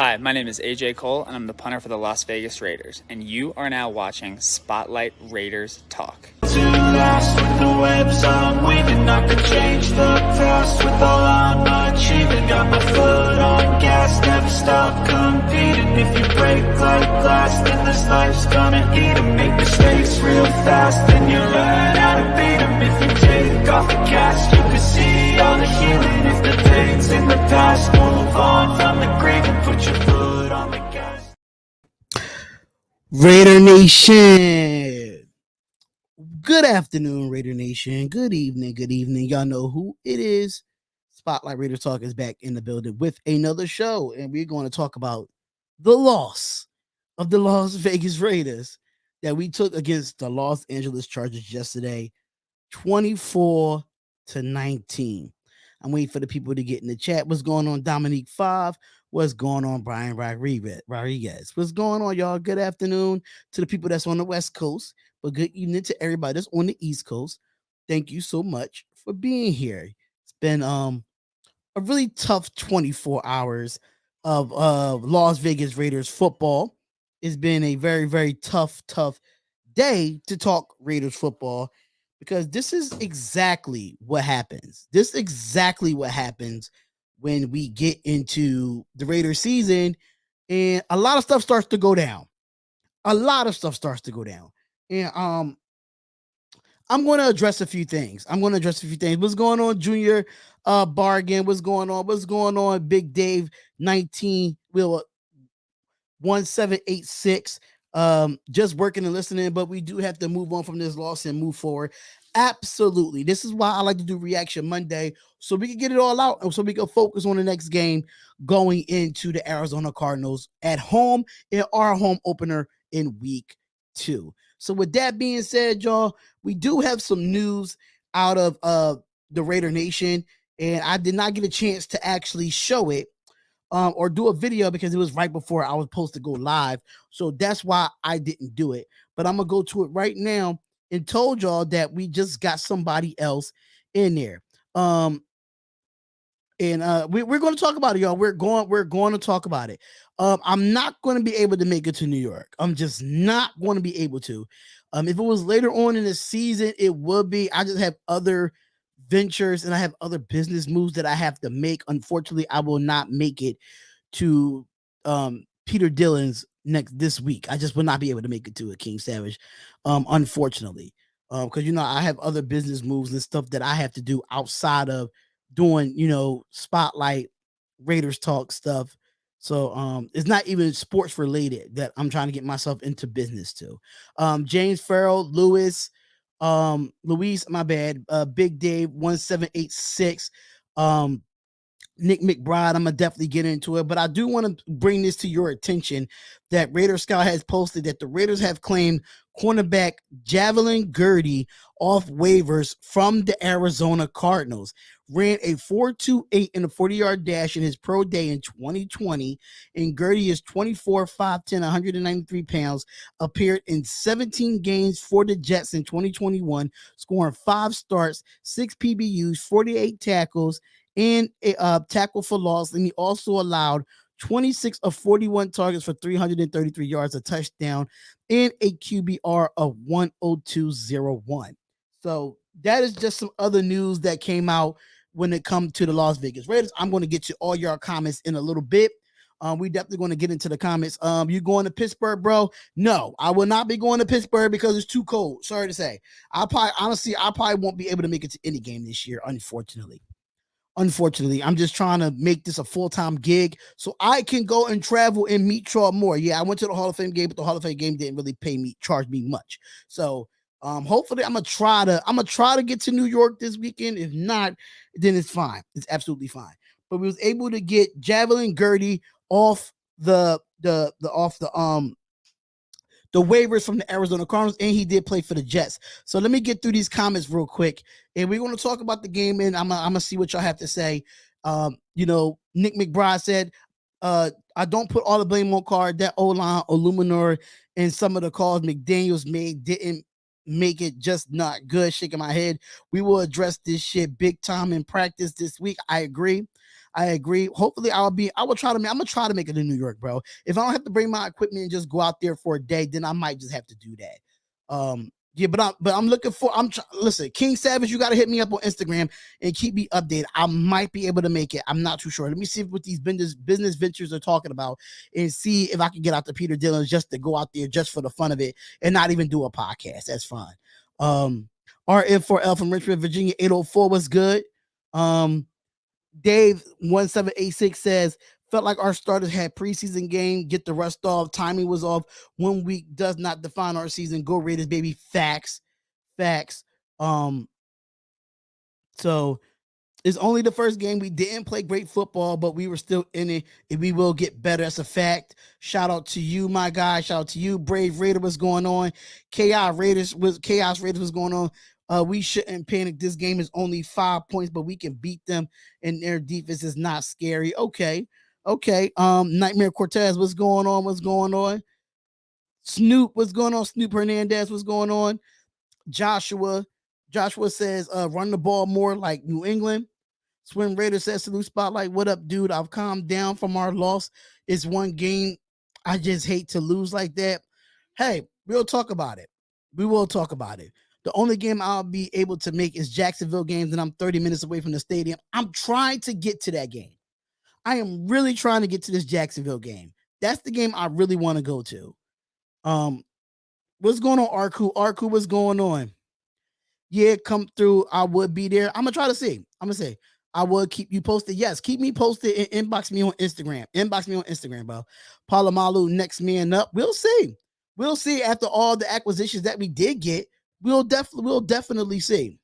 Hi, my name is AJ Cole, and I'm the punter for the Las Vegas Raiders, and you are now watching Spotlight Raiders Talk. To last with the webs I'm weaving, I could change the past with all I'm achieving. Got my foot on gas, never stop competing. If you break like glass, then this life's gonna eat 'em. Make mistakes real fast, then you learn how to beat 'em. If you take off the cast, you can see all the healing. If the pain's in the past, move on from the grave and put your foot on the gas. Raider Nation. Good afternoon, Raider Nation. Good evening. Y'all know who it is. Spotlight Raider Talk is back in the building with another show, and we're going to talk about the loss of the Las Vegas Raiders that we took against the Los Angeles Chargers yesterday, 24-19. I'm waiting for the people to get in the chat. What's going on, Dominique 5? What's going on, Brian Rodriguez? What's going on, y'all? Good afternoon to the people that's on the West Coast, but good evening to everybody that's on the East Coast. Thank you so much for being here. It's been a really tough 24 hours of Las Vegas Raiders football. It's been a very, very tough day to talk Raiders football, because this is exactly what happens. This is exactly what happens when we get into the Raiders season, and a lot of stuff starts to go down. And I'm going to address a few things. What's going on, Junior Bargain? What's going on, Big Dave 1786? Just working and listening, but we do have to move on from this loss and move forward. Absolutely. This is why I like to do Reaction Monday, so we can get it all out and so we can focus on the next game going into the Arizona Cardinals at home in our home opener in week 2. So with that being said, y'all, we do have some news out of the Raider Nation, and I did not get a chance to actually show it or do a video because it was right before I was supposed to go live. So that's why I didn't do it. But I'm going to go to it right now and told y'all that we just got somebody else in there. We're going to talk about it, y'all. We're going to talk about it. I'm not going to be able to make it to New York. I'm just not going to be able to. If it was later on in the season, it would be. I just have other ventures and I have other business moves that I have to make. Unfortunately, I will not make it to Peter Dillon's this week. I just will not be able to make it to a King Savage, unfortunately, because I have other business moves and stuff that I have to do outside of doing Spotlight Raiders Talk stuff. So it's not even sports related that I'm trying to get myself into business to. James Farrell, Luis, my bad, Big Dave 1786, Nick McBride. I'm gonna definitely get into it, but I do want to bring this to your attention that Raider Scout has posted that the Raiders have claimed cornerback Javelin Gertie off waivers from the Arizona Cardinals. Ran a 4.28 in a 40-yard dash in his pro day in 2020, and Gertie is 24, 5'10", 193 pounds, appeared in 17 games for the Jets in 2021, scoring 5 starts, 6 PBUs, 48 tackles, and a tackle for loss, and he also allowed 26 of 41 targets for 333 yards, a touchdown, and a QBR of 102.01. So that is just some other news that came out when it comes to the Las Vegas Raiders. I'm going to get to all your comments in a little bit. We definitely going to get into the comments. You going to Pittsburgh, bro? No, I will not be going to Pittsburgh because it's too cold. Sorry to say. I probably won't be able to make it to any game this year, unfortunately. I'm just trying to make this a full-time gig so I can go and travel and meet Troy Moore. Yeah, I went to the Hall of Fame game, but the Hall of Fame game didn't really charge me much. So hopefully I'm gonna try to get to New York this weekend. If not, then it's fine. It's absolutely fine. But we was able to get Javelin Gertie off the waivers from the Arizona Cardinals, and he did play for the Jets. So let me get through these comments real quick, and we're going to talk about the game, and I'm gonna see what y'all have to say. Nick McBride said, I don't put all the blame on Carr. That O-line, Illuminor, and some of the calls McDaniels made didn't make it just not good. Shaking my head. We will address this shit big time in practice this week. I agree. I agree. Hopefully, I will try to. I'm gonna try to make it in New York, bro. If I don't have to bring my equipment and just go out there for a day, then I might just have to do that. Yeah, but I'm looking for. Listen, King Savage, you got to hit me up on Instagram and keep me updated. I might be able to make it. I'm not too sure. Let me see what these business ventures are talking about and see if I can get out to Peter Dillon's just to go out there just for the fun of it and not even do a podcast. That's fine. RF4L from Richmond, Virginia, 804 was good. Dave 1786 says, felt like our starters had preseason game, get the rust off. Timing was off. 1 week does not define our season. Go Raiders, baby. Facts. So it's only the first game. We didn't play great football, but we were still in it, and we will get better. That's a fact. Shout out to you, my guy. Shout out to you. Brave Raider, what's going on? Chaos Raiders was going on. We shouldn't panic. This game is only 5 points, but we can beat them, and their defense is not scary. Okay. Nightmare Cortez, what's going on? Snoop, what's going on? Snoop Hernandez, what's going on? Joshua says, run the ball more like New England. Swim Raider says, salute Spotlight. What up, dude? I've calmed down from our loss. It's one game. I just hate to lose like that. Hey, we'll talk about it. We will talk about it. The only game I'll be able to make is Jacksonville games, and I'm 30 minutes away from the stadium. I'm trying to get to that game. I am really trying to get to this Jacksonville game. That's the game I really want to go to. What's going on, Arku, what's going on? Yeah, come through. I would be there. I'm gonna try to see. I'm gonna say I would keep you posted. Yes, keep me posted and inbox me on Instagram, bro. Palamalu, next man up. We'll see. After all the acquisitions that we did get. We'll definitely see.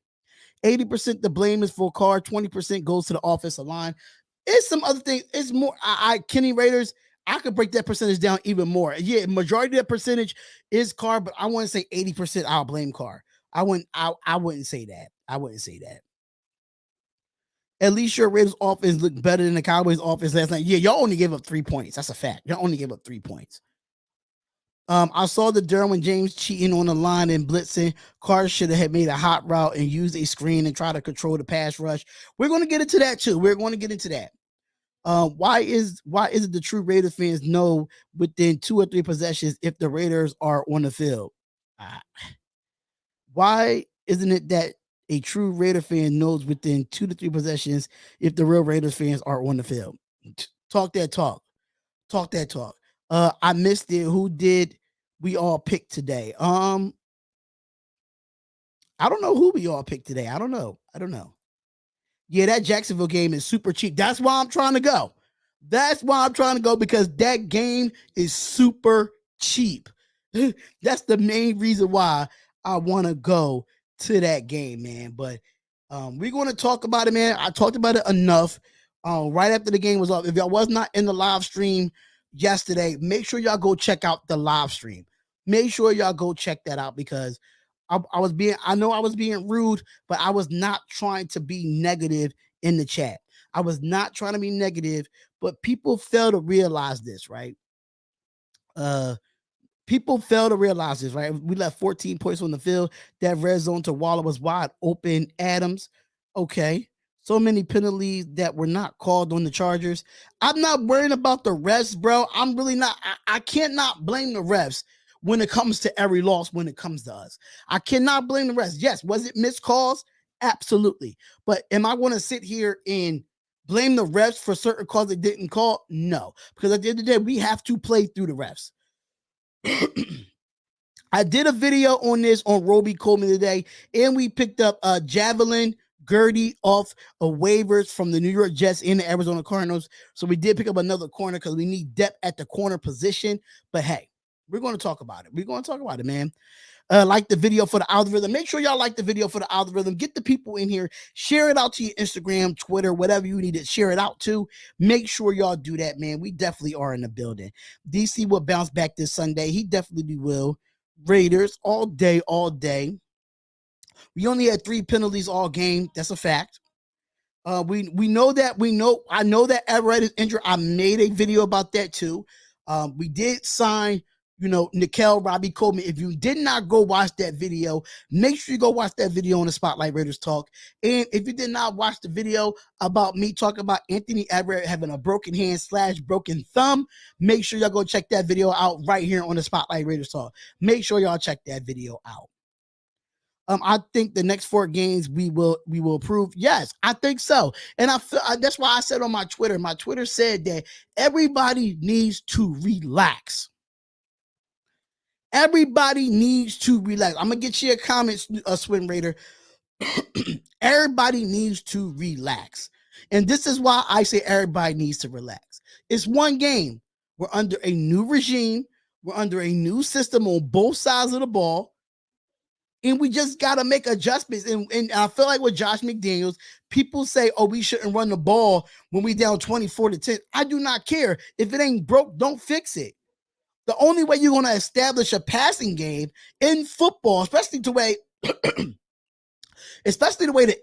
80% the blame is for Carr. 20% goes to the offensive line. It's some other thing. It's more. Kenny Raiders. I could break that percentage down even more. Yeah, majority of that percentage is Carr, but I wouldn't say 80%. I'll blame Carr. I wouldn't say that. At least your Raiders offense looked better than the Cowboys offense last night. Yeah, y'all only gave up 3 points. That's a fact. Y'all only gave up 3 points. I saw the Derwin James cheating on the line and blitzing. Carr should have made a hot route and used a screen and try to control the pass rush. We're going to get into that too. Why is it the true Raiders fans know within 2 or 3 possessions if the Raiders are on the field? Why isn't it that a true Raider fan knows within 2 to 3 possessions if the real Raiders fans are on the field? Talk that talk. I missed it. Who did we all pick today? I don't know who we all picked today. I don't know. Yeah, that Jacksonville game is super cheap. That's why I'm trying to go. Because that game is super cheap. That's the main reason why I want to go to that game, man. But we're going to talk about it, man. I talked about it enough. Right after the game was up. If y'all was not in the live stream yesterday, make sure y'all go check out the live stream. Make sure y'all go check that out because I was being rude, but I was not trying to be negative in the chat. I was not trying to be negative, but people fail to realize this, right? We left 14 points on the field. That red zone to Waller was wide open. Adams, okay. So many penalties that were not called on the Chargers. I'm not worrying about the refs, bro. I'm really not. I cannot blame the refs when it comes to every loss, when it comes to us. I cannot blame the refs. Yes, was it missed calls? Absolutely. But am I going to sit here and blame the refs for certain calls they didn't call? No. Because at the end of the day, we have to play through the refs. I did a video on this on Roby Coleman today, and we picked up Javelin Gertie off of waivers from the New York Jets and the Arizona Cardinals. So we did pick up another corner because we need depth at the corner position. But hey, we're going to talk about it. Man. Like the video for the algorithm. Make sure y'all like the video for the algorithm. Get the people in here. Share it out to your Instagram, Twitter, whatever you need to share it out to. Make sure y'all do that, man. We definitely are in the building. DC will bounce back this Sunday. He definitely will. Raiders all day. We only had 3 penalties all game. That's a fact. We know that. I know that Everett is injured. I made a video about that too. We did sign Nikel, Robbie Coleman. If you did not go watch that video, make sure you go watch that video on the Spotlight Raiders Talk. And if you did not watch the video about me talking about Anthony Everett having a broken hand / broken thumb, make sure y'all go check that video out right here on the Spotlight Raiders Talk. Make sure y'all check that video out. I think the next 4 games we will improve. Yes, I think so. And that's why I said on my Twitter. My Twitter said that everybody needs to relax. Everybody needs to relax. I'm gonna get you a comment, Swim Raider. Everybody needs to relax. And this is why I say everybody needs to relax. It's one game. We're under a new regime. We're under a new system on both sides of the ball. And we just got to make adjustments. And I feel like with Josh McDaniels, people say, oh, we shouldn't run the ball when we down 24-10. I do not care. If it ain't broke, don't fix it. The only way you're going to establish a passing game in football, especially the way the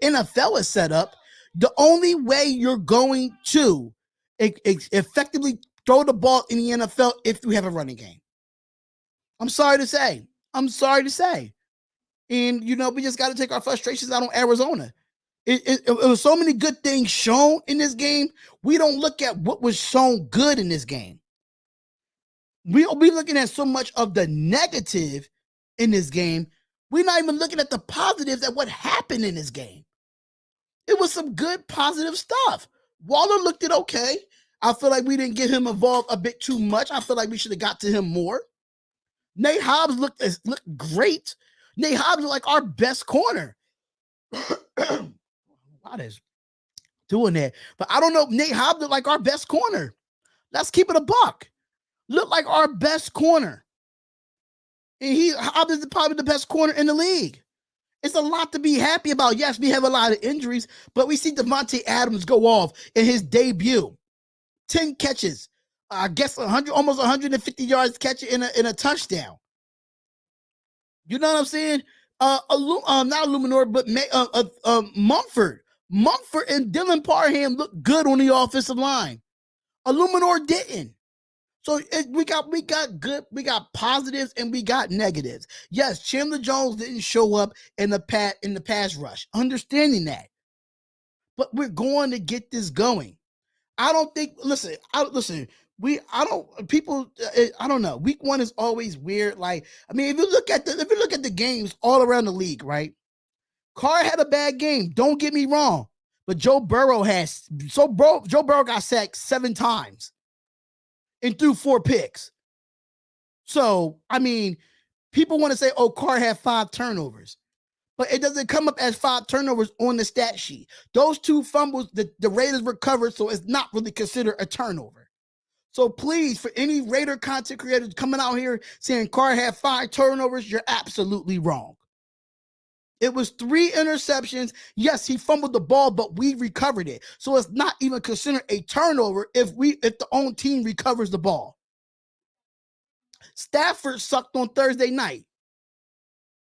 NFL is set up, the only way you're going to effectively throw the ball in the NFL if you have a running game. I'm sorry to say. And, we just got to take our frustrations out on Arizona. It was so many good things shown in this game. We don't look at what was shown good in this game. We'll be looking at so much of the negative in this game. We're not even looking at the positives at what happened in this game. It was some good positive stuff. Waller looked it okay. I feel like we didn't get him involved a bit too much. I feel like we should have got to him more. Nate Hobbs looked great. Nate Hobbs is like our best corner. What is doing that? But I don't know. Nate Hobbs looked like our best corner. Let's keep it a buck. Look like our best corner. And Hobbs is probably the best corner in the league. It's a lot to be happy about. Yes, we have a lot of injuries, but we see Devontae Adams go off in his debut. 10 catches. I guess 100, almost 150 yards catch in a touchdown. You know what I'm saying? Not Illuminor, but Mumford. Mumford and Dylan Parham looked good on the offensive line. Illuminor didn't. So we got positives and we got negatives. Yes, Chandler Jones didn't show up in the pass rush. Understanding that. But we're going to get this going. I don't think, I don't know. Week 1 is always weird. Like, I mean, if you look at the games all around the league, right? Carr had a bad game. Don't get me wrong. But Joe Burrow got sacked 7 times and threw 4 picks. So, I mean, people want to say, oh, Carr had 5 turnovers. But it doesn't come up as 5 turnovers on the stat sheet. Those 2 fumbles, the Raiders recovered, so it's not really considered a turnover. So please, for any Raider content creators coming out here saying Carr had 5 turnovers, you're absolutely wrong. It was 3 interceptions. Yes, he fumbled the ball, but we recovered it. So it's not even considered a turnover if the own team recovers the ball. Stafford sucked on Thursday night.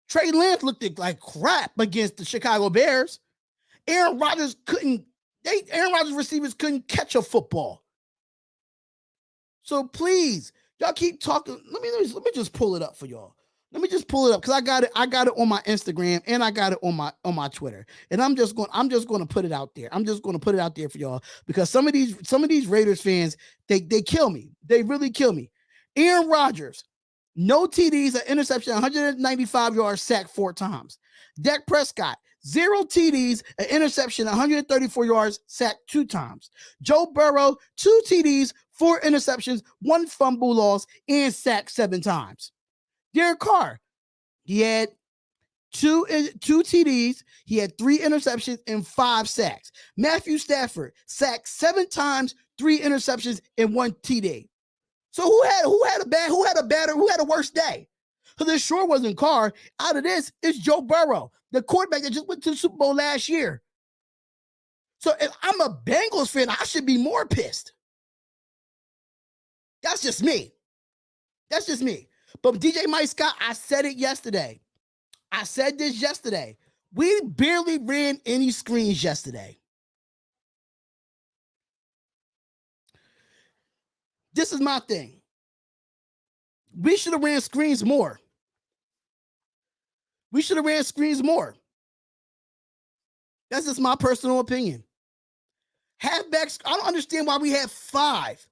Trey Lance looked like crap against the Chicago Bears. Aaron Rodgers receivers couldn't catch a football. So please, y'all keep talking. Let me just pull it up for y'all. Let me just pull it up because I got it on my Instagram and I got it on my Twitter. And I'm just going to put it out there. I'm just going to put it out there for y'all because some of these Raiders fans, they kill me. They really kill me. Aaron Rodgers, no TDs, an interception, 195 yards, sacked 4 times. Dak Prescott, 0 TDs, an interception, 134 yards, sacked 2 times. Joe Burrow, 2 TDs, 4 interceptions, 1 fumble loss, and sacked 7 times. Derek Carr, he had 2 TDs, he had 3 interceptions, and 5 sacks. Matthew Stafford, sacked 7 times, 3 interceptions, and 1 TD. So who had a worse day? Because it sure wasn't Carr. Out of this, it's Joe Burrow, the quarterback that just went to the Super Bowl last year. So if I'm a Bengals fan, I should be more pissed. That's just me. But DJ Mike Scott, I said it yesterday. I said this yesterday. We barely ran any screens yesterday. This is my thing. We should have ran screens more. We should have ran screens more. That's just my personal opinion. Halfbacks, I don't understand why we have five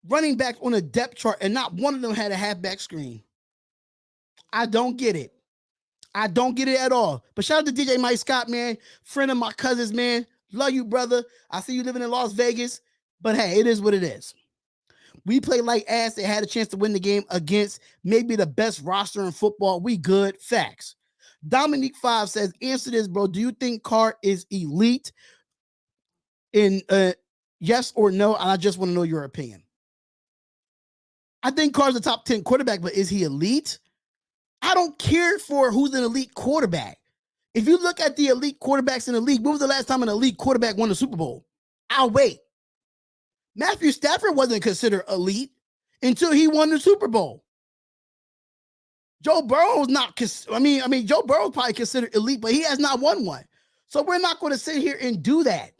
running backs on a depth chart and not one of them had a halfback screen. I don't get it. I don't get it at all. But shout out to DJ Mike Scott, man. Friend of my cousins, man. Love you, brother. I see you living in Las Vegas. But hey, it is what it is. We play like ass. They had a chance to win the game against maybe the best roster in football. We good. Facts. Dominique 5 says, answer this, bro. Do you think Carr is elite? In yes or no? And I just want to know your opinion. I think Carr's a top 10 quarterback, but is he elite? I don't care for who's an elite quarterback. If you look at the elite quarterbacks in the league, when was the last time an elite quarterback won the Super Bowl? I'll wait. Matthew Stafford wasn't considered elite until he won the Super Bowl. Joe Burrow was not, Joe Burrow probably considered elite, but he has not won one. So we're not going to sit here and do that.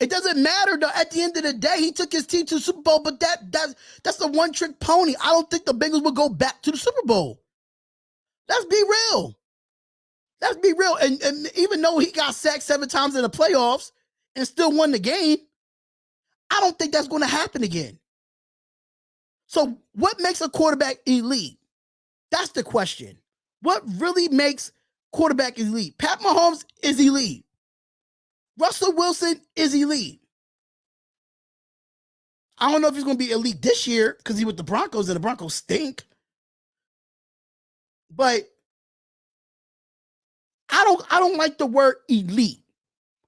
It doesn't matter though. At the end of the day, he took his team to the Super Bowl, but that's the one trick pony. I don't think the Bengals will go back to the Super Bowl. Let's be real. Let's be real. And even though he got sacked 7 times in the playoffs and still won the game, I don't think that's going to happen again. So what makes a quarterback elite? That's the question. What really makes quarterback elite? Pat Mahomes is elite. Russell Wilson is elite. I don't know if he's going to be elite this year because he's with the Broncos and the Broncos stink. But I don't like the word elite.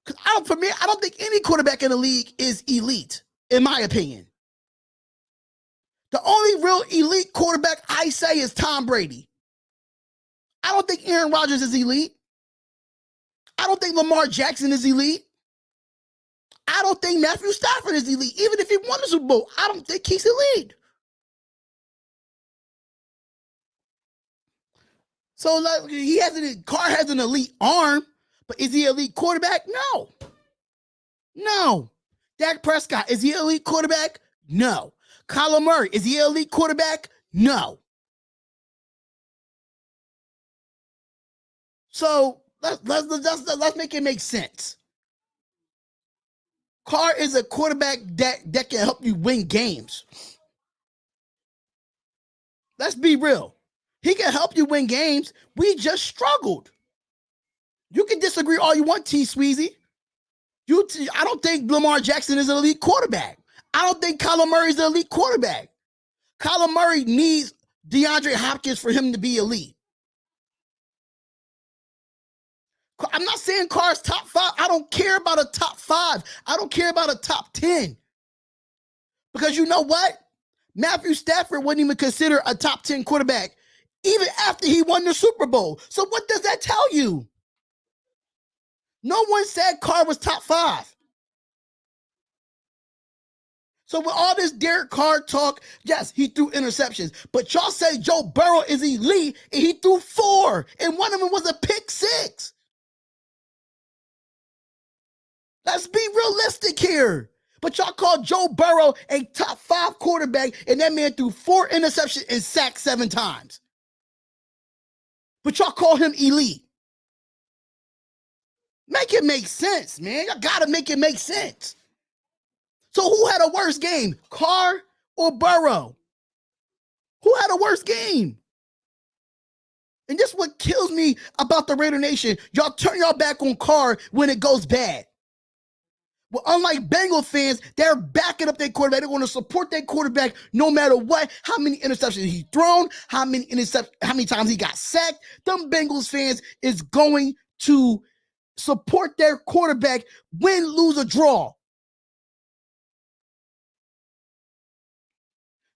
Because I don't think any quarterback in the league is elite, in my opinion. The only real elite quarterback I say is Tom Brady. I don't think Aaron Rodgers is elite. I don't think Lamar Jackson is elite. I don't think Matthew Stafford is elite. Even if he won the Super Bowl, I don't think he's elite. So like, Carr has an elite arm, but is he an elite quarterback? No. No. Dak Prescott, is he an elite quarterback? No. Kyler Murray, is he an elite quarterback? No. So let's make it make sense. Carr is a quarterback that can help you win games. Let's be real. He can help you win games. We just struggled. You can disagree all you want, T. Sweezy. I don't think Lamar Jackson is an elite quarterback. I don't think Kyler Murray is an elite quarterback. Kyler Murray needs DeAndre Hopkins for him to be elite. I'm not saying Carr's top 5. I don't care about a top 5. I don't care about a top 10. Because you know what? Matthew Stafford wasn't even considered a top 10 quarterback even after he won the Super Bowl. So what does that tell you? No one said Carr was top 5. So with all this Derek Carr talk, yes, he threw interceptions. But y'all say Joe Burrow is elite and he threw 4. And one of them was a pick 6. Let's be realistic here. But y'all call Joe Burrow a top 5 quarterback, and that man threw 4 interceptions and sacked 7 times. But y'all call him elite. Make it make sense, man. Y'all gotta make it make sense. So who had a worse game, Carr or Burrow? Who had a worse game? And this is what kills me about the Raider Nation. Y'all turn y'all back on Carr when it goes bad. Well, unlike Bengal fans, they're backing up their quarterback. They're going to support their quarterback no matter what, how many interceptions he's thrown, how many times he got sacked. Them Bengals fans is going to support their quarterback, win, lose, or draw.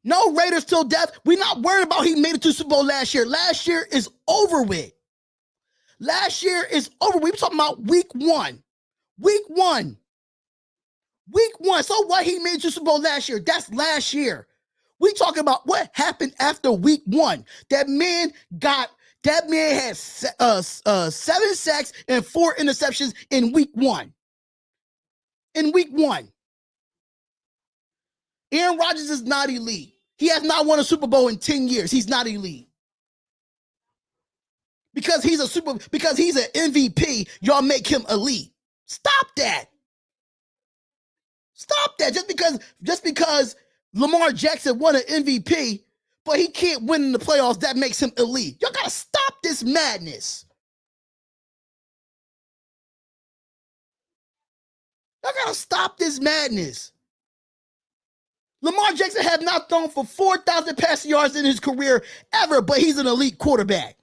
No Raiders till death. We're not worried about he made it to Super Bowl last year. Last year is over with. Last year is over. We were talking about week 1. Week 1. Week 1. So what, he made it to Super Bowl last year? That's last year. We talking about what happened after week 1. That man had 7 sacks and 4 interceptions in week 1. in week 1. Aaron Rodgers is not elite. He has not won a Super Bowl in 10 years. He's not elite. Because he's an MVP, y'all make him elite. Stop that. Stop that. Just because Lamar Jackson won an MVP, but he can't win in the playoffs, that makes him elite. Y'all gotta stop this madness. Y'all gotta stop this madness. Lamar Jackson have not thrown for 4,000 passing yards in his career ever, but he's an elite quarterback.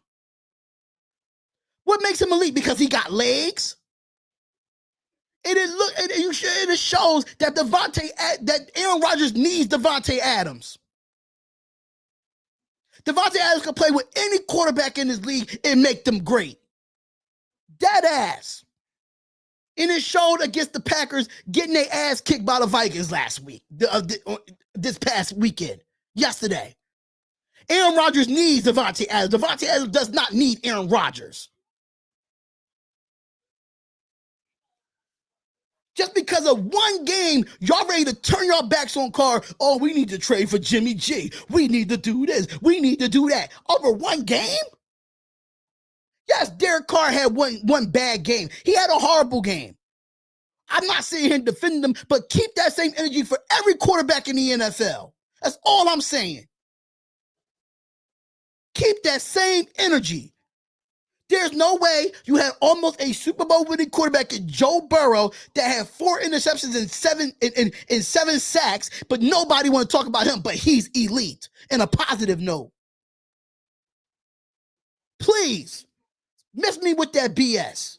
What makes him elite? Because he got legs. It shows that Aaron Rodgers needs Devontae Adams. Devontae Adams can play with any quarterback in this league and make them great. Dead ass. And it showed against the Packers getting their ass kicked by the Vikings last week, this past weekend, yesterday. Aaron Rodgers needs Devontae Adams. Devontae Adams does not need Aaron Rodgers. Just because of one game, y'all ready to turn your backs on Carr. Oh, we need to trade for Jimmy G. We need to do this. We need to do that. Over one game? Yes, Derek Carr had one bad game. He had a horrible game. I'm not sitting here defending him, but keep that same energy for every quarterback in the NFL. That's all I'm saying. Keep that same energy. There's no way you had almost a Super Bowl winning quarterback in Joe Burrow that had 4 interceptions and 7 sacks, but nobody want to talk about him, but he's elite in a positive note. Please, miss me with that BS.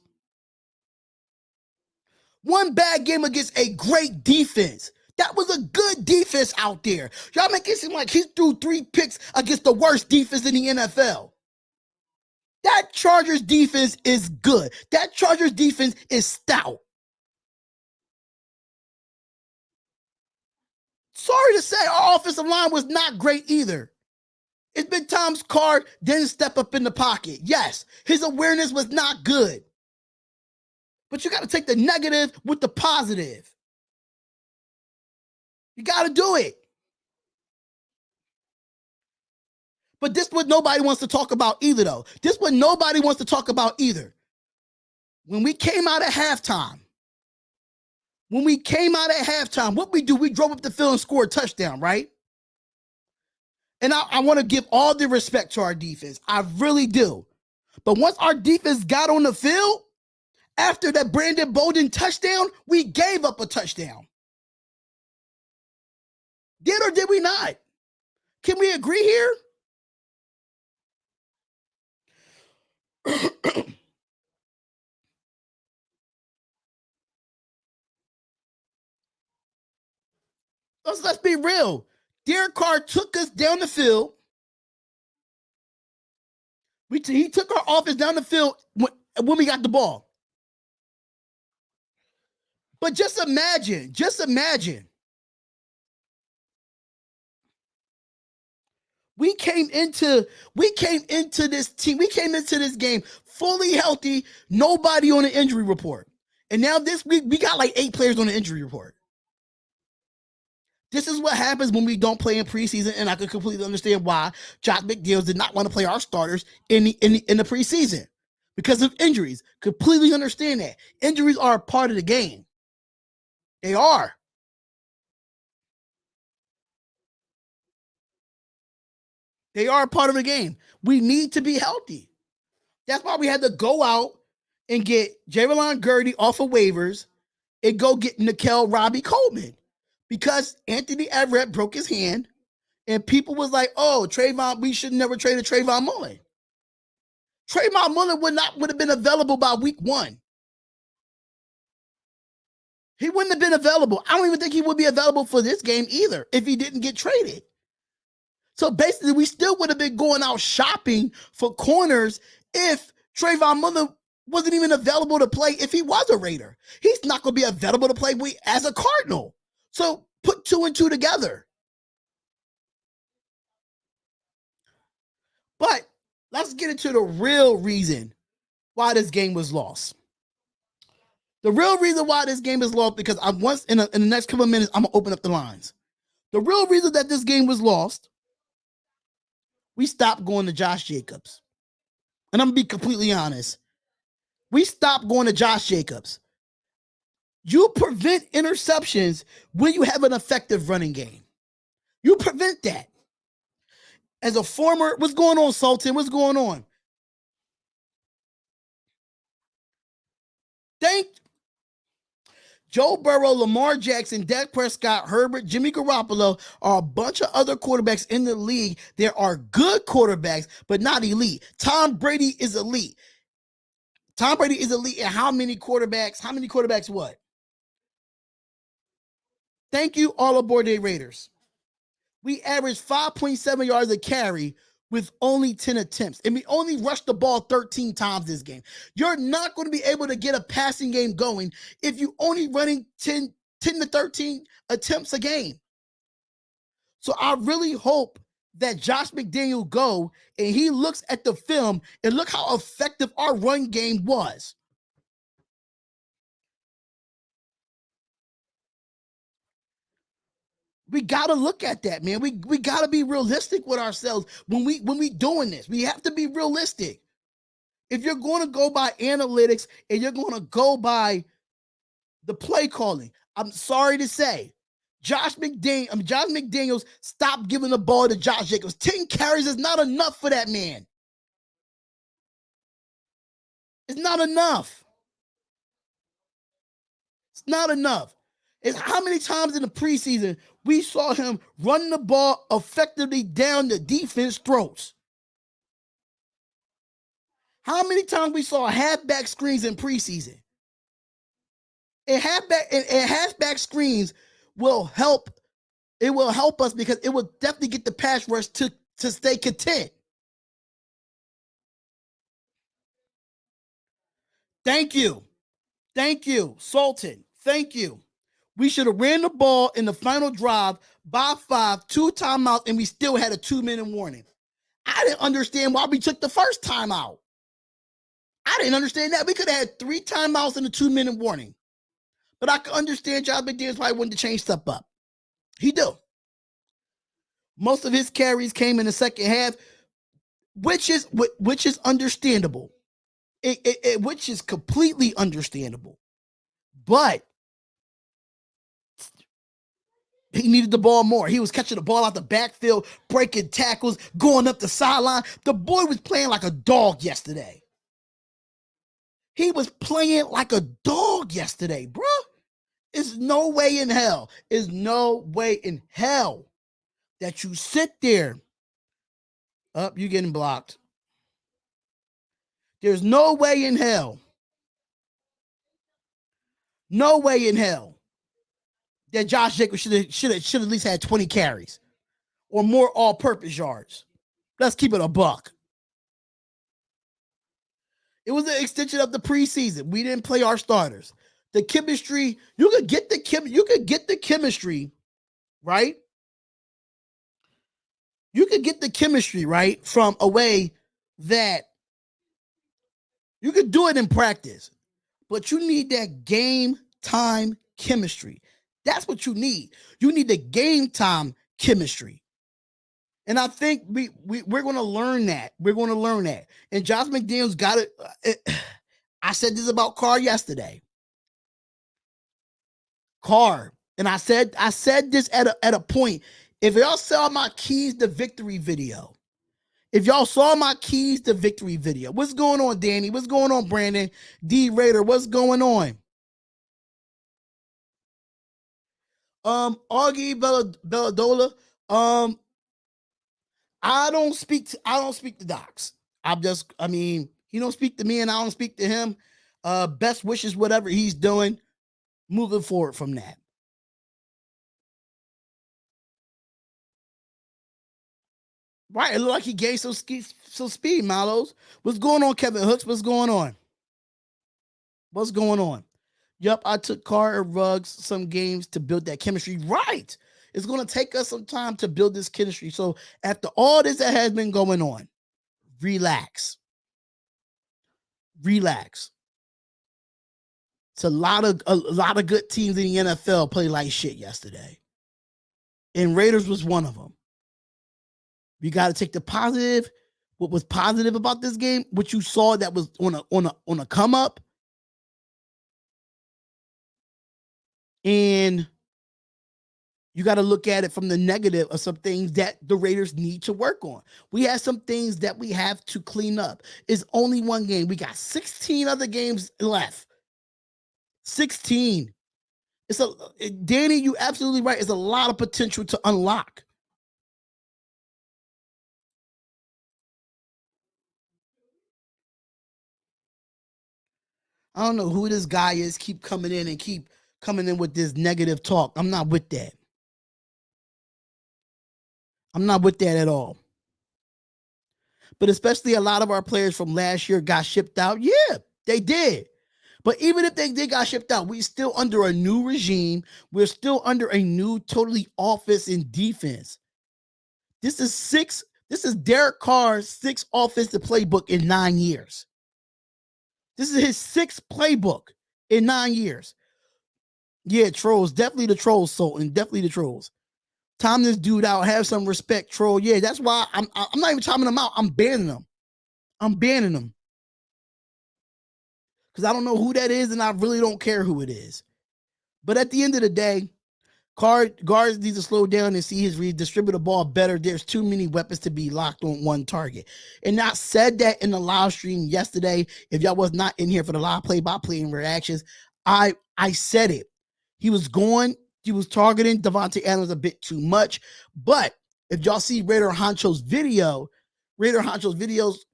One bad game against a great defense. That was a good defense out there. Y'all make it seem like he threw 3 picks against the worst defense in the NFL. That Chargers defense is good. That Chargers defense is stout. Sorry to say, our offensive line was not great either. It's been times Carr didn't step up in the pocket. Yes, his awareness was not good. But you got to take the negative with the positive. You got to do it. But this is what nobody wants to talk about either, though. This is what nobody wants to talk about either. When we came out at halftime, what we do, we drove up the field and scored a touchdown, right? And I want to give all the respect to our defense. I really do. But once our defense got on the field, after that Brandon Bolden touchdown, we gave up a touchdown. Did or did we not? Can we agree here? Let's be real. Derek Carr took us down the field. He took our offense down the field when we got the ball. But just imagine. We came into this game fully healthy, nobody on the injury report. And now this week, we got like 8 players on the injury report. This is what happens when we don't play in preseason, and I can completely understand why Josh McDaniels did not want to play our starters in the preseason because of injuries. Completely understand that. Injuries are a part of the game. They are. They are a part of the game. We need to be healthy. That's why we had to go out and get Javelin Gurdy off of waivers and go get Nickel Robbie Coleman because Anthony Everett broke his hand and people was like, oh, Trayvon, we should never trade Trayvon Mullen. Trayvon Mullen would have been available by week 1. He wouldn't have been available. I don't even think he would be available for this game either if he didn't get traded. So basically, we still would have been going out shopping for corners if Trayvon Mullen wasn't even available to play if he was a Raider. He's not going to be available to play as a Cardinal. So put 2 and 2 together. But let's get into the real reason why this game was lost. The real reason why this game is lost, because I'm once in the next couple of minutes, I'm gonna open up the lines. The real reason that this game was lost, we stopped going to Josh Jacobs. And I'm gonna be completely honest. We stopped going to Josh Jacobs. You prevent interceptions when you have an effective running game. You prevent that. As a former, what's going on, Sultan? What's going on? Thank Joe Burrow, Lamar Jackson, Dak Prescott, Herbert, Jimmy Garoppolo are a bunch of other quarterbacks in the league. There are good quarterbacks, but not elite. Tom Brady is elite. Tom Brady is elite. And how many quarterbacks? How many quarterbacks what? Thank you, all aboard the Raiders. We averaged 5.7 yards a carry with only 10 attempts. And we only rushed the ball 13 times this game. You're not going to be able to get a passing game going if you only running 10 to 13 attempts a game. So I really hope that Josh McDaniel go and he looks at the film and look how effective our run game was. We got to look at that, man. We got to be realistic with ourselves when we doing this. We have to be realistic. If you're going to go by analytics and you're going to go by the play calling, I'm sorry to say, Josh McDaniels stopped giving the ball to Josh Jacobs. 10 carries is not enough for that man. It's not enough. It's not enough. It's how many times in the preseason we saw him run the ball effectively down the defense throats. How many times we saw halfback screens in preseason? And halfback screens will help. It will help us because it will definitely get the pass rush to stay content. Thank you. Thank you, Sultan. Thank you. We should have ran the ball in the final drive by 5, 2 timeouts, and we still had a 2-minute warning. I didn't understand why we took the first timeout. I didn't understand that. We could have had 3 timeouts and a 2-minute warning. But I could understand Josh McDaniels probably wanted to change stuff up. He do. Most of his carries came in the second half, which is understandable. Which is completely understandable. But he needed the ball more. He was catching the ball out the backfield, breaking tackles, going up the sideline. The boy was playing like a dog yesterday. He was playing like a dog yesterday, bro. There's no way in hell. There's no way in hell that you sit there. You're getting blocked. There's no way in hell. No way in hell that Josh Jacobs should at least had 20 carries or more all-purpose yards. Let's keep it a buck. It was an extension of the preseason. We didn't play our starters. The chemistry, you could get the chemistry, right? You could get the chemistry, right, from a way that you could do it in practice, but you need that game time chemistry. That's what you need. You need the game time chemistry. And I think we're going to learn that. We're going to learn that. And Josh McDaniels got it. I said this about Carr yesterday. Carr. And I said this at a point. If y'all saw my keys to victory video, what's going on, Danny? What's going on, Brandon? D Raider, what's going on? Augie Belladola. I don't speak to Docs. He don't speak to me and I don't speak to him. Best wishes, whatever he's doing, moving forward from that. Right, it looked like he gained some speed, Malos. What's going on, Kevin Hooks? What's going on? Yep, I took Carr and Ruggs some games to build that chemistry. Right. It's going to take us some time to build this chemistry. So after all this that has been going on, relax. It's a lot of good teams in the NFL play like shit yesterday, and Raiders was one of them. You got to take the positive. What was positive about this game? What you saw that was on a come up, and you got to look at it from the negative of some things that the Raiders need to work on. We have some things that we have to clean up. It's only one game. We got 16 other games left. 16. Danny, you absolutely right. It's a lot of potential to unlock. I don't know who this guy is. Keep coming in with this negative talk. I'm not with that. I'm not with that at all. But especially a lot of our players from last year got shipped out. Yeah, they did. But even if they did got shipped out, we're still under a new regime. We're still under a new totally offense and defense. This is Derek Carr's sixth offensive playbook in 9 years. This is his sixth playbook in 9 years. Yeah, trolls. Definitely the trolls, Sultan. Definitely the trolls. Time this dude out. Have some respect, troll. Yeah, that's why I'm not even timing them out. I'm banning them. Because I don't know who that is, and I really don't care who it is. But at the end of the day, guards need to slow down and see his distribute the ball better. There's too many weapons to be locked on one target. And I said that in the live stream yesterday. If y'all was not in here for the live play-by-play and reactions, I said it. He was targeting Davante Adams a bit too much. But if y'all see Raider Honcho's videos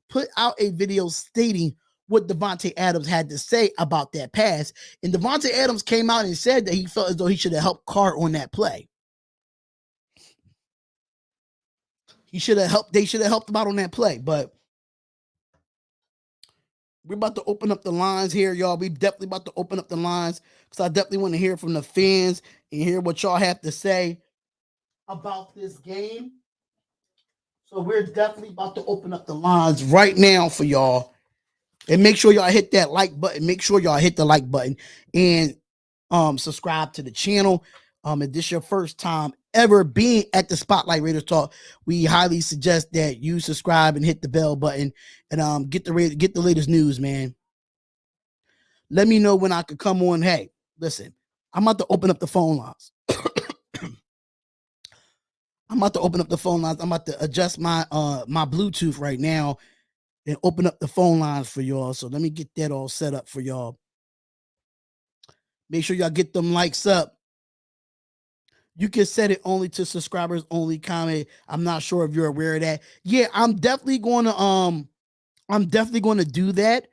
put out a video stating what Davante Adams had to say about that pass. And Davante Adams came out and said that he felt as though he should have helped Carr on that play. They should have helped him out on that play. But we're about to open up the lines here, y'all. We definitely about to open up the lines because I definitely want to hear from the fans and hear what y'all have to say about this game. So we're definitely about to open up the lines right now for y'all. And make sure y'all hit that like button. Make sure y'all hit the like button and subscribe to the channel. If this is your first time ever being at the Spotlight Raiders Talk, we highly suggest that you subscribe and hit the bell button and get the latest news, man. Let me know when I could come on. Hey, listen, I'm about to open up the phone lines. I'm about to adjust my my Bluetooth right now and open up the phone lines for y'all. So let me get that all set up for y'all. Make sure y'all get them likes up. You can set it only to subscribers only comment. I'm not sure if you're aware of that. Yeah, I'm definitely going to do that.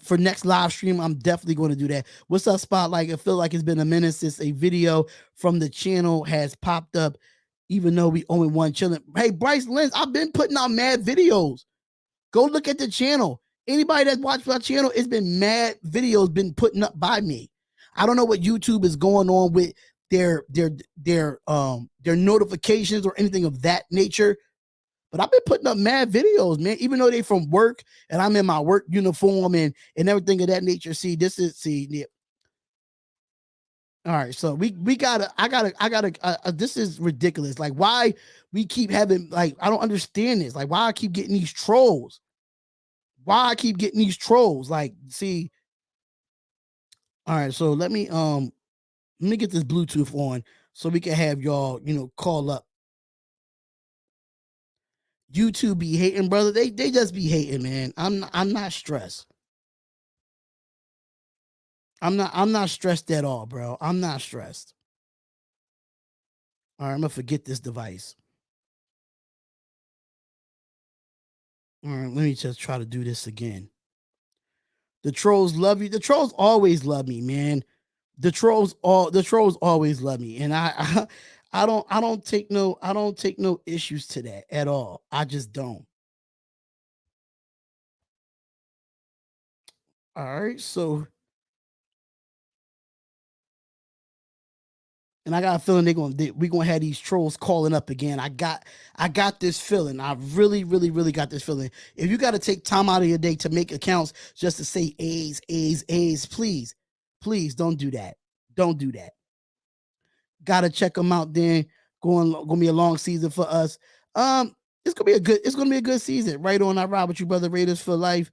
For next live stream, I'm definitely going to do that. What's up, Spotlight? I feel like it's been a minute since a video from the channel has popped up, even though we only one chilling. Hey, Bryce Lynch, I've been putting out mad videos. Go look at the channel. Anybody that's watched my channel, it's been mad videos been putting up by me. I don't know what YouTube is going on with their notifications or anything of that nature, but I've been putting up mad videos, man. Even though they from work and I'm in my work uniform and everything of that nature. Yeah. All right, so I gotta. This is ridiculous. Like, why we keep having, like, I don't understand this. Like, why I keep getting these trolls? Like, see. All right, so let me get this Bluetooth on so we can have y'all, call up. YouTube be hating, brother. They just be hating, man. I'm not stressed. I'm not stressed at all, bro. I'm not stressed. All right, I'm gonna forget this device. All right, let me just try to do this again. The trolls love you. The trolls always love me, man. The trolls always love me, and I don't take no issues to that at all. I just don't. All right, so. And I got a feeling we're gonna have these trolls calling up again. I got this feeling. I really, really, really got this feeling. If you got to take time out of your day to make accounts just to say A's, please Please don't do that. Don't do that. Gotta check them out. Then gonna be a long season for us. It's gonna be a good season. Right on. I ride with you, brother. Raiders for life.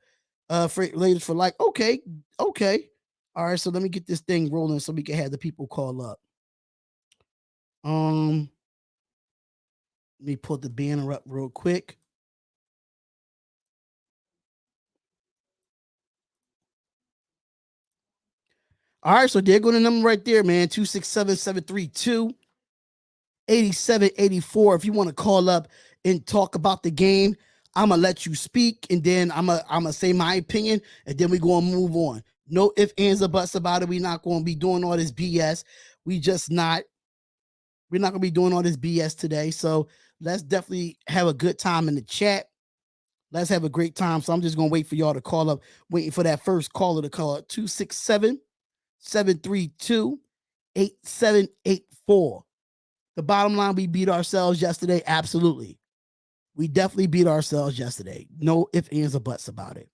Raiders for life. Okay, okay. All right. So let me get this thing rolling so we can have the people call up. Let me put the banner up real quick. All right, so there go the number right there, man. 267-732-8784. If you want to call up and talk about the game, I'm gonna let you speak, and then I'm gonna say my opinion, and then we gonna move on. No ifs, ands, or buts about it. We're not gonna be doing all this BS. We're not gonna be doing all this BS today. So let's definitely have a good time in the chat. Let's have a great time. So I'm just gonna wait for y'all to call up, waiting for that first caller to call up. 267-732-8784. The bottom line, we beat ourselves yesterday. Absolutely. We definitely beat ourselves yesterday. No ifs, ands, or buts about it.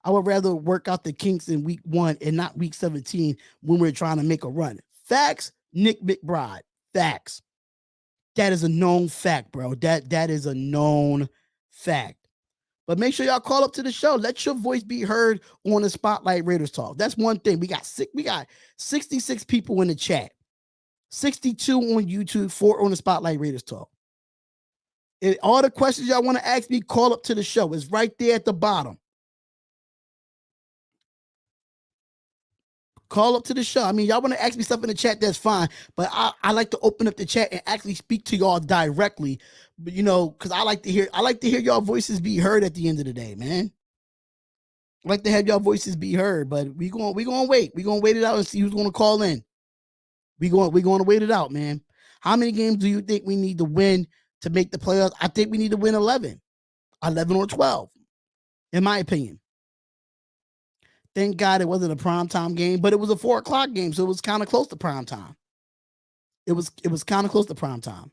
I would rather work out the kinks in week 1 and not week 17 when we're trying to make a run. Facts, Nick McBride. Facts. That is a known fact, bro. That is a known fact. But make sure y'all call up to the show. Let your voice be heard on the Spotlight Raiders Talk. That's one thing. We got 66 people in the chat, 62 on YouTube, 4 on the Spotlight Raiders Talk. And all the questions y'all want to ask me, call up to the show. It's right there at the bottom. Call up to the show. I mean, y'all want to ask me stuff in the chat, that's fine. But I like to open up the chat and actually speak to y'all directly. But because I like to hear y'all voices be heard at the end of the day, man. I like to have y'all voices be heard, but we gonna wait. We gonna wait it out and see who's gonna call in. We gonna wait it out, man. How many games do you think we need to win to make the playoffs? I think we need to win 11 or 12, in my opinion. Thank God it wasn't a primetime game, but it was a 4:00 game, so it was kind of close to primetime. It was kind of close to primetime.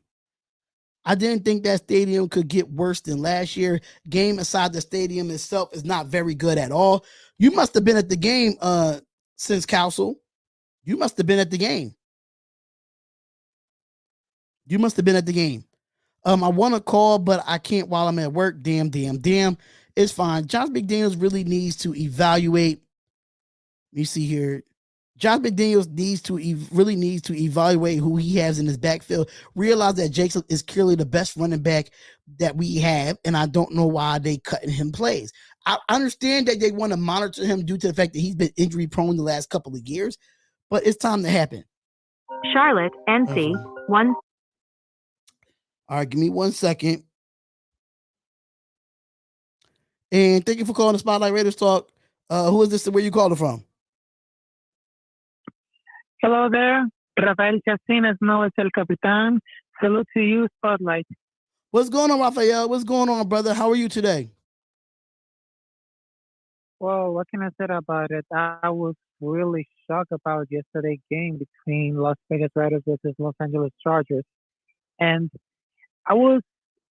I didn't think that stadium could get worse than last year. Game inside the stadium itself is not very good at all. You must have been at the game, since Council. You must have been at the game. You must have been at the game. I want to call, but I can't while I'm at work. Damn. It's fine. Josh McDaniels really needs to evaluate. Let me see here. Josh McDaniels really needs to evaluate who he has in his backfield. Realize that Jacob is clearly the best running back that we have, and I don't know why they cutting him plays. I understand that they want to monitor him due to the fact that he's been injury prone the last couple of years, but it's time to happen. Charlotte, NC, 1. All right, give me 1 second. And thank you for calling the Spotlight Raiders Talk. Who is this and where you calling from? Hello there. Rafael Casinas, no es el capitán. Salute to you, Spotlight. What's going on, Rafael? What's going on, brother? How are you today? Well, what can I say about it? I was really shocked about yesterday's game between Las Vegas Raiders versus Los Angeles Chargers. And I was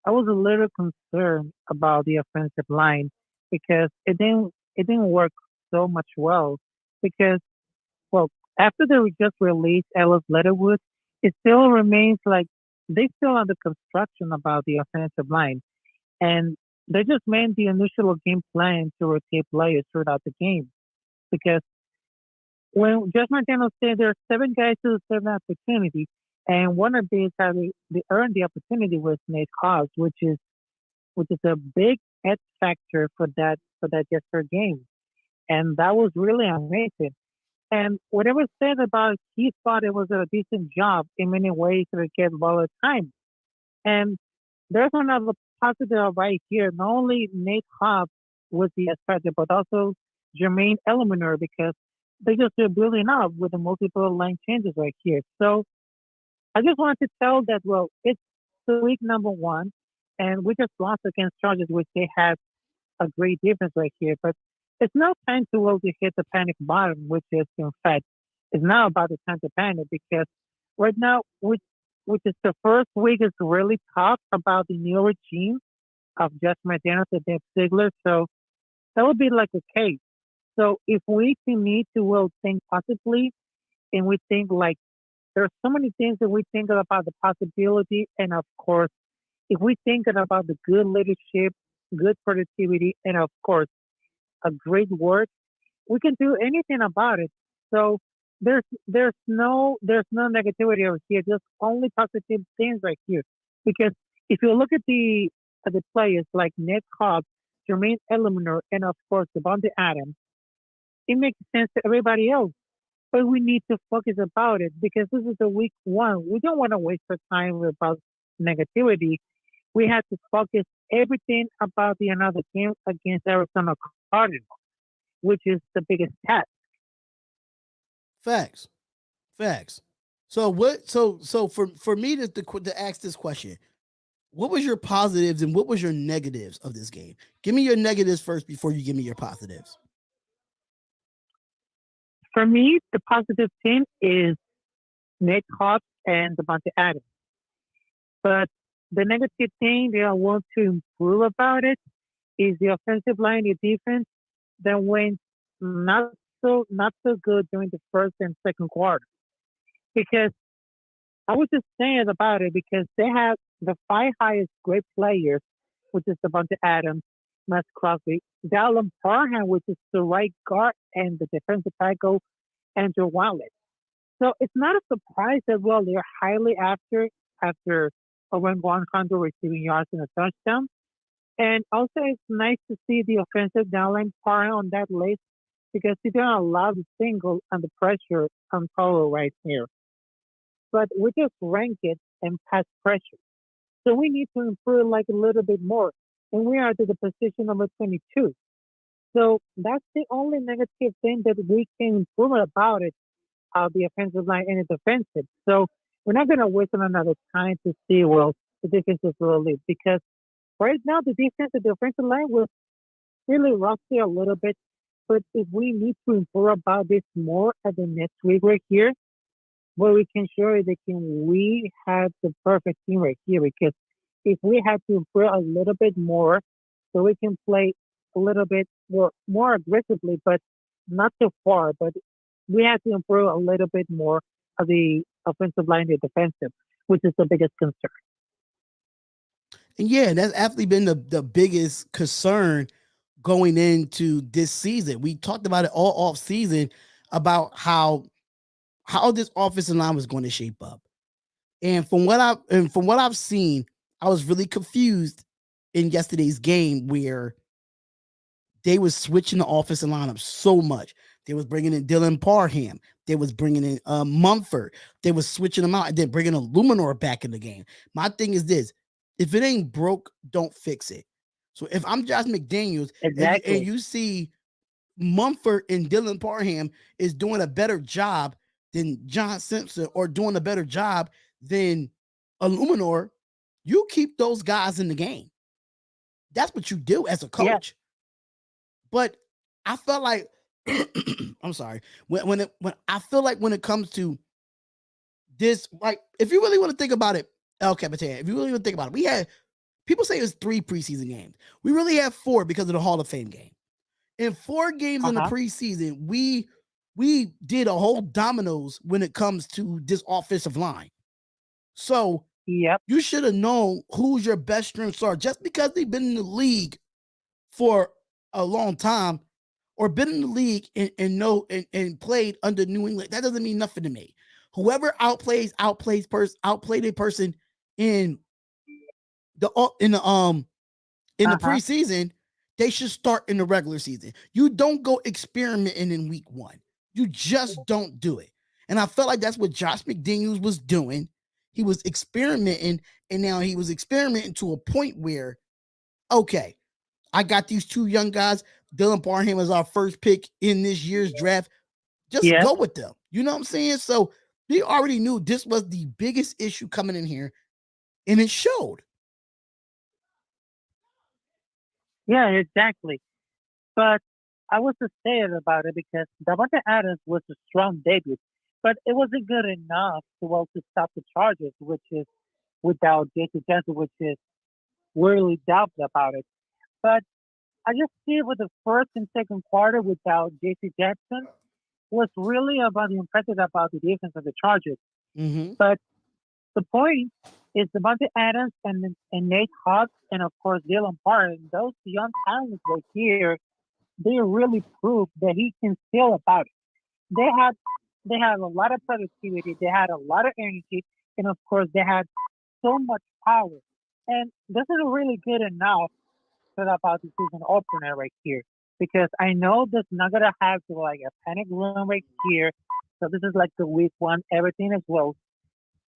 a little concerned about the offensive line because it didn't work so much well because, well, after they just released Ellis Leatherwood, it still remains like they still under construction about the offensive line. And they just made the initial game plan to rotate players throughout the game. Because when Josh McDaniels said there are 7 guys who deserve an opportunity, and one of these how they earned the opportunity was Nate Hobbs, which is a big X factor for that yesterday game. And that was really amazing. And whatever said about he thought it was a decent job in many ways to get ball at time. And there's another positive right here. Not only Nate Hobbs was the expected, but also Jermaine Eliminer because they just are building up with the multiple line changes right here. So I just wanted to tell that, well, it's week number 1, and we just lost against Chargers, which they have a great defense right here. But it's now time to hit the panic button, which is, in fact, it's now about the time to panic because right now, which is the first week, is really tough about the new regime of Josh McDaniels and Dave Ziegler. So that would be like a case. So if we need to will think positively and we think like there's so many things that we think about the possibility, and of course, if we think about the good leadership, good productivity, and of course, a great work, we can do anything about it. So there's no negativity over here. Just only positive things right here. Because if you look at the players like Ned Cobb, Jermaine Eliminer, and of course Devontae Adams, it makes sense to everybody else. But we need to focus about it because this is the week one. We don't want to waste our time about negativity. We have to focus everything about the another game against Arizona Cardinals, which is the biggest task. Facts. Facts. So what? So for me to ask this question, what was your positives and what was your negatives of this game? Give me your negatives first before you give me your positives. For me, the positive thing is Nate Hobbs and Devontae Adams. But the negative thing that I want to improve about it is the offensive line, the defense that went not so good during the first and second quarter. Because I was just saying about it because they have the five highest great players, which is Devontae Adams, Matt Crosby, Dallin Parham, which is the right guard, and the defensive tackle, Andrew Wallet. So it's not a surprise that well they're highly after over 100 receiving yards and a touchdown. And also it's nice to see the offensive downline part on that list because they don't allow the single and the pressure on Paulo right here. But we just rank it and pass pressure. So we need to improve like a little bit more. And we are to the position number 22. So that's the only negative thing that we can improve about it, the offensive line and the defensive. So we're not going to waste another time to see, well, the defense is really because right now the defense and the offensive line was really rusty a little bit. But if we need to improve about this more at the next week right here, where we can show that we have the perfect team right here because if we have to improve a little bit more so we can play a little bit more aggressively but not too far but we have to improve a little bit more of the offensive line and defensive which is the biggest concern. And yeah, that's actually been the biggest concern going into this season. We talked about it all off season about how this offensive line was going to shape up. And from what I've seen, I was really confused in yesterday's game where they was switching the offensive lineup so much. They was bringing in Dylan Parham. They was bringing in Mumford. They was switching them out and then bringing a Luminor back in the game. My thing is this: if it ain't broke, don't fix it. So if I'm Josh McDaniels Exactly. and you see Mumford and Dylan Parham is doing a better job than John Simpson or doing a better job than Illuminor, you keep those guys in the game. That's what you do as a coach. Yeah. But I felt like I'm sorry. When I feel like when it comes to this, like if you really want to think about it, El Capitan, if you really want to think about it, we had people say it was 3 preseason games. We really have 4 because of the Hall of Fame game. In 4 games in the preseason, we did a whole dominoes when it comes to this offensive line. So you should have known who's your best strength star. Just because they've been in the league for a long time or been in the league and played under New England, that doesn't mean nothing to me. Whoever outplayed a person in the preseason, they should start in the regular season. You don't go experimenting in week 1. You just don't do it. And I felt like that's what Josh McDaniels was doing. He was experimenting, and now he was experimenting to a point where, okay, I got these 2 young guys. Dylan Parham is our first pick in this year's draft. Just go with them. You know what I'm saying? So we already knew this was the biggest issue coming in here, and it showed. Yeah, exactly. But I was just saying about it because Davante Adams was a strong debut, but it wasn't good enough to stop the Chargers, which is without Jason Johnson, which is really doubtful about it. But I just see with the first and second quarter without JC Jackson was really about the impressive about the defense of the Chargers. Mm-hmm. But the point is Devontae Adams and Nate Hobbs and of course Dylan Parton, those young talents right here, they really proved that he can still about it. They had they had a lot of productivity, they had a lot of energy, and of course they had so much power. And this is really good enough for about the season opener right here. Because I know that's not gonna have to like a panic room right here. So this is like the week one, everything as well.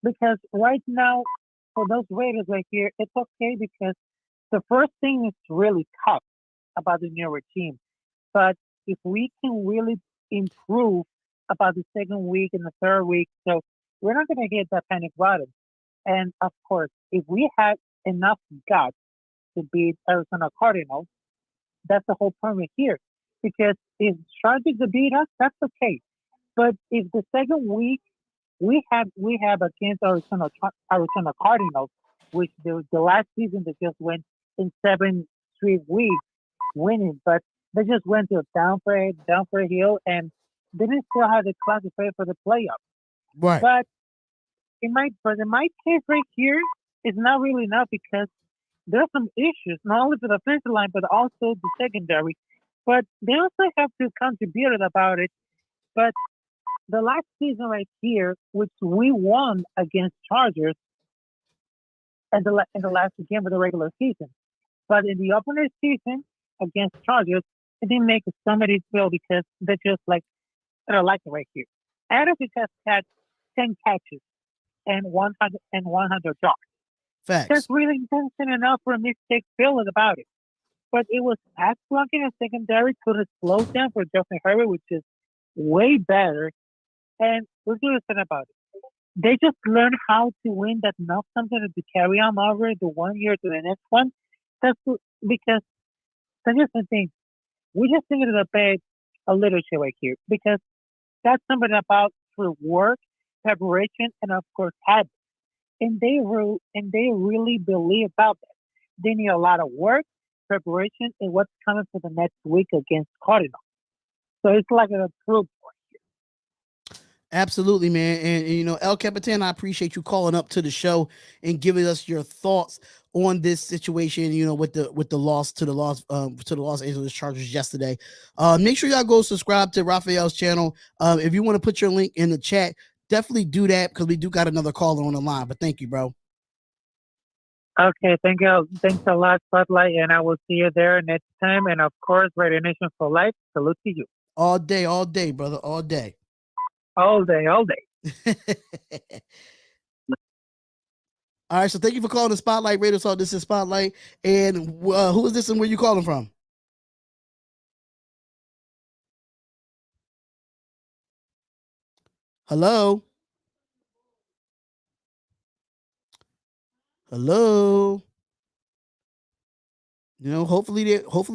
Because right now, for those Raiders right here, it's okay because the first thing is really tough about the newer team. But if we can really improve about the second week and the third week, so we're not going to get that panic button. And of course, if we had enough guts to beat Arizona Cardinals, that's the whole point right here. Because if Chargers to beat us, that's okay. But if the second week we have against Arizona Cardinals, which the last season they just went in 7 straight weeks winning, but they just went to a down for a hill, and they didn't still have the classify for the playoffs. Right. But in my case right here, it's not really enough because there are some issues, not only for the offensive line, but also the secondary. But they also have to contribute about it. But the last season right here, which we won against Chargers in the last game of the regular season, but in the opener season against Chargers, it didn't make somebody feel because they're just like they're like it right here. Adams has had 10 catches and 100 yards. That's Facts. really isn't enough for me to take feeling about it. But it was pass blocking and secondary could have slowed down for Justin Herbert, which is way better. And we're doing something about it. They just learn how to win that enough something to carry on over the 1 year to the next one. Because that's just the thing. We just think of the bad a literature right here because that's something about through work, preparation, and of course habits. And they really believe about that. They need a lot of work, preparation, and what's coming for the next week against Cardinals. So it's like an approved. Absolutely, man. And you know, El Capitan, I appreciate you calling up to the show and giving us your thoughts on this situation, you know, with the loss to the Los Angeles Chargers yesterday. Make sure y'all go subscribe to Raphael's channel. If you want to put your link in the chat, definitely do that because we do got another caller on the line. But thank you, bro. Okay, thank you. Thanks a lot, Spotlight, and I will see you there next time. And of course, Radio Nation for life. Salute to you. All day, brother. All day. All day, all day. All right, so thank you for calling the Spotlight Radio Talk. This is Spotlight, and who is this and where you calling from? Hello. You know, hopefully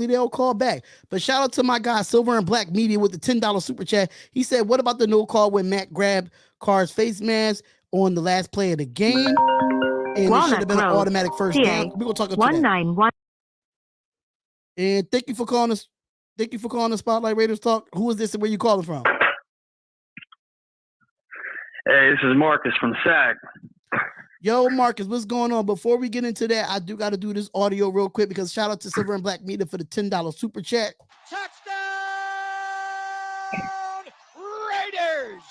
they'll call back. But shout out to my guy Silver and Black Media with the $10 super chat. He said, "What about the no call when Matt grabbed Carr's face mask on the last play of the game? And it should have been an automatic first down." We're gonna talk about that. 191. And thank you for calling us. Thank you for calling the Spotlight Raiders Talk. Who is this and where you calling from? Hey, this is Marcus from SAC. Yo, Marcus, what's going on? Before we get into that, I do got to do this audio real quick because shout out to Silver and Black Media for the $10 super chat. Touchdown, Raiders!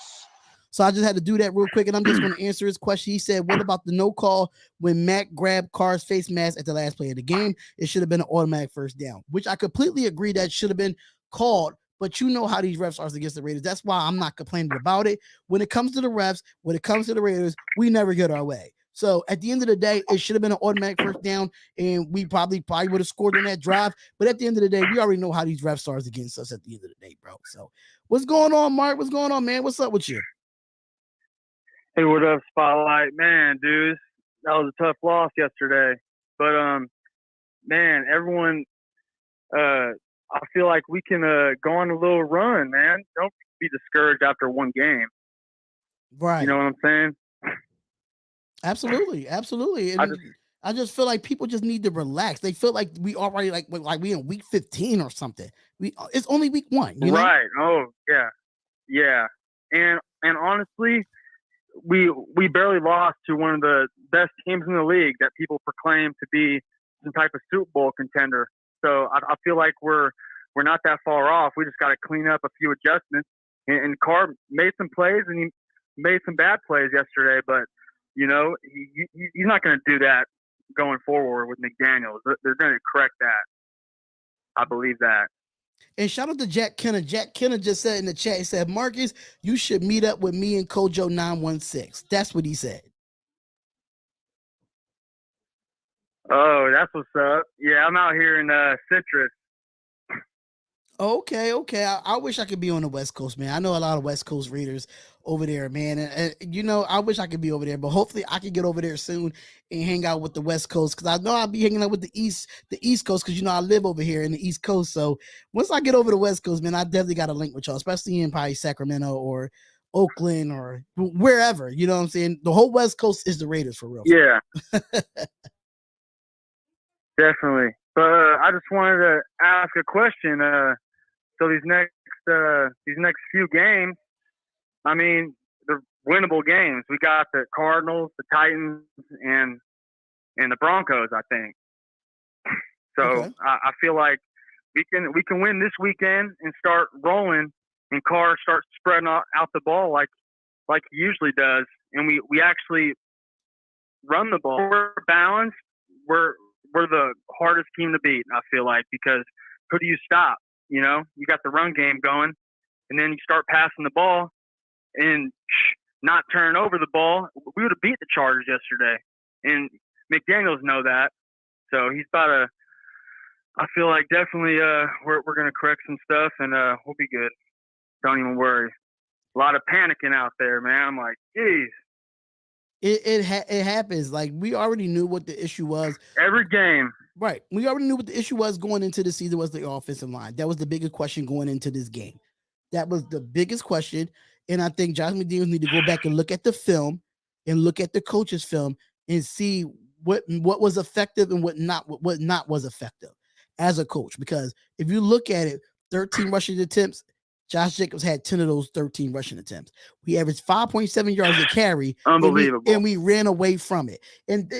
So I just had to do that real quick, and I'm just going to answer his question. He said, "What about the no call when Matt grabbed Carr's face mask at the last play of the game? It should have been an automatic first down," which I completely agree that should have been called. But you know how these refs are against the Raiders. That's why I'm not complaining about it. When it comes to the refs, when it comes to the Raiders, we never get our way. So at the end of the day, it should have been an automatic first down, and we probably would have scored on that drive. But at the end of the day, we already know how these refs are against us at the end of the day, bro. So what's going on, Mark? What's going on, man? What's up with you? Hey, what up, Spotlight? Man, dude, that was a tough loss yesterday. But man, everyone, I feel like we can go on a little run, man. Don't be discouraged after one game. Right. You know what I'm saying? Absolutely. And I just feel like people just need to relax. They feel like we already like we in week 15 or something. It's only week 1, you know? Right. Oh, yeah. Yeah. And honestly, we barely lost to one of the best teams in the league that people proclaim to be some type of Super Bowl contender. So I feel like we're not that far off. We just got to clean up a few adjustments. And Carr made some plays and he made some bad plays yesterday, but you know he's not going to do that going forward with McDaniels. They're going to correct that. I believe that. And shout out to Jack Kenner. Jack Kenner just said in the chat, he said, Marcus, you should meet up with me and Kojo 916. That's what he said. Oh, that's what's up. Yeah, I'm out here in Citrus. Okay. I wish I could be on the West Coast, man. I know a lot of West Coast Raiders over there, man. And you know, I wish I could be over there, but hopefully I can get over there soon and hang out with the West Coast, because I know I'll be hanging out with the East Coast, because you know I live over here in the East Coast. So once I get over the West Coast, man, I definitely got to link with y'all, especially in probably Sacramento or Oakland or wherever. You know what I'm saying? The whole West Coast is the Raiders for real. Yeah. Definitely. But I just wanted to ask a question. So these next few games, I mean, they're winnable games. We got the Cardinals, the Titans, and the Broncos, I think. So Okay. I feel like we can win this weekend and start rolling, and Carr starts spreading out the ball like he usually does, and we actually run the ball. We're balanced. We're the hardest team to beat, I feel like, because who do you stop? You know, you got the run game going, and then you start passing the ball and not turning over the ball. We would have beat the Chargers yesterday, and McDaniels know that. So he's about to. I feel like definitely we're going to correct some stuff, and we'll be good. Don't even worry. A lot of panicking out there, man. I'm like, geez. It happens. Like, we already knew what the issue was. Every game. Right. We already knew what the issue was going into the season was the offensive line. That was the biggest question going into this game. That was the biggest question. And I think Josh McDaniels need to go back and look at the film and look at the coach's film and see what was effective and what not was effective as a coach. Because if you look at it, 13 rushing attempts, Josh Jacobs had 10 of those 13 rushing attempts. We averaged 5.7 yards a carry. Unbelievable. And we ran away from it. And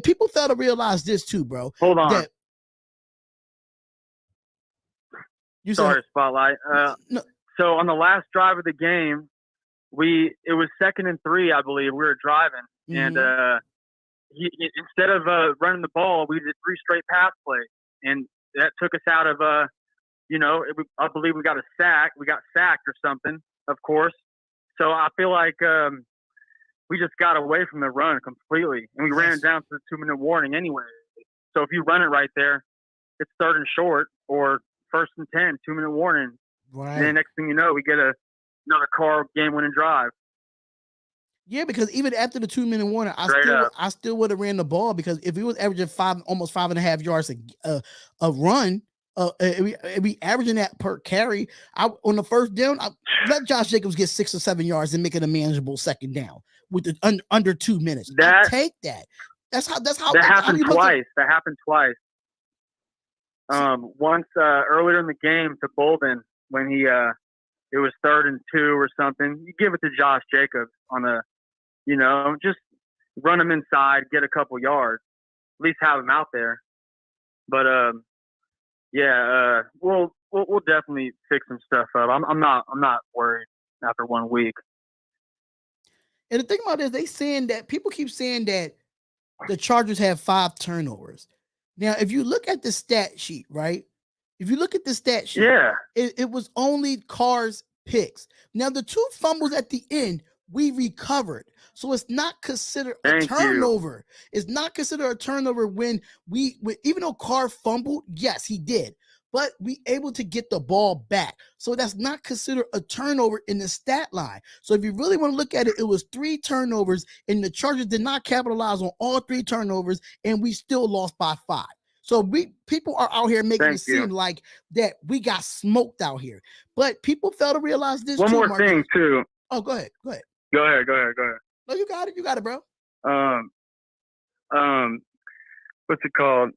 people fail to realize this too, bro. Hold on. Sorry, Spotlight. No. So on the last drive of the game, it was 2nd and 3, I believe. We were driving, and instead of running the ball, we did 3 straight pass plays, and that took us out of I believe we got a sack. We got sacked or something, of course. So I feel like we just got away from the run completely, and we ran it down to the 2-minute warning anyway. So if you run it right there, it's 3rd and short or 1st and 10, 2-minute warning. Right. And then next thing you know, we get another Carr game-winning drive. Yeah, because even after the 2-minute warning, I still would have ran the ball, because if we was averaging almost 5.5 yards a run, we averaging that per carry. On the first down, I let Josh Jacobs get 6 or 7 yards and make it a manageable 2nd down with under 2 minutes. I take that. That happened twice. That happened twice. Once earlier in the game to Bolden, when it was 3rd and 2 or something. You give it to Josh Jacobs on just run him inside, get a couple yards, at least have him out there. But we'll definitely fix some stuff up. I'm not worried after 1 week. And the thing about it is, people keep saying that the Chargers have 5 turnovers. Now, if you look at the stat sheet, right? If you look at the stat sheet, it was only Carr's picks. Now, the 2 fumbles at the end, we recovered. So it's not considered a turnover. It's not considered a turnover when even though Carr fumbled, yes, he did. But we able to get the ball back. So that's not considered a turnover in the stat line. So if you really want to look at it, it was 3 turnovers, and the Chargers did not capitalize on all 3 turnovers, and we still lost by 5. So people are out here making it seem like that we got smoked out here. But people fail to realize this. One more thing, too. Oh, go ahead. Go ahead. Go ahead. No, you got it. You got it, bro. what's it called?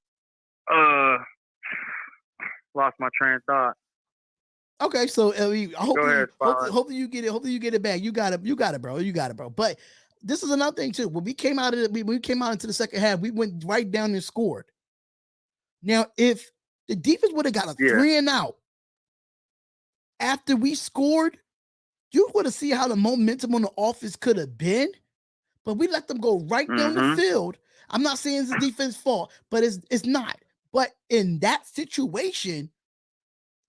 Lost my train of thought. Okay, so hopefully, Spotlight. hopefully you get it. Hopefully you get it back. You got it, bro. You got it, bro. But this is another thing too. When we came out into the second half, we went right down and scored. Now, if the defense would have got a 3 and out after we scored, you would have seen how the momentum on the offense could have been. But we let them go right down the field. I'm not saying it's the defense's fault, but it's not. But in that situation,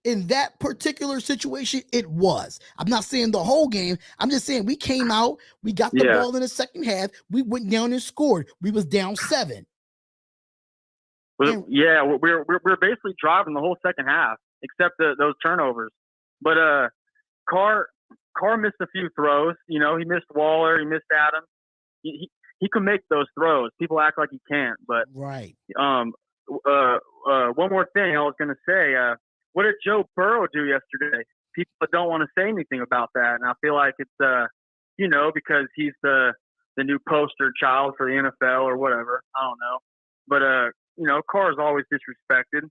in that particular situation, it was. I'm not saying the whole game. I'm just saying we came out, we got the ball in the second half, we went down and scored. We was down 7. We're basically driving the whole second half, except those turnovers. But Carr missed a few throws. You know, he missed Waller, he missed Adams. He can make those throws. People act like he can't, but right. One more thing I was going to say. What did Joe Burrow do yesterday? People don't want to say anything about that, and I feel like it's because he's the new poster child for the NFL or whatever. I don't know, but Carr is always disrespected.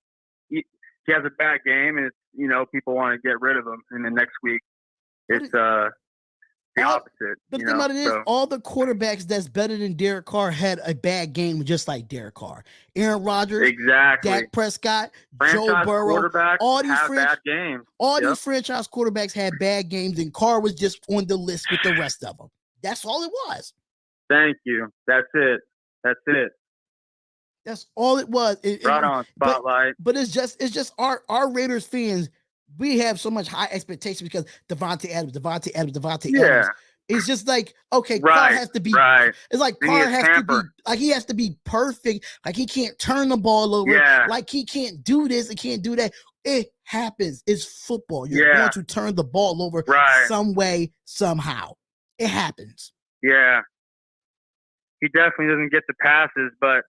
He has a bad game, and it's people want to get rid of him. And then next week, it's the opposite. But the thing about it is, all the quarterbacks that's better than Derek Carr had a bad game just like Derek Carr. Aaron Rodgers, exactly. Dak Prescott, franchise Joe Burrow, all these bad games. All these franchise quarterbacks had bad games, and Carr was just on the list with the rest of them. That's all it was. Thank you. That's it. That's all it was. Right on, spotlight. But it's just our Raiders fans. We have so much high expectations because Devontae Adams. It's just like, okay, Carr has to be. Right. It's like Carr has to be like he has to be perfect. Like he can't turn the ball over. Yeah. Like he can't do this. He can't do that. It happens. It's football. You're going to turn the ball over some way, somehow. It happens. Yeah. He definitely doesn't get the passes, but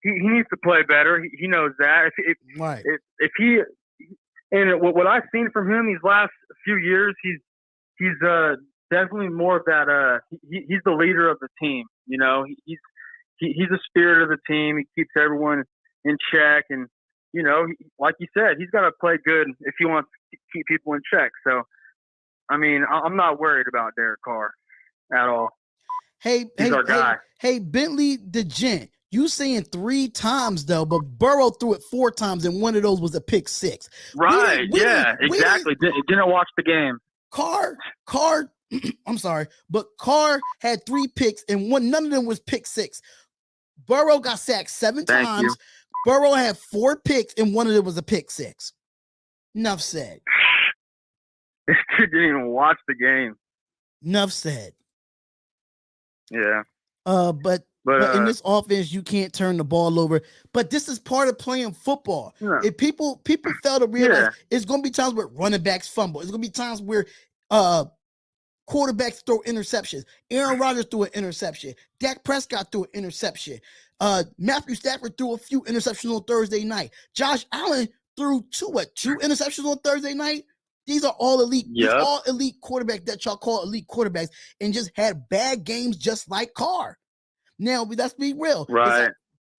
he needs to play better. He knows that. If he and what I've seen from him these last few years, he's definitely more of that. He's the leader of the team. You know, he's the spirit of the team. He keeps everyone in check, and like you said, he's got to play good if he wants to keep people in check. So, I mean, I'm not worried about Derek Carr at all. He's our guy. Hey, Bentley the Gent. You saying 3 times though, but Burrow threw it 4 times, and one of those was a pick 6. Right? Exactly. Didn't watch the game. Carr. I'm sorry, but Carr had 3 picks, and none of them was pick 6. Burrow got sacked 7 times. You. Burrow had 4 picks, and one of them was a pick 6. Enough said. This kid didn't even watch the game. Enough said. Yeah. But in this offense, you can't turn the ball over. But this is part of playing football. Yeah. If people fail to realize, it's going to be times where running backs fumble. It's going to be times where quarterbacks throw interceptions. Aaron Rodgers threw an interception. Dak Prescott threw an interception. Matthew Stafford threw a few interceptions on Thursday night. Josh Allen threw 2 interceptions on Thursday night. These are all elite. These are all elite quarterbacks that y'all call elite quarterbacks, and just had bad games just like Carr. Now, let's be real. Right.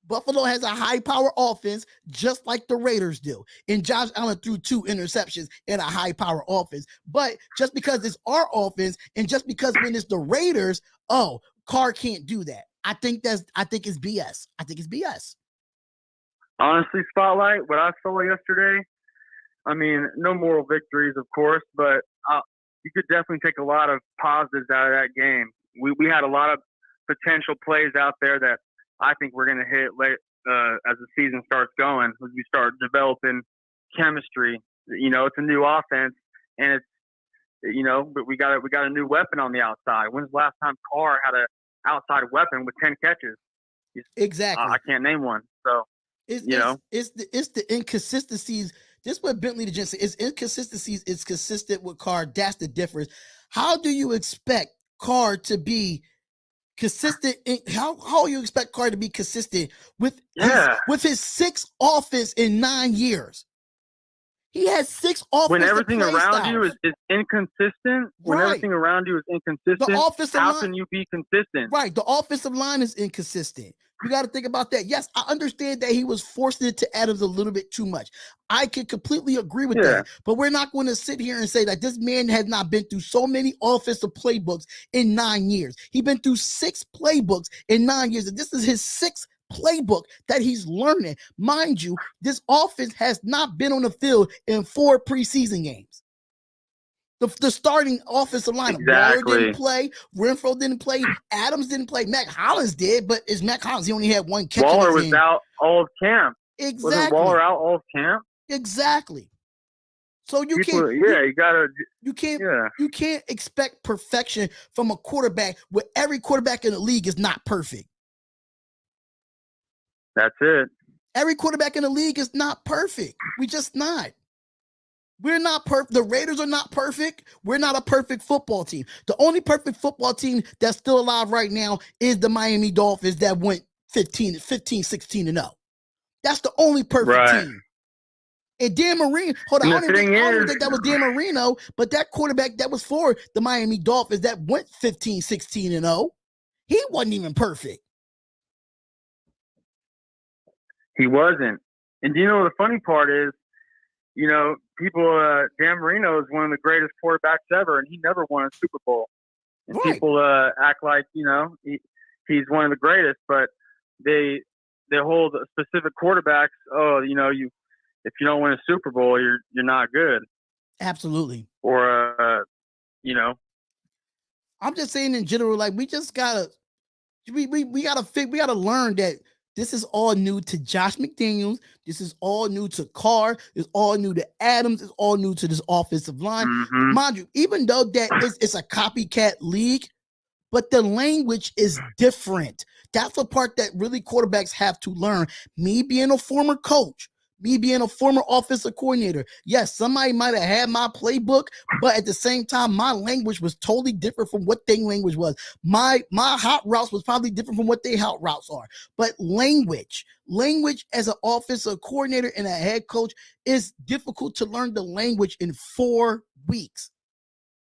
Buffalo has a high-power offense just like the Raiders do. And Josh Allen threw 2 interceptions in a high-power offense. But just because it's our offense, and just because when it's the Raiders, Carr can't do that. I think it's BS. I think it's BS. Honestly, Spotlight, what I saw yesterday, I mean, no moral victories, of course, but you could definitely take a lot of positives out of that game. We had a lot of potential plays out there that I think we're going to hit late as the season starts going, as we start developing chemistry. It's a new offense, and it's but we got a new weapon on the outside. When's the last time Carr had an outside weapon with 10 catches? Exactly. I can't name one. So it's the inconsistencies. This is what Bentley the Gent said. It's inconsistencies. It's consistent with Carr. That's the difference. How do you expect Carr to be consistent? How you expect Carr to be consistent with his 6th offense in 9 years? He has 6 offensive When everything play around styles. you is inconsistent, when Right. everything around you is inconsistent, The offensive how line- can you be consistent? Right. The offensive line is inconsistent. You got to think about that. Yes, I understand that he was forcing it to Adams a little bit too much. I can completely agree with that. But we're not going to sit here and say that this man has not been through so many offensive playbooks in 9 years. He's been through 6 playbooks in 9 years. And this is his 6th playbook that he's learning. Mind you, this offense has not been on the field in 4 preseason games. The starting offensive lineup. Waller didn't play. Renfro didn't play. Adams didn't play. Mac Hollins did, but is Mac Hollins? He only had 1 catch. Waller was out all of camp. Exactly. Wasn't Waller out all of camp? Exactly. So you can't expect perfection from a quarterback where every quarterback in the league is not perfect. That's it. Every quarterback in the league is not perfect. We just not. We're not perfect. The Raiders are not perfect. We're not a perfect football team. The only perfect football team that's still alive right now is the Miami Dolphins that went 15, 16 and 0. That's the only perfect team. And Dan Marino, hold on, I don't even think that was Dan Marino, but that quarterback that was for the Miami Dolphins that went 15, 16 and 0, he wasn't even perfect. He wasn't. And do you know the funny part is, you know, people, Dan Marino is one of the greatest quarterbacks ever, and he never won a Super Bowl. And people act like, you know, he's one of the greatest, but they hold specific quarterbacks. Oh, you know, if you don't win a Super Bowl, you're not good. Absolutely. Or, you know, I'm just saying in general, like we just gotta, we gotta learn that this is all new to Josh McDaniels. This is all new to Carr. It's all new to Adams. It's all new to this offensive line. Mm-hmm. Mind you, even though that it's a copycat league, but the language is different. That's the part that really quarterbacks have to learn. Me being a former coach, me being a former offensive coordinator, yes, somebody might have had my playbook, but at the same time, my language was totally different from what their language was. My hot routes was probably different from what their hot routes are. But language as an offensive coordinator and a head coach is difficult to learn the language in 4 weeks.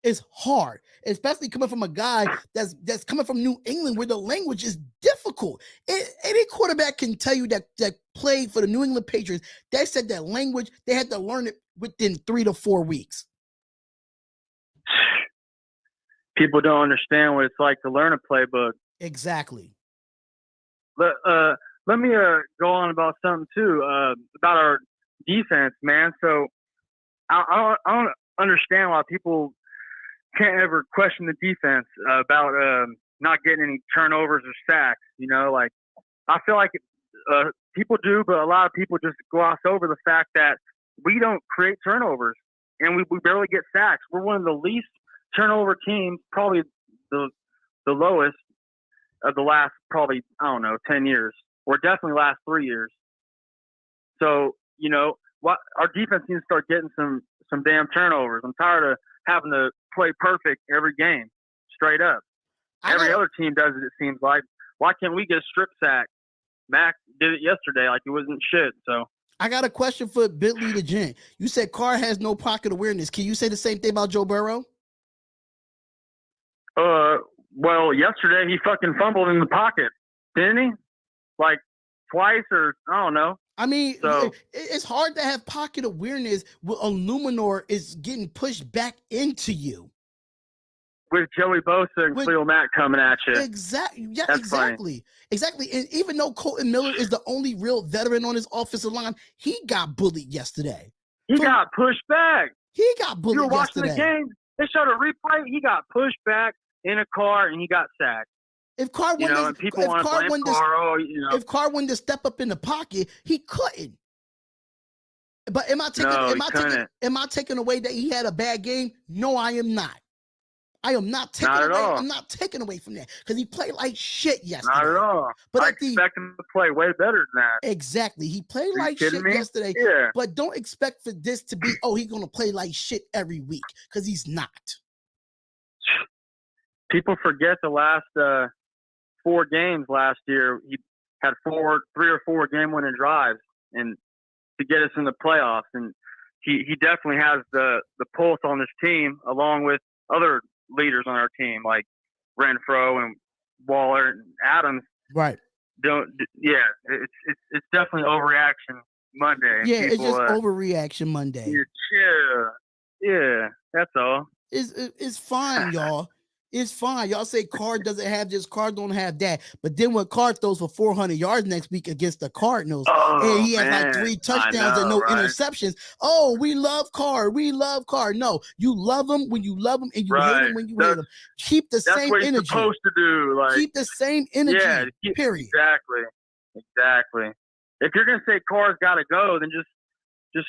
It's hard, especially coming from a guy that's coming from New England where the language is difficult. Any quarterback can tell you that played for the New England Patriots, they said that language, they had to learn it within 3 to 4 weeks. People don't understand what it's like to learn a playbook. Exactly. Let me go on about something too, about our defense, man. So I don't understand why people can't ever question the defense about not getting any turnovers or sacks. You know, like I feel like people do, but a lot of people just gloss over the fact that we don't create turnovers and we barely get sacks. We're one of the least turnover teams, probably the lowest of the last probably, I don't know, 10 years or definitely last 3 years. So, you know, our defense needs to start getting some damn turnovers. I'm tired of having to play perfect every game, straight up. Every other team does it seems like. Why can't we get a strip sack? Mac did it yesterday like it wasn't shit. So I got a question for Bentley the Gent. You said Carr has no pocket awareness. Can you say the same thing about Joe Burrow? Well, yesterday he fucking fumbled in the pocket, didn't he? Like twice or I don't know. I mean, it's hard to have pocket awareness when Illuminor is getting pushed back into you. With Joey Bosa and Khalil Mack coming at you. Exactly. Yeah, that's exactly. Funny. Exactly. And even though Colton Miller is the only real veteran on his offensive line, he got bullied yesterday. He got pushed back. He got bullied yesterday. You were watching the game. They showed a replay. He got pushed back in a car and he got sacked. If Carr wanted to step up in the pocket, he couldn't. But am I taking away that he had a bad game? No, I am not. I am not taking away. I'm not taking away from that because he played like shit yesterday. Not at all. But I expect him to play way better than that. Exactly. He played like shit yesterday. Yeah. But don't expect for this to be, he's going to play like shit every week because he's not. People forget the last 4 games last year. He had 3 or 4 game-winning drives and to get us in the playoffs. And he definitely has the pulse on this team, along with other leaders on our team like Renfro and Waller and Adams. Right. It's definitely overreaction Monday. Yeah, People, it's just overreaction Monday. Yeah, that's all. It's fine, y'all. It's fine. Y'all say Carr doesn't have this, Carr don't have that. But then when Carr throws for 400 yards next week against the Cardinals, and he has like 3 touchdowns and no interceptions. Oh, we love Carr. We love Carr. No, you love him when you love him, and you hate him when you hate him. Keep the same what he's energy. Supposed to do. Like, keep the same energy. Yeah, period. Exactly. If you're gonna say Carr's got to go, then just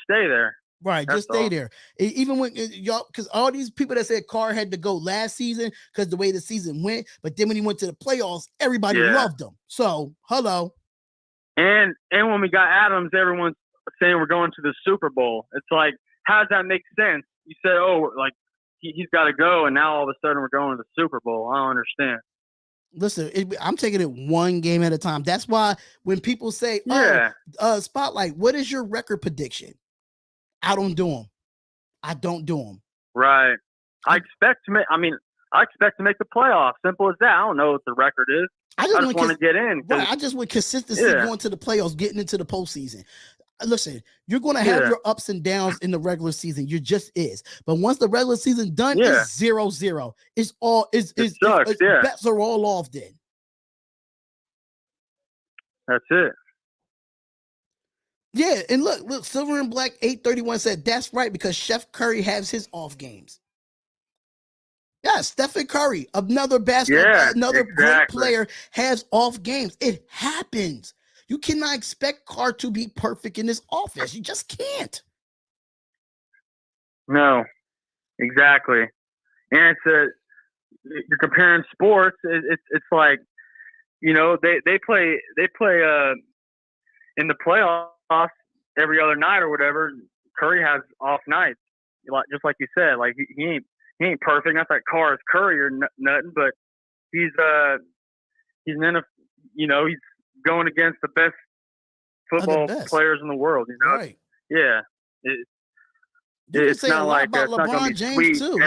stay there. Right, That's just stay all. there. Even when y'all, because all these people that said Carr had to go last season because the way the season went, but then when he went to the playoffs, everybody loved him. So, hello. And when we got Adams, everyone's saying we're going to the Super Bowl. It's like, how does that make sense? You said, oh, like he's got to go, and now all of a sudden we're going to the Super Bowl. I don't understand. Listen, I'm taking it one game at a time. That's why when people say, Spotlight, what is your record prediction? I don't do them. I don't do them. Right. I expect to make the playoffs. Simple as that. I don't know what the record is. I just want to get in. Right. I just want consistency going to the playoffs, getting into the postseason. Listen, you're going to have your ups and downs in the regular season. You just is. But once the regular season done, it's 0-0. It's all bets are all off then. That's it. Yeah, and look, Silver and Black 831 said that's right because Chef Curry has his off games. Yeah, Stephen Curry, another great player, has off games. It happens. You cannot expect Carr to be perfect in this offense. You just can't. No, exactly. And you're comparing sports. It's like, you know, they play in the playoffs every other night or whatever. Curry has off nights, just like you said. Like he ain't perfect. Not that Carr is Curry or nothing, but he's he's going against the best football players in the world. You know, right? Yeah. It's not like about LeBron James too.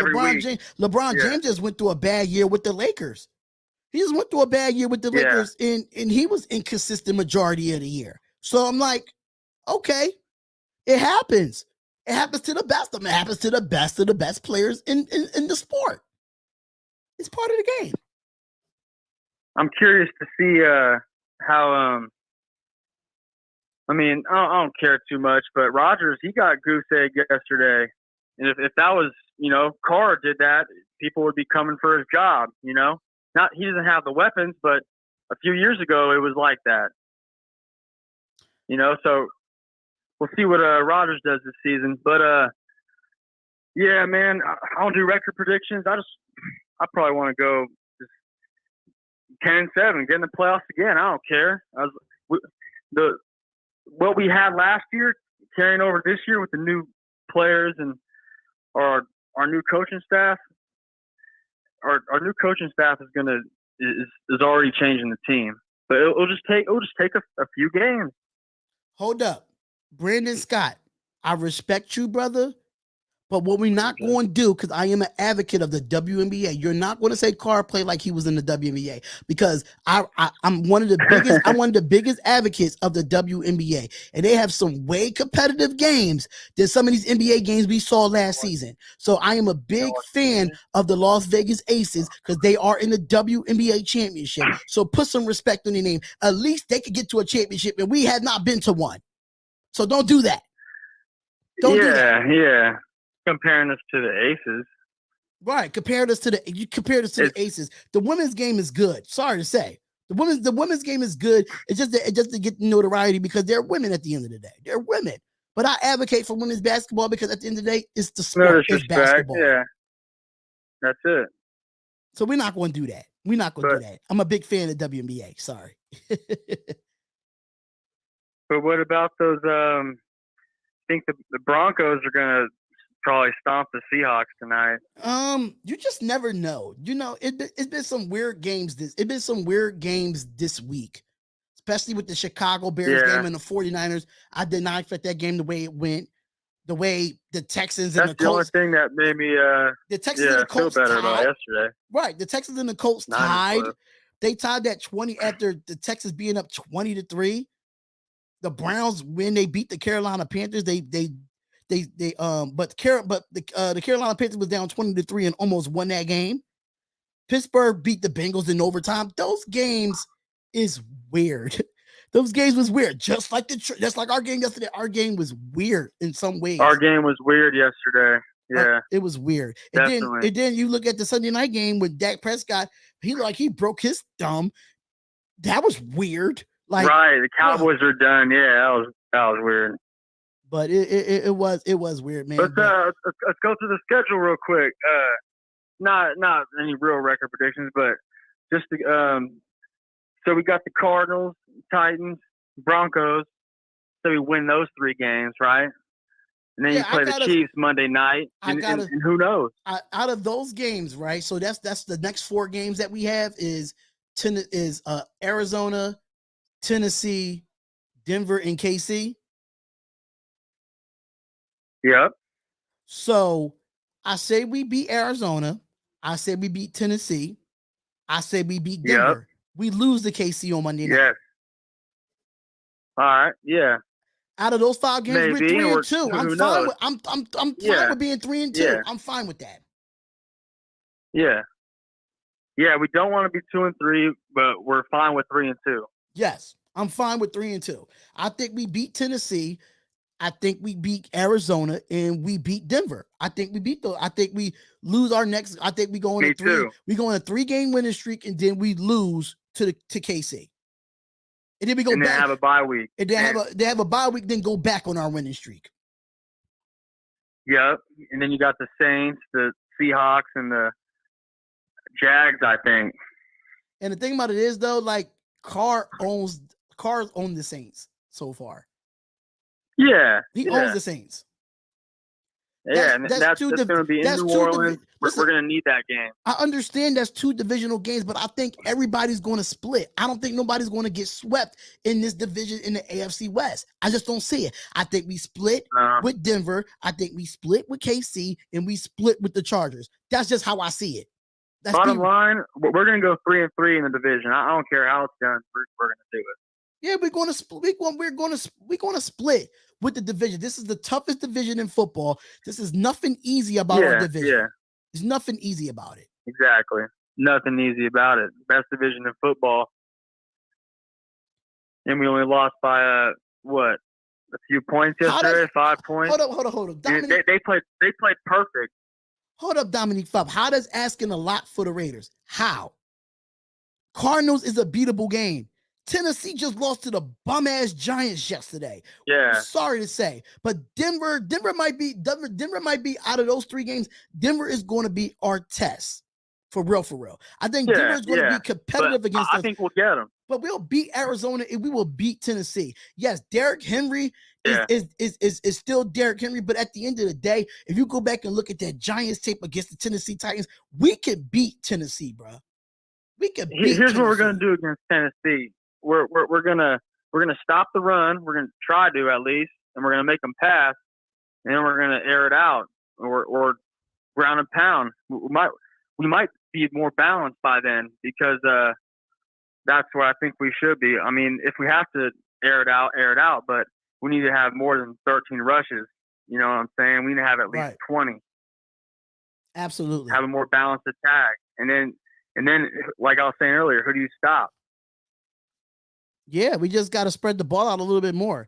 LeBron James just went through a bad year with the Lakers. He just went through a bad year with the Lakers, and he was inconsistent majority of the year. So I'm like, okay, it happens. It happens to the best of them. It happens to the best players in the sport. It's part of the game. I'm curious to see how. I mean, I don't care too much, but Rodgers, he got goose egg yesterday, and if that was, Carr did that, people would be coming for his job. He doesn't have the weapons, but a few years ago it was like that. So we'll see what Rodgers does this season. But yeah, man, I don't do record predictions. I probably want to go just 10-7, get in the playoffs again. I don't care. What we had last year carrying over this year with the new players and our new coaching staff. Our new coaching staff is already changing the team, but it'll just take a few games. Hold up, Brandon Scott. I respect you, brother. But what we're not going to do, because I am an advocate of the WNBA, you're not going to say Carr played like he was in the WNBA, because I'm one of the biggest. I'm one of the biggest advocates of the WNBA, and they have some way competitive games than some of these NBA games we saw last season. So I am a big fan of the Las Vegas Aces because they are in the WNBA championship. So put some respect on their name. At least they could get to a championship, and we have not been to one. So don't do that. Don't do that. Yeah. Comparing us to the Aces. Right. Compare us to the Aces. The women's game is good. Sorry to say. The women's game is good. It's just to get notoriety because they're women at the end of the day. They're women. But I advocate for women's basketball because at the end of the day, it's the sport. It's basketball. Yeah. That's it. So we're not going to do that. We're not going to do that. I'm a big fan of WNBA. Sorry. But what about those I think the Broncos are going to probably stomp the Seahawks tonight. You just never know. It's been some weird games this week, especially with the Chicago Bears game and the 49ers. I did not expect that game the way it went. the way the Texans That's and the the only Colts, thing that made me the Texans and the feel Colts better about tied. yesterday. Right, the Texans and the Colts Niners tied. were. They tied that 20 after the Texans being up 20-3. The Browns, when they beat the Carolina Panthers, but the Carolina Panthers was down 20-3 and almost won that game. Pittsburgh beat the Bengals in overtime. Those games is weird. Those games was weird. Just like our game yesterday. Our game was weird in some ways. Our game was weird yesterday. Yeah, it was weird. And definitely. then you look at the Sunday night game with Dak Prescott. He broke his thumb. That was weird. Like, right, the Cowboys are done. Yeah, that was weird. But it was weird, man. Let's go through the schedule real quick. Not any real record predictions, but just so we got the Cardinals, Titans, Broncos. So we win those 3 games, right? And then you play the Chiefs Monday night, and who knows? Out of those games, right? So that's the next 4 games that we have is Arizona, Tennessee, Denver, and KC. Yep. So I say we beat Arizona. I say we beat Tennessee. I say we beat Denver. Yep. We lose the KC on Monday night. Yes. All right. Yeah. Out of those 5 games, we're 3-2. I'm fine with. I'm fine with being 3-2. Yeah. I'm fine with that. Yeah. Yeah. We don't want to be 2-3, but we're fine with 3-2. Yes, I'm fine with 3-2. I think we beat Tennessee. I think we beat Arizona, and we beat Denver. I think we beat those. I think we lose our next. I think we go on a 3-game winning streak, and then we lose to KC. And then we go back. Then have a bye week. And they have a bye week, then go back on our winning streak. Yep. And then you got the Saints, the Seahawks, and the Jags, I think. And the thing about it is, though, like Carr owns the Saints so far. Yeah. He owns the Saints. Yeah, that's going to be in New Orleans. We're going to need that game. I understand that's 2 divisional games, but I think everybody's going to split. I don't think nobody's going to get swept in this division in the AFC West. I just don't see it. I think we split with Denver. I think we split with KC, and we split with the Chargers. That's just how I see it. Bottom line, we're going to go 3-3 in the division. I don't care how it's done. We're going to do it. Yeah, we're going to split. We're going to split with the division. This is the toughest division in football. This is nothing easy about our division. Yeah. There's nothing easy about it. Exactly. Nothing easy about it. Best division in football. And we only lost by a few points yesterday, 5 points. Hold up. Dominique, they played perfect. Hold up, Dominique Fub. How does asking a lot for the Raiders? How? Cardinals is a beatable game. Tennessee just lost to the bum-ass Giants yesterday. Yeah. Sorry to say. But Denver might be out of those 3 games. Denver is going to be our test. For real. I think Denver is going to be competitive against us. I think we'll get them. But we'll beat Arizona and we will beat Tennessee. Yes, Derrick Henry is still Derrick Henry. But at the end of the day, if you go back and look at that Giants tape against the Tennessee Titans, we can beat Tennessee, bro. We can beat Here's Tennessee. What we're going to do against Tennessee. We're gonna stop the run. We're gonna try to at least, and we're gonna make them pass, and then we're gonna air it out or ground and pound. We might be more balanced by then because that's where I think we should be. I mean, if we have to air it out, but we need to have more than 13 rushes. You know what I'm saying? We need to have at least 20. Absolutely. Have a more balanced attack, and then like I was saying earlier, who do you stop? Yeah, we just got to spread the ball out a little bit more.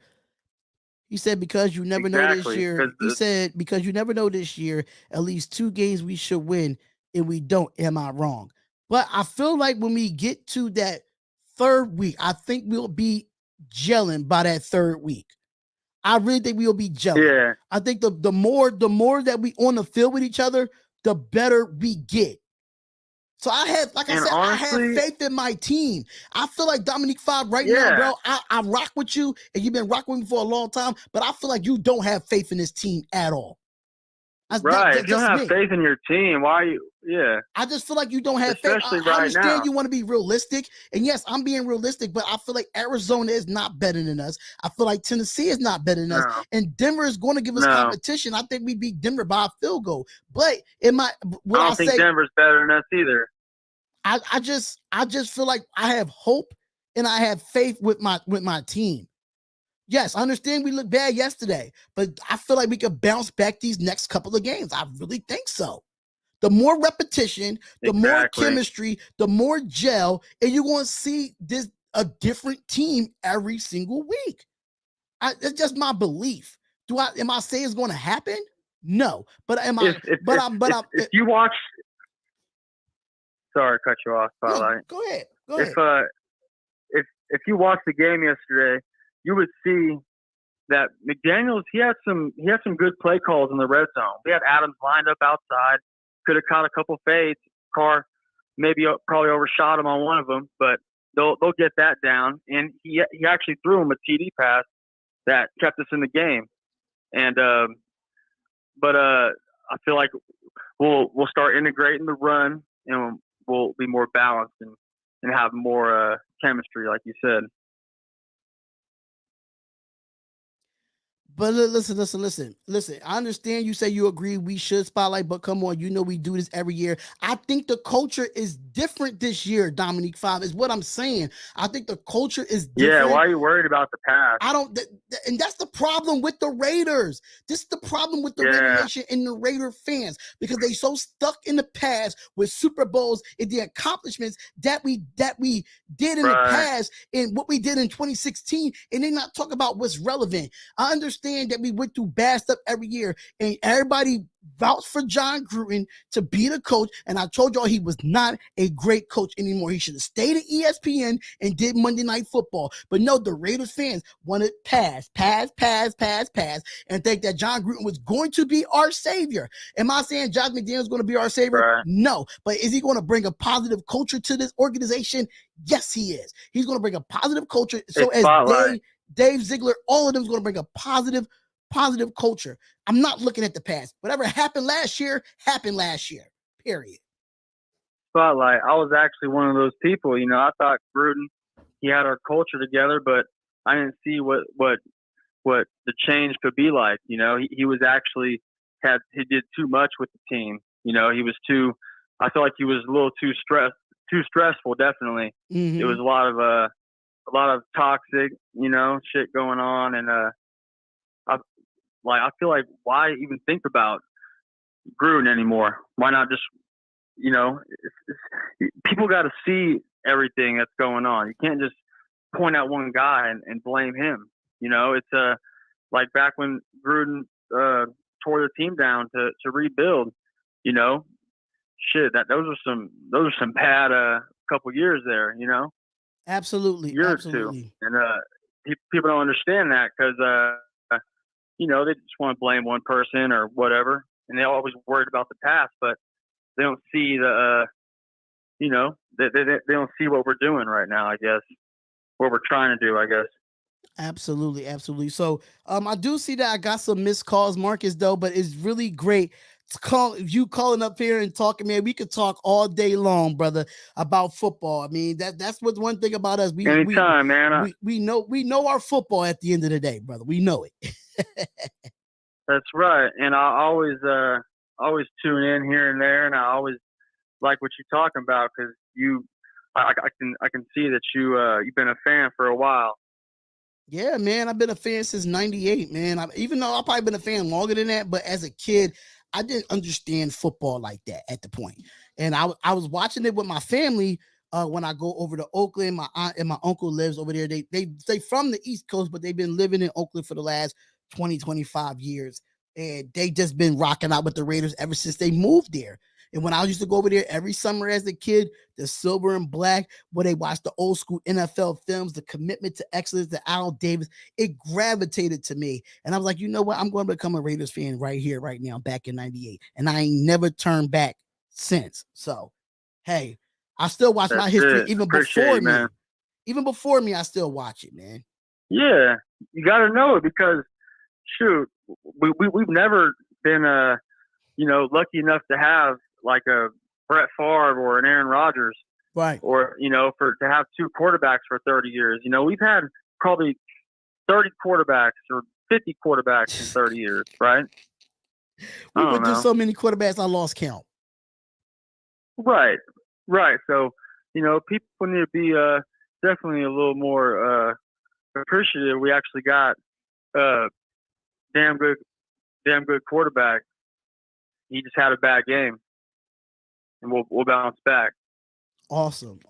He said, because you never know this year. He said, because you never know this year, at least 2 games we should win. If we don't, am I wrong? But I feel like when we get to that 3rd week, I think we'll be gelling by that 3rd week. I really think we'll be gelling. Yeah. I think the more that we on the field with each other, the better we get. So I have faith in my team. I feel like Dominique Fab right now, bro. I rock with you, and you've been rocking with me for a long time, but I feel like you don't have faith in this team at all. Right. If you don't have faith in your team, why are you? Yeah. I just feel like you don't have faith. Especially I right understand now. you want to be realistic. And yes, I'm being realistic, but I feel like Arizona is not better than us. I feel like Tennessee is not better than us. And Denver is going to give us competition. I think we beat Denver by a field goal. But I don't think Denver's better than us either. I just feel like I have hope and I have faith with my team. Yes, I understand we looked bad yesterday, but I feel like we could bounce back these next couple of games. I really think so. The more repetition, the more chemistry, the more gel, and you're going to see a different team every single week. It's just my belief. Am I saying it's going to happen? No, but if you watch, sorry, I cut you off, Spotlight. No, go ahead. If you watched the game yesterday, you would see that McDaniels, he had some good play calls in the red zone. We had Adams lined up outside, could have caught a couple fades. Carr probably overshot him on one of them, but they'll get that down. And he actually threw him a TD pass that kept us in the game. And but I feel like we'll start integrating the run, and we'll be more balanced and have more chemistry, like you said. But listen. I understand you say you agree we should spotlight, but come on, we do this every year. I think the culture is different this year, Dominique 5, is what I'm saying. I think the culture is different. Yeah, why are you worried about the past? And that's the problem with the Raiders. This is the problem with the Raider Nation and the Raider fans, because they so stuck in the past with Super Bowls and the accomplishments that we did in the past and what we did in 2016, and they not talk about what's relevant. I understand that we went through bad stuff every year, and everybody vouched for John Gruden to be the coach, and I told y'all he was not a great coach anymore. He should have stayed at ESPN and did Monday Night Football. But no, the Raiders fans wanted pass, and think that John Gruden was going to be our savior. Am I saying Josh McDaniels is going to be our savior? No. But is he going to bring a positive culture to this organization? Yes, he is. He's going to bring a positive culture. So as Dave Ziegler, all of them is going to bring a positive culture. I'm not looking at the past. Whatever happened last year, period. Spotlight. I was actually one of those people. I thought Gruden, he had our culture together, but I didn't see what the change could be like. He was actually he did too much with the team. He was I feel like he was a little too stressful. Definitely. Mm-hmm. It was a lot of toxic, shit going on. And, I feel like why even think about Gruden anymore? Why not just, people got to see everything that's going on. You can't just point out one guy and blame him. It's like back when Gruden tore the team down to rebuild, shit, those are some bad couple years there, Absolutely. Year or two. And people don't understand that because they just want to blame one person or whatever, and they're always worried about the past, but they don't see they don't see what we're doing right now. I guess what we're trying to do. I guess. Absolutely. So I do see that I got some missed calls, Marcus, though, but it's really great. Calling up here and talking, man. We could talk all day long, brother, about football. I mean, that's what's one thing about us. Anytime, man. We know our football at the end of the day, brother. We know it. That's right. And I always tune in here and there, and I always like what you're talking about because I can see that you've been a fan for a while. Yeah, man. I've been a fan since '98, man. Even though I've probably been a fan longer than that, but as a kid, I didn't understand football like that at the point. And I was watching it with my family when I go over to Oakland. My aunt and my uncle lives over there. They from the East Coast, but they've been living in Oakland for the last 25 years. And they just been rocking out with the Raiders ever since they moved there. And when I used to go over there every summer as a kid, the silver and black, where they watched the old school NFL films, the commitment to excellence, the Al Davis, it gravitated to me. And I was like, you know what? I'm going to become a Raiders fan right here, right now, back in '98. And I ain't never turned back since. So, hey, I still watch my history even before me. Even before me, I still watch it, man. Yeah, you got to know it because, shoot, we've never been lucky enough to have like a Brett Favre or an Aaron Rodgers, Right. or to have two quarterbacks for 30 years. We've had probably 30 quarterbacks or 50 quarterbacks in 30 years, right? We went through so many quarterbacks, I lost count. Right. So, people need to be definitely a little more appreciative. We actually got damn good quarterback. He just had a bad game, and we'll bounce back. Awesome.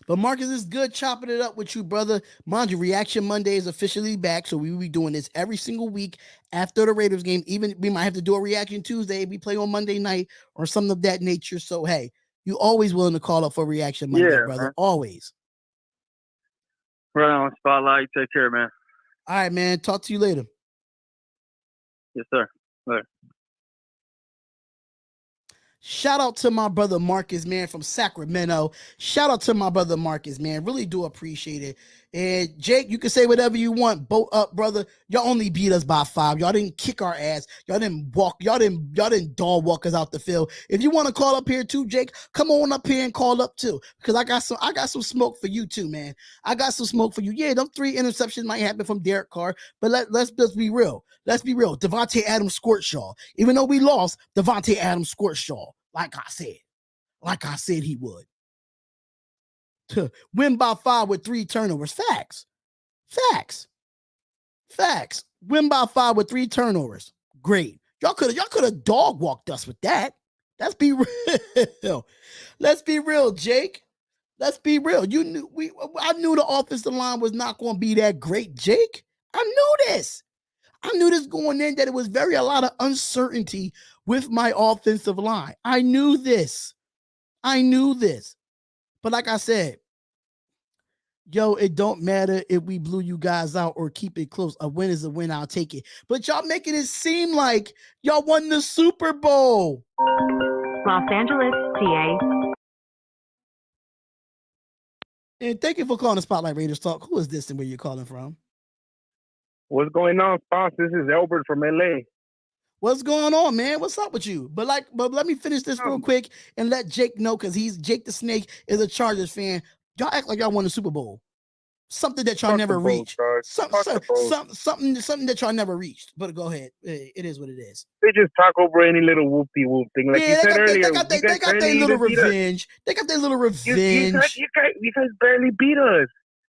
But Marcus, it's good chopping it up with you, brother. Mind you, Reaction Monday is officially back, so we will be doing this every single week after the Raiders game. Even we might have to do a Reaction Tuesday if we play on Monday night or something of that nature. So hey, you always willing to call up for Reaction Monday, brother. Man. Always. Right on, Spotlight. Take care, man. All right, man. Talk to you later. Yes, sir. Later. Shout out to my brother Marcus, man, from Sacramento. Shout out to my brother Marcus, man. Really do appreciate it. And Jake, you can say whatever you want. Boat up, brother. Y'all only beat us by 5. Y'all didn't kick our ass. Y'all didn't dog walk us out the field. If you want to call up here too, Jake, come on up here and call up too. Because I got some smoke for you too, man. I got some smoke for you. Yeah, them 3 interceptions might happen from Derek Carr, but let's just be real. Let's be real. Devontae Adams scorched y'all. Even though we lost, Devontae Adams scorched y'all. Like I said he would. To win by 5 with 3 turnovers. Facts. Win by 5 with 3 turnovers. Great. Y'all could have dog walked us with that. Let's be real. Let's be real, Jake. Let's be real. I knew the offensive line was not going to be that great, Jake. I knew this. I knew this going in, that it was a lot of uncertainty with my offensive line. I knew this. But like I said, it don't matter if we blew you guys out or keep it close. A win is a win. I'll take it. But y'all making it seem like y'all won the Super Bowl. Los Angeles, PA. And thank you for calling the Spotlight Raiders Talk. Who is this and where you're calling from? What's going on, Spots? This is Albert from LA. What's going on, man? What's up with you? But let me finish this real quick and let Jake know, because Jake the Snake is a Chargers fan. Y'all act like y'all won the Super Bowl. Something that y'all never reached. Something that y'all never reached. But go ahead. It is what it is. They just talk over any little whoop-de-whoop thing. Like you said earlier. They got their little revenge. They got their little revenge. You guys barely beat us.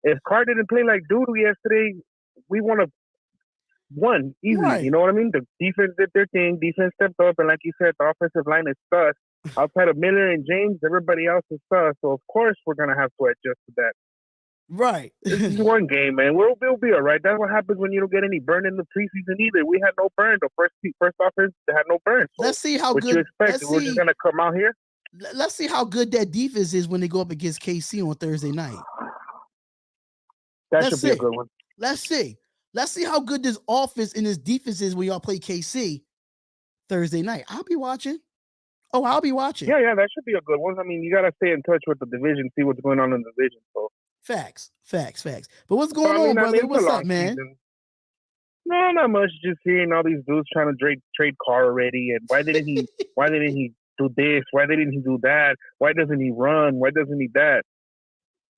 If Carr didn't play like doodle yesterday, we won easily. Right. You know what I mean? The defense did their thing. Defense stepped up, and like you said, the offensive line is sus. Outside of Miller and James, everybody else is sus. So of course we're gonna have to adjust to that. Right. This is one game, man. We'll be all right. That's what happens when you don't get any burn in the preseason either. We had no burn. The first offense had no burn. So let's see how what good you expect. We're just gonna come out here. Let's see how good that defense is when they go up against KC on Thursday night. That should be a good one. Let's see. Let's see how good this offense and this defense is when y'all play KC Thursday night. I'll be watching. I'll be watching. Yeah, that should be a good one. I mean, you got to stay in touch with the division, see what's going on in the division. So Facts. But what's going on, brother? What's up, man? No, not much. Just hearing all these dudes trying to trade Carr already, and why didn't he do this? Why didn't he do that? Why doesn't he run? Why doesn't he that?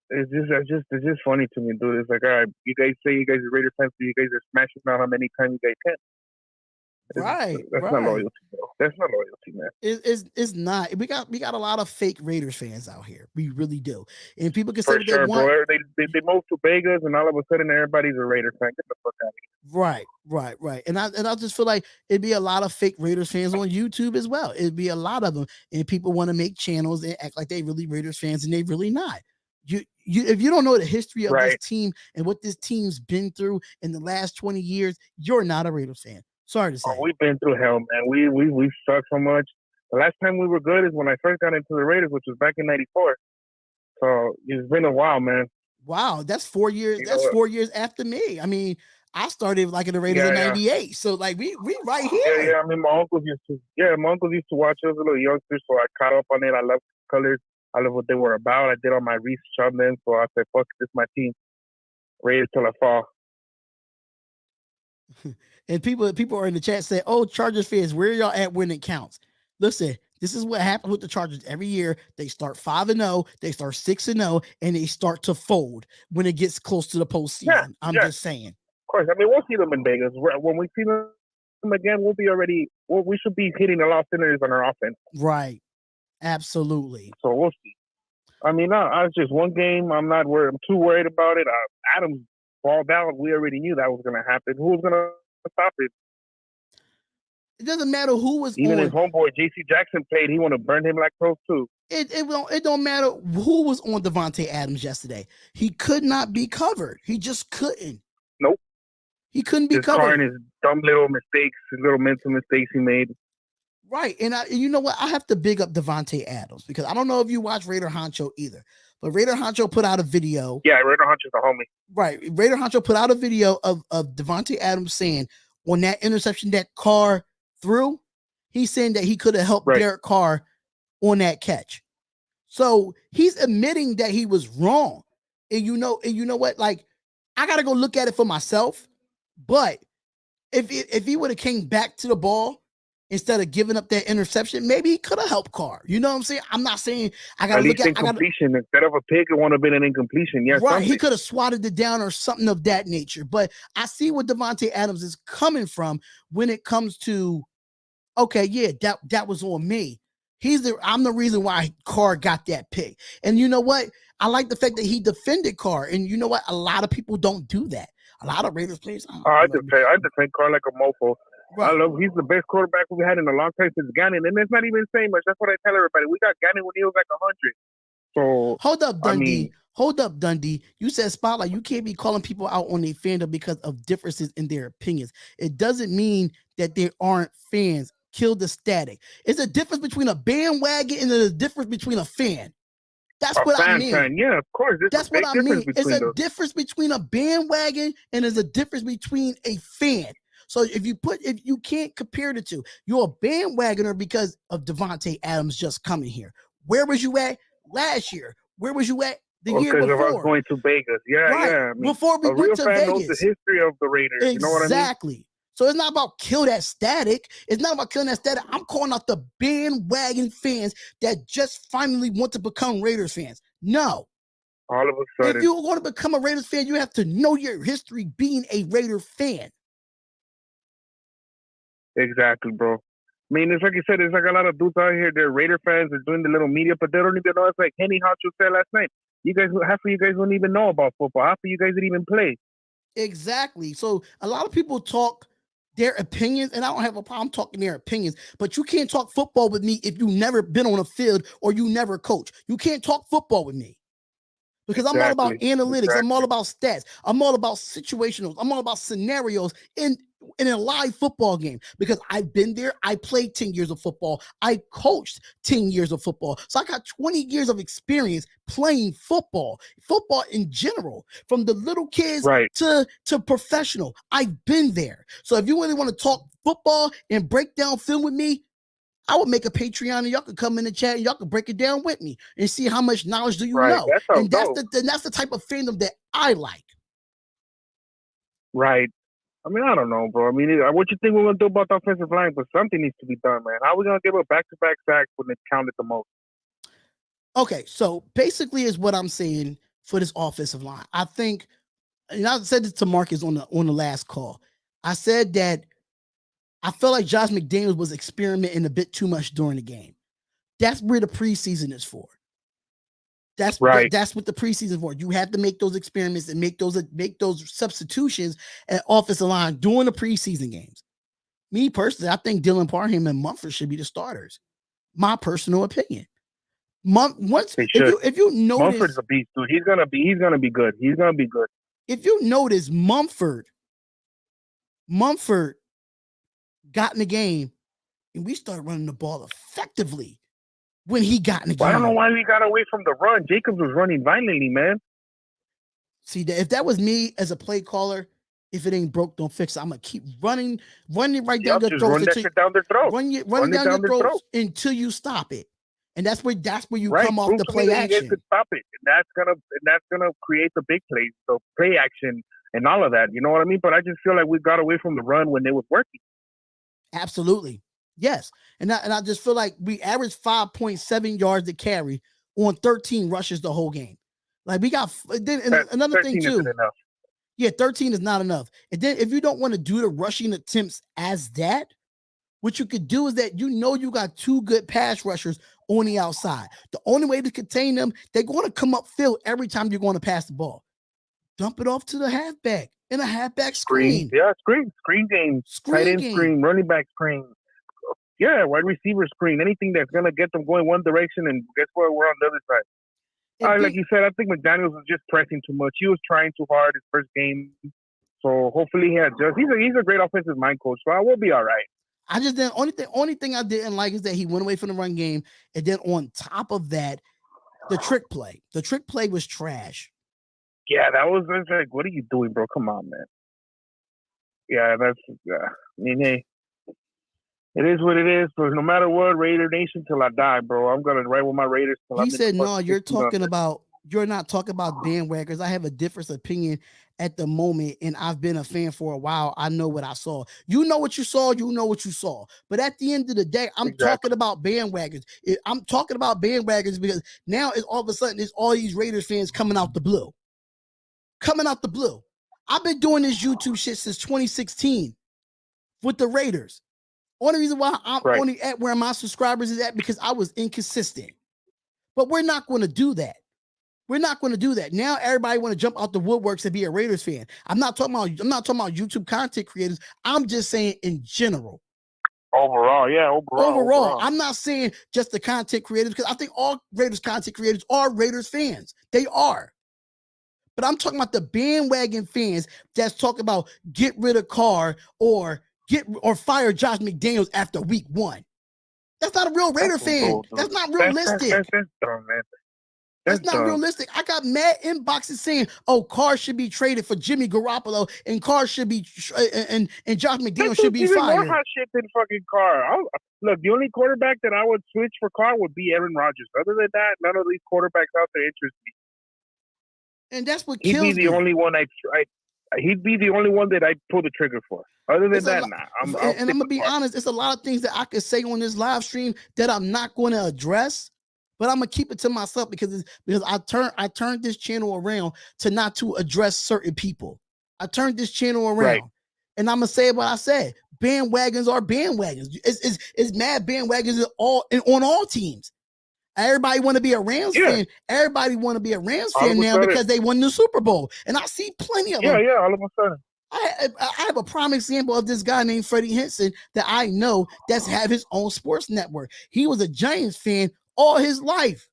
It's just funny to me, dude. It's like, all right, you guys say you guys are Raider fans, so you guys are smashing out how many times you guys can. That's not loyalty, bro. That's not loyalty, man. It's not. We got a lot of fake Raiders fans out here. We really do. And people can say For what sure, they want. bro. They moved to Vegas, and all of a sudden, everybody's a Raider fan. Get the fuck out of here. Right. And I just feel like it'd be a lot of fake Raiders fans on YouTube as well. It'd be a lot of them, and people want to make channels and act like they really Raiders fans, and they really not. If you don't know the history of this team and what this team's been through in the last 20 years, you're not a Raiders fan. Sorry to say. We've been through hell, man. We suck so much. The last time we were good is when I first got into the Raiders, which was back in '94. So it's been a while, man. Wow, that's 4 years. That's 4 years after me. I mean, I started like in the Raiders in '98. So like we right here. Yeah. I mean, my uncles used to watch us as a little youngster, so I caught up on it. I love colors. I love what they were about. I did all my research on them, so I said, "Fuck, this is my team." Raiders till I fall. And people are in the chat saying, "Oh, Chargers fans, where y'all at when it counts?" Listen, this is what happens with the Chargers every year. They start 5-0, they start 6-0, and they start to fold when it gets close to the postseason. Yeah, I'm yeah. just saying. Of course. I mean, we'll see them in Vegas. When we see them again, we'll be already. We should be hitting a lot of cylinders on our offense. Right. Absolutely. So we'll see. I mean, it's just one game. I'm not worried. I'm too worried about it. Adams balled out. We already knew that was going to happen. Who was going to stop it? It doesn't matter who was Even on. his homeboy J.C. Jackson played. He want to burn him like toast too. It don't matter who was on Davante Adams yesterday. He could not be covered. He just couldn't. Nope. He couldn't be His covered. car and his dumb little mistakes, his little mental mistakes he made. Right. And you know what? I have to big up Davante Adams because I don't know if you watch Raider Honcho either, but Raider Honcho put out a video. Yeah, Raider Honcho's a homie. Right. Raider Honcho put out a video of Davante Adams saying on that interception that Carr threw, he's saying that he could have helped Derek Carr on that catch. So he's admitting that he was wrong. And you know what? Like, I gotta go look at it for myself. But if he would have came back to the ball instead of giving up that interception, maybe he could have helped Carr. You know what I'm saying? I'm not saying I gotta look at incompletion. Instead of a pick, it would have been an incompletion. Yes, right. He could have swatted it down or something of that nature. But I see what Davante Adams is coming from when it comes to, okay, yeah, that was on me. I'm the reason why Carr got that pick. And you know what? I like the fact that he defended Carr. And you know what? A lot of people don't do that. A lot of Raiders players. I defend Carr like a mofo. Right. He's the best quarterback we've had in a long time since Gannon. And it's not even saying much. That's what I tell everybody. We got Gannon when he was like 100. So hold up, Dundee. Hold up, Dundee. You said Spotlight. You can't be calling people out on their fandom because of differences in their opinions. It doesn't mean that they aren't fans. Kill the static. It's a difference between a bandwagon and a difference between a fan. That's what I mean. Fan. Yeah, of course. That's what I mean. It's a difference between a bandwagon and there's a difference between a fan. So if you can't compare the two, you're a bandwagoner because of Davante Adams just coming here. Where was you at last year? Where was you at the year before? Because I was going to Vegas. Yeah, right. Yeah. I mean, before we went to Vegas. Knows the history of the Raiders. Exactly. You know what I mean? Exactly. So it's not about kill that static. It's not about killing that static. I'm calling out the bandwagon fans that just finally want to become Raiders fans. No. All of a sudden. If you want to become a Raiders fan, you have to know your history being a Raider fan. Exactly, bro. I mean, it's like you said, there's like a lot of dudes out here, they're Raider fans, they're doing the little media, but they don't even know. It's like Henny Hacho said last night. Half of you guys don't even know about football. Half of you guys didn't even play. Exactly. So a lot of people talk their opinions, and I don't have a problem talking their opinions, but you can't talk football with me if you've never been on a field or you never coach. You can't talk football with me because I'm all about analytics. I'm all about stats. I'm all about situationals. I'm all about scenarios in a live football game because I've been there. I played 10 years of football. I coached 10 years of football. So I got 20 years of experience playing football in general, from the little kids to professional. I've been there. So if you really want to talk football and break down film with me, I would make a Patreon and y'all could come in the chat and y'all could break it down with me and see how much knowledge do you know. And that's the type of fandom that I like. Right. I mean, I don't know, bro. I mean, what you think we're going to do about the offensive line? But something needs to be done, man. How are we going to give a back-to-back sack when it counted the most? Okay, so basically is what I'm saying for this offensive line. I think, and I said this to Marcus on the last call. I said that I felt like Josh McDaniels was experimenting a bit too much during the game. That's where the preseason is for. That's right. That's what the preseason is for. You have to make those experiments and make those substitutions at offensive line during the preseason games. Me personally, I think Dylan Parham and Mumford should be the starters. My personal opinion. If you notice, Mumford's a beast, dude. He's gonna be good. He's gonna be good. If you notice, Mumford got in the game, and we started running the ball effectively when he got in the game. I don't know why we got away from the run. Jacobs was running violently, man. See, if that was me as a play caller, if it ain't broke, don't fix it. I'm gonna keep running right down their throats. Down their throat. Run down your throats until you stop it. And that's where you come off the play action. You could stop it. And that's gonna create the big plays. So play action, and all of that. You know what I mean? But I just feel like we got away from the run when it was working. Absolutely. Yes. And I just feel like we averaged 5.7 yards to carry on 13 rushes the whole game. Like we got another thing too. Isn't enough. Yeah, 13 is not enough. And then if you don't want to do the rushing attempts as that, what you could do is that you got two good pass rushers on the outside. The only way to contain them, they're going to come upfield every time you're going to pass the ball. Dump it off to the halfback in a halfback screen. Yeah, screen game, tight end screen, running back screen. Yeah, wide receiver screen, anything that's going to get them going one direction, and guess what? We're on the other side. Like you said, I think McDaniels was just pressing too much. He was trying too hard his first game. So hopefully he adjusts. He's a great offensive mind coach, so I will be all right. I just didn't. Only thing I didn't like is that he went away from the run game, and then on top of that, the trick play. The trick play was trash. Yeah, that was like, what are you doing, bro? Come on, man. Yeah, I mean, hey, it is what it is. But no matter what, Raider Nation till I die, bro. I'm gonna ride with my Raiders. He said, "No, you're not talking about bandwagons. I have a different opinion at the moment, and I've been a fan for a while. I know what I saw. You know what you saw. You know what you saw. But at the end of the day, I'm talking about bandwagons. I'm talking about bandwagons because now it's all of a sudden it's all these Raiders fans coming out the blue. I've been doing this YouTube shit since 2016 with the Raiders. Only reason why I'm only at where my subscribers is at because I was inconsistent. But we're not going to do that. Now everybody want to jump out the woodworks and be a Raiders fan. I'm not talking about YouTube content creators. I'm just saying in general. Overall. I'm not saying just the content creators because I think all Raiders content creators are Raiders fans. They are. But I'm talking about the bandwagon fans that's talking about get rid of Carr or fire Josh McDaniels after week 1. That's not a real Raider fan. That's not realistic. That's dumb, man. That's not realistic. I got mad inboxes saying, "Oh, Carr should be traded for Jimmy Garoppolo, and Carr should be and Josh McDaniels should be fired." More hot shit than fucking Carr. Look, the only quarterback that I would switch for Carr would be Aaron Rodgers. Other than that, none of these quarterbacks out there interest me. And that's what kills me. He'd be the only one he'd be the only one that I'd pull the trigger for. Other than that, nah. I'm gonna be honest. It's a lot of things that I could say on this live stream that I'm not going to address, but I'm gonna keep it to myself because I turned this channel around to address certain people. I turned this channel around, and I'm gonna say what I said. Bandwagons are bandwagons. It's mad bandwagons on all teams. Everybody want to be a Rams fan. Everybody want to be a Rams fan now because they won the Super Bowl. And I see plenty of them. Yeah, all of a sudden. I have a prime example of this guy named Freddie Henson that I know that's have his own sports network. He was a Giants fan all his life.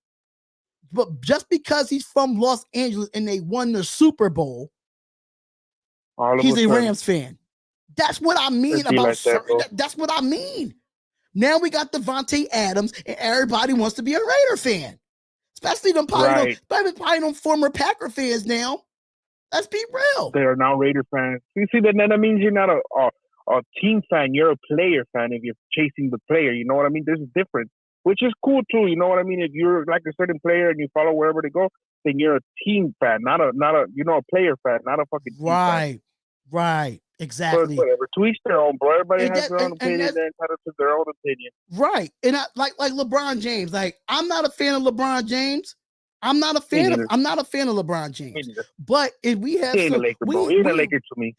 But just because he's from Los Angeles and they won the Super Bowl, he's a Rams fan. That's what I mean about that's what I mean. Now we got Devontae Adams, and everybody wants to be a Raider fan, especially them probably them former Packer fans now. Let's be real. They are now Raider fans. You see, that means you're not a team fan. You're a player fan if you're chasing the player. You know what I mean? There's a difference, which is cool too. You know what I mean? If you're like a certain player and you follow wherever they go, then you're a team fan, not a player fan, not a fucking team fan. Right. Exactly. But whatever. To each their own, bro. Everybody has their own opinion. They're entitled to their own opinion. Right. And I, like LeBron James. Like, I'm not a fan of LeBron James. I'm not a fan of LeBron James. But if we have he's a Laker to me.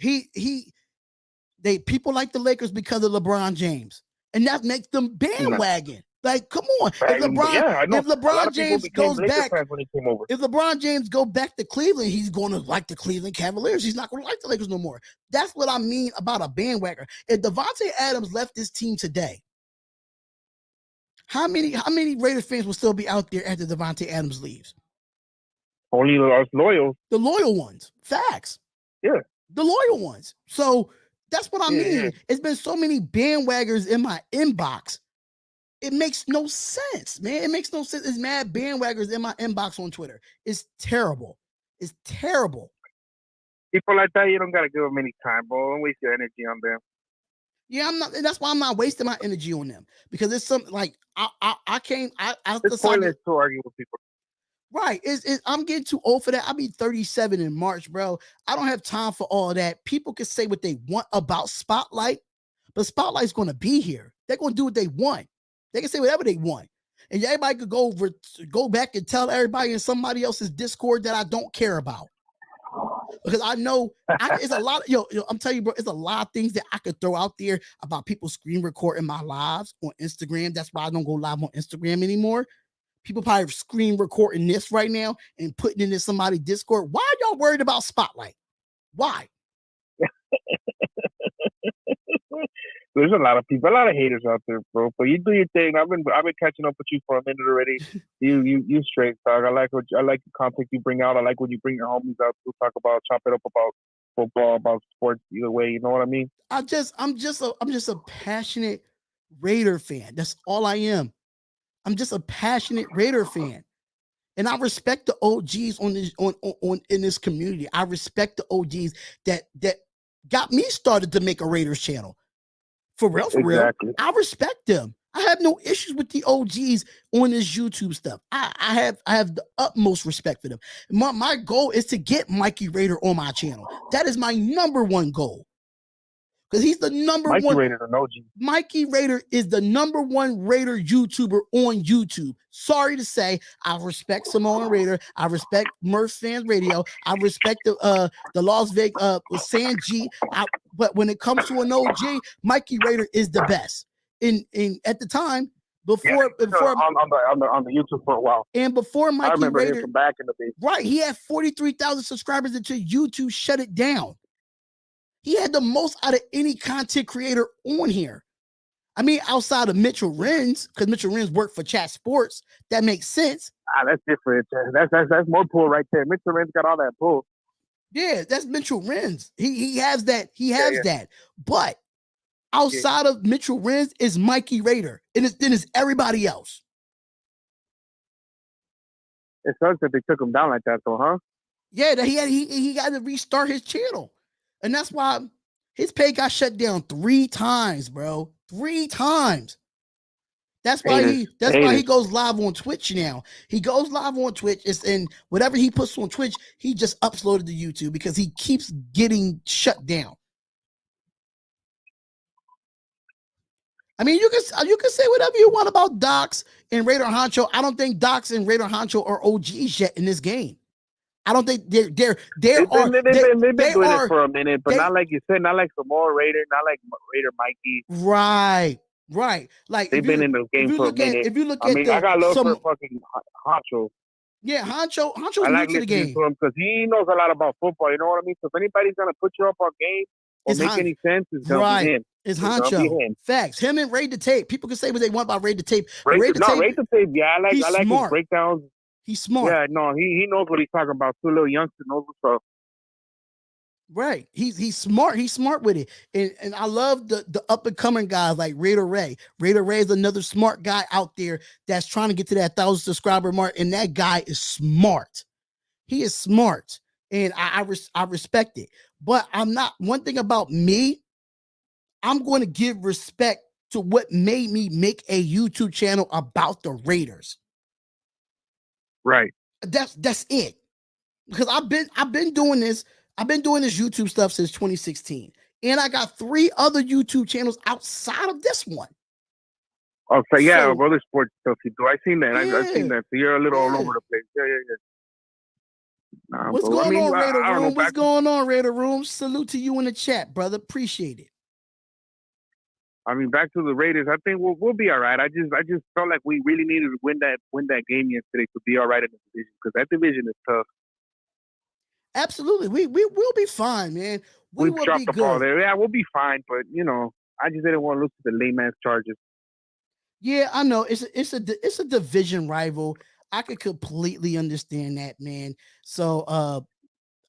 People like the Lakers because of LeBron James. And that makes them bandwagon. Like, come on. If LeBron James goes back, if LeBron James go back to Cleveland, he's going to like the Cleveland Cavaliers. He's not going to like the Lakers no more. That's what I mean about a bandwagon. If Devontae Adams left this team today, how many Raiders fans will still be out there after Devontae Adams leaves? Only the loyal. The loyal ones. Facts. Yeah. The loyal ones. So that's what I mean. Yeah. It's been so many bandwagons in my inbox. It makes no sense, man. It makes no sense. It's mad bandwagons in my inbox on Twitter. It's terrible. It's terrible. People like that, you don't gotta give them any time, bro. Don't waste your energy on them. Yeah, I'm not. That's why I'm not wasting my energy on them because it's something like I it's pointless to argue with people. Right. I'm getting too old for that. I'll be 37 in March, bro. I don't have time for all that. People can say what they want about Spotlight, but Spotlight's going to be here. They're going to do what they want. They can say whatever they want. And everybody could go back and tell everybody in somebody else's Discord that I don't care about. Because I know it's a lot of, I'm telling you, bro, it's a lot of things that I could throw out there about people screen recording my lives on Instagram. That's why I don't go live on Instagram anymore. People probably screen recording this right now and putting it in somebody's Discord. Why are y'all worried about Spotlight? Why? There's a lot of people, a lot of haters out there, bro. But you do your thing. I've been catching up with you for a minute already. You straight, dog. I like the content you bring out. I like when you bring your homies out to talk about, chop it up about football, about sports, either way. You know what I mean? I'm just a passionate Raider fan. That's all I am. I'm just a passionate Raider fan. And I respect the OGs in this community. I respect the OGs that got me started to make a Raiders channel. For real. I respect them. I have no issues with the OGs on this YouTube stuff. I have the utmost respect for them. My goal is to get Mikey Raider on my channel. That is my number one goal. Because he's the number Mikey one. Raider, no G. Mikey Raider is the number one Raider YouTuber on YouTube. Sorry to say, I respect Simone Raider. I respect Murph Fans Radio. I respect the Las Vegas San G. But when it comes to an OG, Mikey Raider is the best. In at the time before on the YouTube for a while. And before Mikey I remember Raider, him from back in the day. Right, he had 43,000 subscribers until YouTube shut it down. He had the most out of any content creator on here. I mean, outside of Mitchell Renz, because Mitchell Renz worked for Chat Sports, that makes sense. That's different. That's more pull right there. Mitchell Renz got all that pull. Yeah, that's Mitchell Renz. He has that. He has that. But outside of Mitchell Renz is Mikey Raider, and then it's everybody else. It sucks that they took him down like that, though, huh? Yeah, he got to restart his channel. And that's why his page got shut down 3 times, bro. 3 times. That's why he goes live on Twitch now. He goes live on Twitch. And whatever he puts on Twitch, he just uploaded to YouTube because he keeps getting shut down. I mean, you can say whatever you want about Docs and Raider Honcho. I don't think Docs and Raider Honcho are OGs yet in this game. I don't think they've been doing it for a minute, but not like you said, not like some more Raider, not like Raider Mikey. Right. Like they've been in the game for a minute. If you look I got love for fucking Honcho. Yeah, Honcho's I like new to the game because he knows a lot about football. You know what I mean? So if anybody's gonna put you up on game or make any sense, it's gonna be him. It's Honcho. Facts. Him and Raid the Tape. People can say what they want about Raid the Tape. Raid the Tape. Yeah, I like his breakdowns. He's smart. Yeah, no, he knows what he's talking about. Two little youngster knows what's up. Right. He's smart. He's smart with it. And I love the up and coming guys like Raider Ray. Raider Ray is another smart guy out there that's trying to get to that 1,000 subscriber mark. And that guy is smart. He is smart. And I respect it. But I'm not, one thing about me, I'm going to give respect to what made me make a YouTube channel about the Raiders. Right. That's it. Because I've been doing this. I've been doing this YouTube stuff since 2016. And I got 3 other YouTube channels outside of this one. Oh, so yeah, other sports stuff you do. I've seen that. Yeah, I've seen that. So you're a little all over the place. Yeah. What's going on, Raider Room? What's going on, Raider Room? Salute to you in the chat, brother. Appreciate it. I mean, back to the Raiders. I think we'll be all right. I just felt like we really needed to win that game yesterday to be all right in the division because that division is tough. Absolutely, we will be fine, man. We will dropped be the good. Ball there. Yeah, we'll be fine. But I just didn't want to lose to the layman's Chargers. Yeah, I know it's a division rival. I could completely understand that, man. So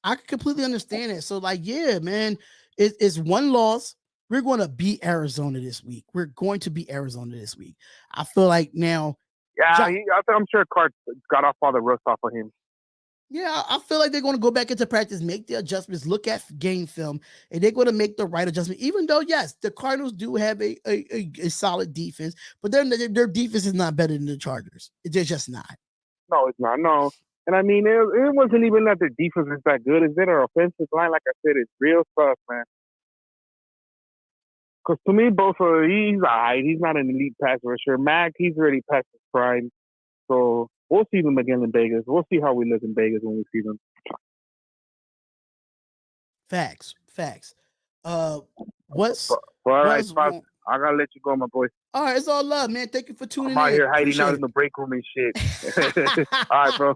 I could completely understand it. So yeah, man, it's one loss. We're going to beat Arizona this week. I feel like now. Yeah, I'm sure Cart got off all the rust off of him. Yeah, I feel like they're going to go back into practice, make the adjustments, look at game film, and they're going to make the right adjustment. Even though, yes, the Cardinals do have a solid defense, but their defense is not better than the Chargers. They're just not. No, it's not. No, And I mean, it wasn't even that their defense is that good. It's that our offensive line, like I said, is real tough, man. Because to me, both are he's alright. He's not an elite pass rusher. Mac, he's already past his prime. So we'll see them again in Vegas. We'll see how we look in Vegas when we see them. Facts. What's Well, all right, what's Spots, I gotta let you go, my boy. all right? It's all love, man. Thank you for tuning in. I'm out here hiding Appreciate out it. in the break room and shit. All right, bro.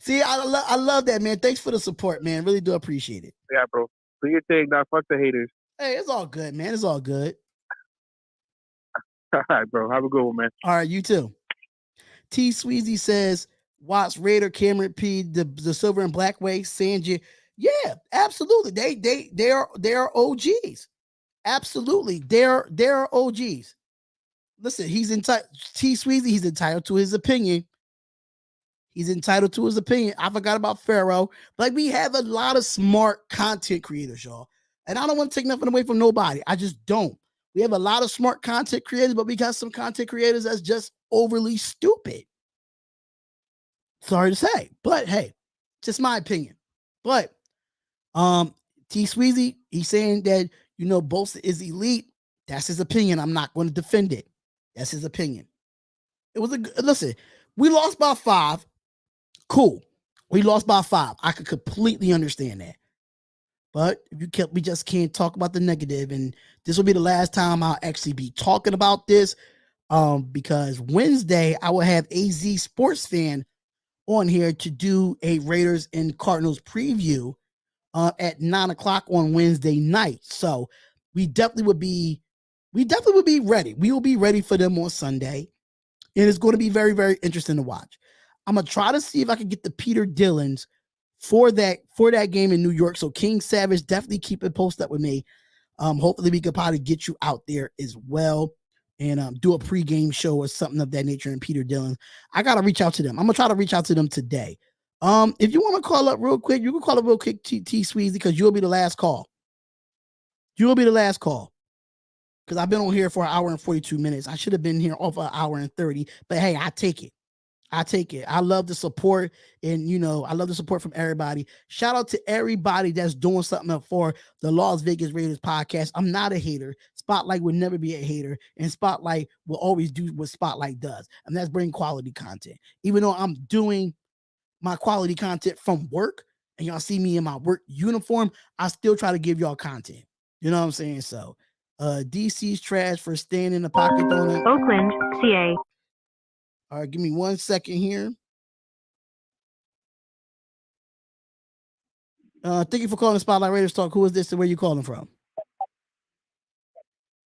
See, I love that, man. Thanks for the support, man. Really do appreciate it. Yeah, bro. Do your thing, now. Fuck the haters. Hey, it's all good, man. It's all good. All right, bro. Have a good one, man. All right, you too. T. Sweezy says, Watts, Raider, Cameron P, the silver and black way, Sanjay. Yeah, absolutely. They are OGs. Absolutely. They're OGs. Listen, he's entitled. T. Sweezy, he's entitled to his opinion. He's entitled to his opinion. I forgot about Pharaoh. Like, we have a lot of smart content creators, y'all. And I don't want to take nothing away from nobody. I just don't. We have a lot of smart content creators, but we got some content creators that's just overly stupid. Sorry to say, but hey, just my opinion. But T. Sweezy, he's saying that, Bosa is elite. That's his opinion. I'm not going to defend it. That's his opinion. It was listen, we lost by 5. Cool. We lost by 5. I could completely understand that. But we just can't talk about the negative, and this will be the last time I'll actually be talking about this. Because Wednesday I will have AZ Sports Fan on here to do a Raiders and Cardinals preview at 9:00 on Wednesday night. So we definitely would be ready. We will be ready for them on Sunday. And it's going to be very, very interesting to watch. I'm gonna try to see if I can get the Peter Dillons for that game in New York. So King Savage, definitely keep it posted up with me. Hopefully we could probably get you out there as well and do a pregame show or something of that nature. And Peter Dillon, I gotta reach out to them. I'm gonna try to reach out to them today. If you want to call up real quick, you can call up real quick, T. Sweezy, because you'll be the last call. You'll be the last call. Because I've been on here for 1 hour and 42 minutes. I should have been here off 1 hour and 30. But hey, I take it. I love the support, and I love the support from everybody. Shout out to everybody that's doing something for the Las Vegas Raiders podcast. I'm not a hater. Spotlight would never be a hater, and Spotlight will always do what Spotlight does, and that's bring quality content. Even though I'm doing my quality content from work, and y'all see me in my work uniform, I still try to give y'all content. You know what I'm saying? So, DC's trash for staying in the pocket on it. Oakland, CA. All right, give me 1 second here. Thank you for calling Spotlight Raiders Talk. Who is this and where you calling from?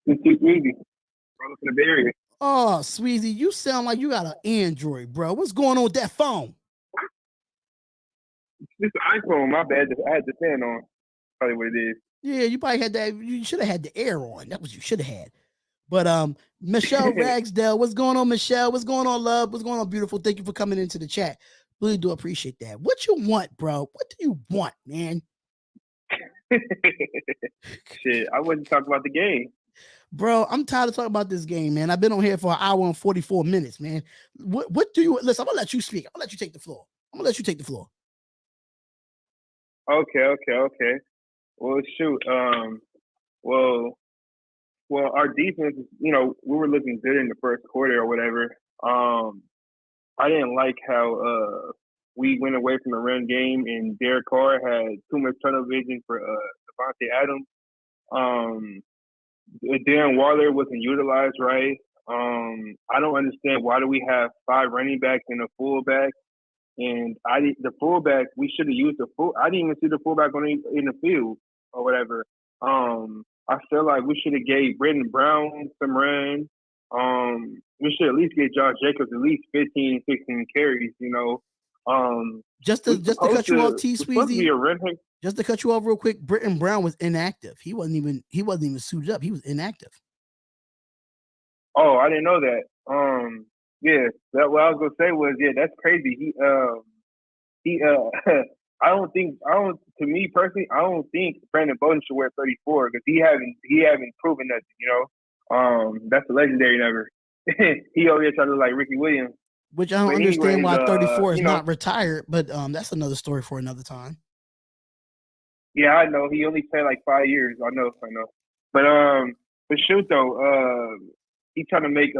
It's too easy. Brother from the Bay Area. Oh, Sweezy, you sound like you got an Android, bro. What's going on with that phone? It's an iPhone. My bad. I had the fan on. Probably what it is. Yeah, you probably had that. You should have had the air on. That's what you should have had. But Michelle Ragsdale, what's going on, Michelle? What's going on, love? What's going on, beautiful? Thank you for coming into the chat. Really do appreciate that. What you want, bro? What do you want, man? Shit, I wasn't talking about the game. Bro, I'm tired of talking about this game, man. I've been on here for 1 hour and 44 minutes, man. What do you listen? I'm gonna let you speak. I'm gonna let you take the floor. Okay. Well, shoot. Well, our defense, we were looking good in the first quarter or whatever. I didn't like how we went away from the run game, and Derek Carr had too much tunnel vision for Devontae Adams. Darren Waller wasn't utilized right. I don't understand, why do we have 5 running backs and a fullback? And the fullback, we should have used the full. I didn't even see the fullback in the field or whatever. I feel like we should have gave Britton Brown some run. We should at least get Josh Jacobs at least 15, 16 carries. Just to cut you off, T. Sweezy. Just to cut you off real quick, Britton Brown was inactive. He wasn't even suited up. He was inactive. Oh, I didn't know that. Yeah, what I was gonna say was, yeah, that's crazy. To me personally, I don't think Brandon Bowden should wear 34 because he haven't proven nothing. That's a legendary number. He over here trying to look like Ricky Williams. which I don't But understand why anyways, 34 is you know, not retired, but that's another story for another time. yeah, I know. He only played like 5 years. I know. But shoot though, he trying to make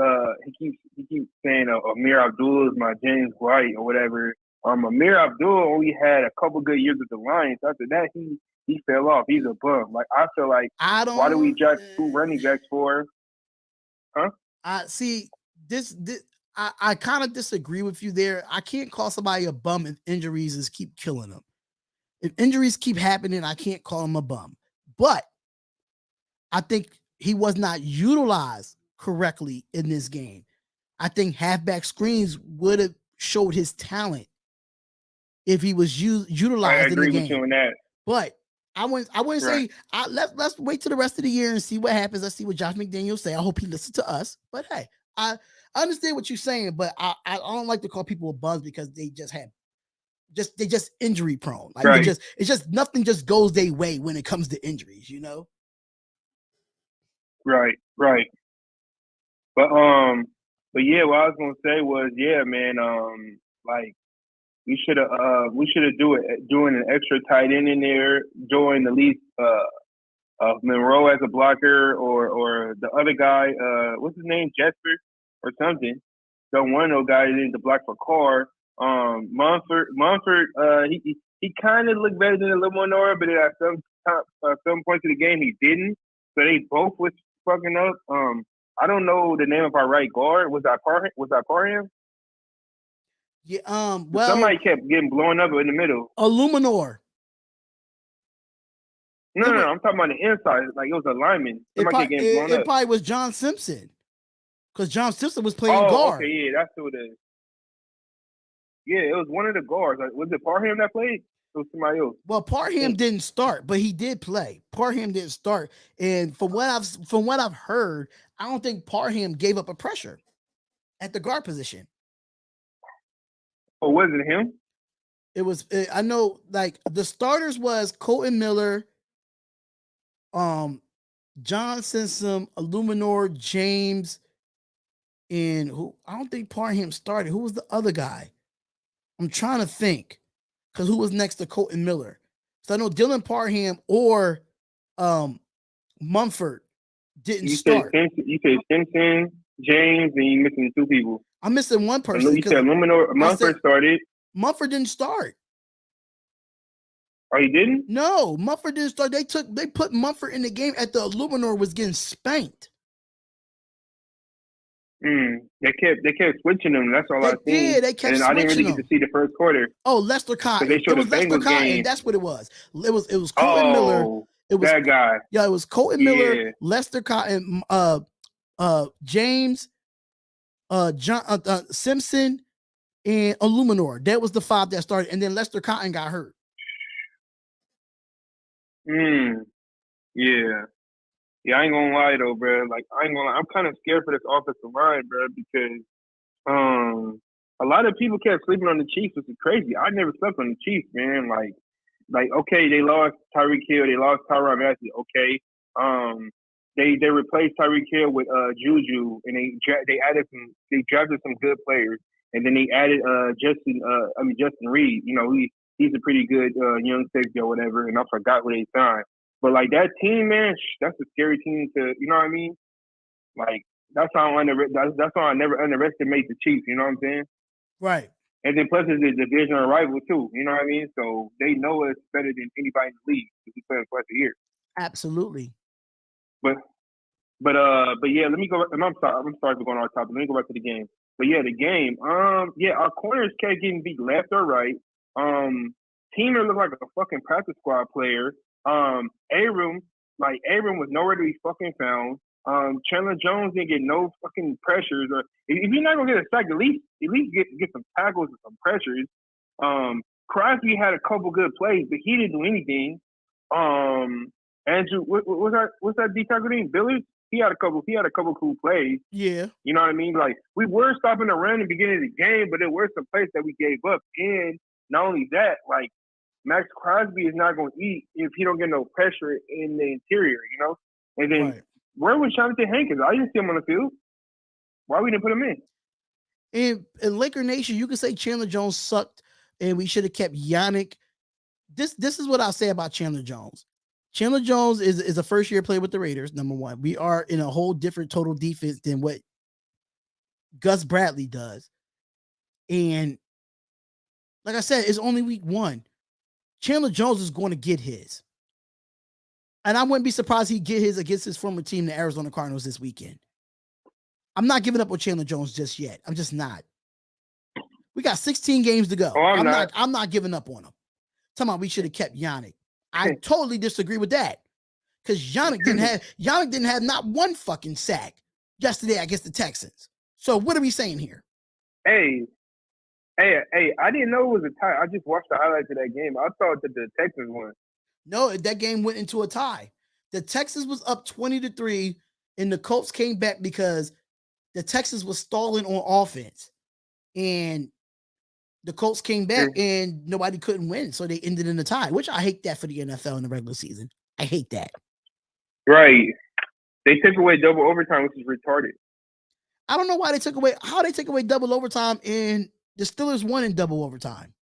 he keeps saying Amir Abdul is my James White or whatever. Amir Abdul only had a couple good years with the Lions. After that, he fell off. He's a bum. Like I feel like I why do we don't. draft 2 running backs for? Huh? I see this. I kind of disagree with you there. I can't call somebody a bum if injuries is keep killing them. If injuries keep happening, I can't call him a bum. But I think he was not utilized correctly in this game. I think halfback screens would have showed his talent if he was I utilized in the agree with you game. on that. But I wouldn't Right. say let's wait till the rest of the year and see what happens. Let's see what Josh McDaniels say. I hope he listens to us. But hey, I understand what you're saying, but I don't like to call people bums because they just injury prone. Like Right. it's just nothing just goes their way when it comes to injuries, you know? Right. But yeah, what I was gonna say was, yeah, man, like we should have doing an extra tight end in there, doing at least Monroe as a blocker or the other guy, what's his name, Jesper or something. So one of those guys in the block for Carr. Munford, he kind of looked better than Limonora, but at some point of the game he didn't. So they both was fucking up. I don't know the name of our right guard. Was that Parham? Yeah. Well, Somebody kept getting blown up in the middle. Illuminor. No, I'm talking about the inside. Like it was a lineman. Somebody kept getting blown up. It probably was John Simpson, because John Simpson was playing Oh, guard. okay, yeah, that's who it is. Yeah, it was one of the guards. Like, was it Parham that played? It was somebody else. Well, Parham didn't start, but he did play. Parham didn't start, and from what I've heard, I don't think Parham gave up a pressure at the guard position. Oh, was it him? It was. I know, like the starters was Colton Miller, John Simpson, Illuminor, James, and who I don't think Parham started. Who was the other guy? I'm trying to think, because who was next to Colton Miller? So I know Dylan Parham or Mumford didn't start. You said Simpson, James, and you missing 2 people. I'm missing one person. You said Mumford started. Mumford didn't start. Oh, he didn't? No, Mumford didn't start. They put Mumford in the game at the Illuminor was getting spanked. They kept switching them. That's all I seen. Yeah, they kept switching them. I didn't really get to see the first quarter. Oh, Lester Cotton. They showed it was the Lester Bengals Cotton. game. That's what it was. It was Colton Miller. It was that guy. Yeah, it was Colton Miller, Lester Cotton, James, John Simpson, and Illuminor. That was the 5 that started, and then Lester Cotton got hurt. Yeah. Yeah, I ain't gonna lie though, bro. Like I ain't gonna lie. I'm kind of scared for this offensive line, bro, because a lot of people kept sleeping on the Chiefs, which is crazy. I never slept on the Chiefs, man. Like okay, they lost Tyreek Hill, they lost Tyrann Mathieu. Okay, they replaced Tyreek Hill with Juju, and they drafted some good players, and then they added Justin Reed. You know, he's a pretty good young safety or whatever, and I forgot what they signed. But like that team, man, that's a scary team to, you know what I mean? Like that's why I never underestimate the Chiefs. You know what I'm saying? Right. And then plus it's a divisional rival too. You know what I mean? So they know us better than anybody in the league because we play them twice a year. Absolutely. But yeah, let me go. I'm sorry for going off topic. Let me go back to the game. But yeah, the game. Yeah, our corners kept getting beat left or right. Teamer looked like a fucking practice squad player. Abram was nowhere to be fucking found. Chandler Jones didn't get no fucking pressures. Or if you're not gonna get a sack, at least get some tackles and some pressures. Crosby had a couple good plays, but he didn't do anything. Andrew, what's that D tackle name? Billy? He had a couple cool plays. Yeah. You know what I mean? Like we were stopping the run in the beginning of the game, but there were some plays that we gave up. And not only that, like Max Crosby is not going to eat if he don't get no pressure in the interior, you know? And then where was Jonathan Hankins? I didn't see him on the field. Why we didn't put him in? in Laker Nation, you could say Chandler Jones sucked, and we should have kept Yannick. This is what I'll say about Chandler Jones. Chandler Jones is a first year player with the Raiders. Number one, we are in a whole different total defense than what Gus Bradley does. And like I said, it's only week 1. Chandler Jones is going to get his. And I wouldn't be surprised he'd get his against his former team, the Arizona Cardinals, this weekend. I'm not giving up on Chandler Jones just yet. I'm just not. We got 16 games to go. Oh, I'm not giving up on him. Talking about we should have kept Yannick. I totally disagree with that. Because Yannick didn't have not one fucking sack yesterday against the Texans. So what are we saying here? Hey, I didn't know it was a tie. I just watched the highlights of that game. I thought that the Texans won. No, that game went into a tie. The Texans was up 20-3, and the Colts came back because the Texans was stalling on offense. And the Colts came back and nobody couldn't win. So they ended in a tie, which I hate that for the NFL in the regular season. I hate that. Right. They took away double overtime, which is retarded. I don't know why they took away double overtime, and the Steelers won in double overtime.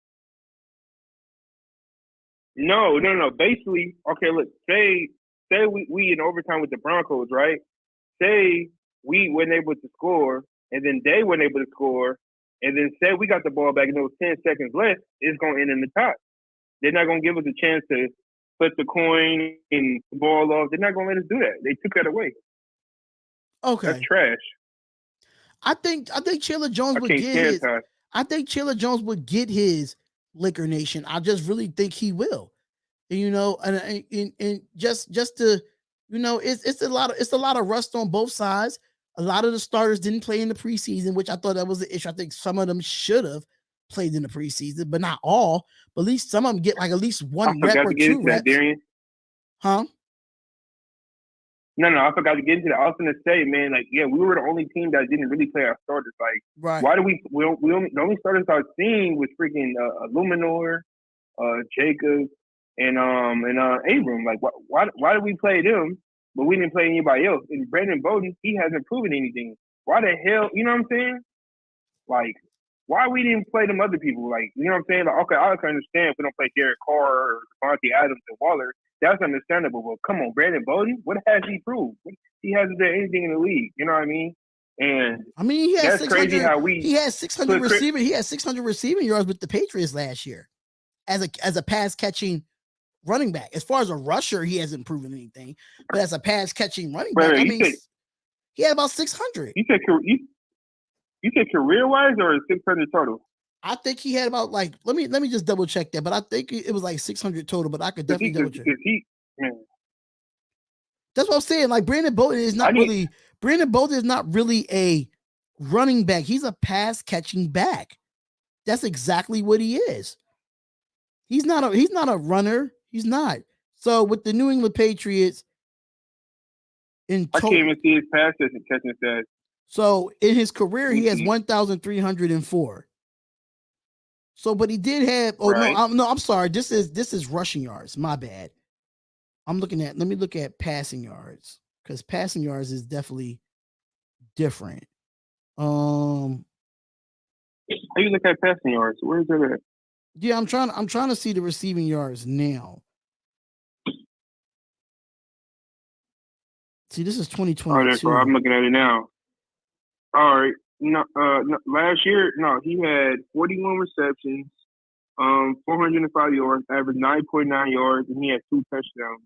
No. Basically, okay, look, say we in overtime with the Broncos, right? Say we weren't able to score, and then they weren't able to score, and then say we got the ball back and there was 10 seconds left, it's going to end in the tie. They're not going to give us a chance to flip the coin and the ball off. They're not going to let us do that. They took that away. Okay. That's trash. I think Chandler Jones would get his. Tie. I think Chandler Jones would get his Liquor Nation. I just really think he will. And, and just to, it's a lot of rust on both sides. A lot of the starters didn't play in the preseason, which I thought that was the issue. I think some of them should have played in the preseason, but not all. But at least some of them get like at least one rep or 2 reps. Huh? No, I forgot to get into that. I was going to say, man, like, yeah, we were the only team that didn't really play our starters. Like, right. Why do the only starters I've seen was freaking Illuminor, Jacob, and Abram. Like, why did we play them, but we didn't play anybody else? And Brandon Bowden, he hasn't proven anything. Why the hell, you know what I'm saying? Like, why we didn't play them other people? Like, you know what I'm saying? Like, okay, I can understand if we don't play Derek Carr or Devontae Adams and Waller. That's understandable. But come on, Brandon Bowden, what has he proved? He hasn't done anything in the league. You know what I mean? And I mean, he has that's crazy how he has 600 receiving. He has 600 receiving yards with the Patriots last year as a pass catching running back. As far as a rusher, he hasn't proven anything. But as a pass catching running back, he had about 600. You said career wise or 600 total? I think he had about like let me just double check that, but I think it was like 600 total. But I could definitely double check. That's what I'm saying. Like Brandon Bowden is not really a running back. He's a pass catching back. That's exactly what he is. He's not a runner. He's not. So with the New England Patriots, I can't even see his pass catching stats. So in his career, he has 1,304. So, but he did have. Oh right. I'm sorry. This is rushing yards. My bad. Let me look at passing yards because passing yards is definitely different. How you look at passing yards? Where is it at? Yeah, I'm trying to see the receiving yards now. See, this is 2022. I'm looking at it now. All right. No, last year, he had 41 receptions, 405 yards, averaged 9.9 yards, and he had 2 touchdowns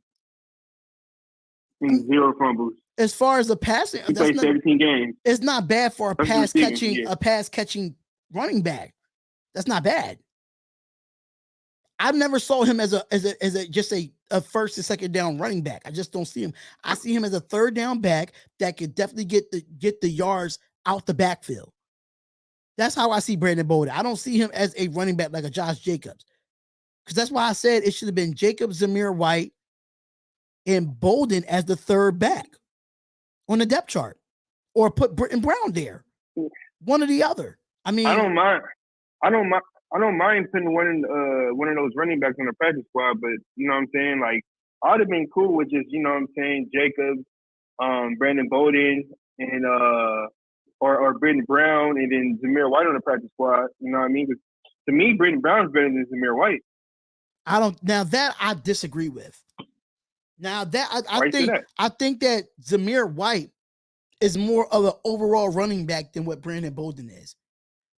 and 0 fumbles. As far as the passing, he played 17 games. It's not bad for a pass catching running back. That's not bad. I never saw him as a first and second down running back. I just don't see him. I see him as a third down back that could definitely get the yards out the backfield. That's how I see Brandon Bowden. I don't see him as a running back like a Josh Jacobs. Because that's why I said it should have been Jacobs, Zamir White, and Bowden as the third back on the depth chart. Or put Britton Brown there. One or the other. I mean, I don't mind putting one of those running backs on the practice squad, but you know what I'm saying? Like, I'd have been cool with just, you know what I'm saying, Jacobs, Brandon Bowden, and or Britton Brown and then Zamir White on the practice squad. You know what I mean? 'Cause to me, Britton Brown is better than Zamir White. Now that I disagree with. Now that Why you say that? I think that Zamir White is more of an overall running back than what Brandon Bolden is.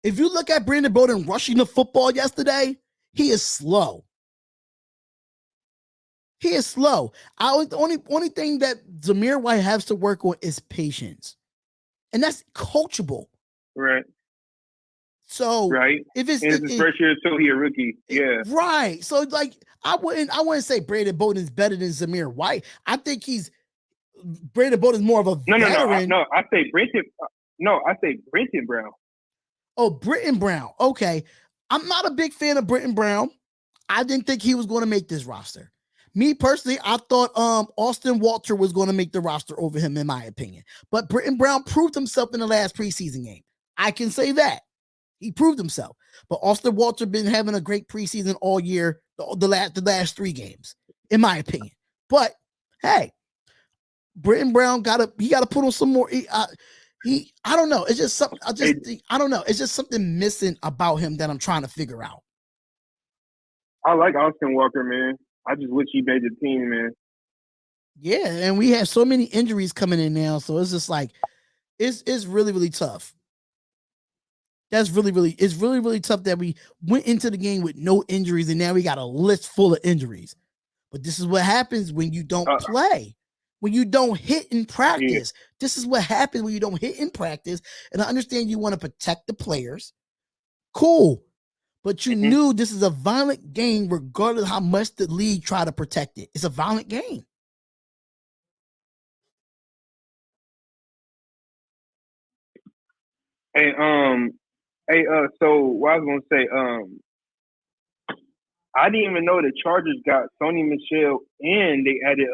If you look at Brandon Bolden rushing the football yesterday, he is slow. He is slow. The only thing that Zamir White has to work on is patience. And that's coachable. Right. So right. if it's his first year until he a rookie. Yeah. Right. So like I wouldn't say Brandon Bolden is better than Zamir White. I think Brandon Bolden is more of a veteran. No, I say Brenton. I say Brenton Brown. Oh, Britton Brown. Okay. I'm not a big fan of Britton Brown. I didn't think he was going to make this roster. Me personally, I thought Austin Walter was going to make the roster over him, in my opinion. But Britton Brown proved himself in the last preseason game. I can say that. He proved himself. But Austin Walter been having a great preseason all year, the last 3 games, in my opinion. But hey, Britton Brown gotta put on some more. I don't know. It's just something. I don't know. It's just something missing about him that I'm trying to figure out. I like Austin Walker, man. I just wish he made the team, man. Yeah, and we have so many injuries coming in now, so it's just like it's really, really tough. It's really tough that we went into the game with no injuries, and now we got a list full of injuries. But this is what happens when you don't play, when you don't hit in practice. Yeah. This is what happens when you don't hit in practice. And I understand you want to protect the players. Cool. But you knew this is a violent game, regardless of how much the league try to protect it. It's a violent game. Hey, so what I was gonna say, I didn't even know the Chargers got Sony Michel and they added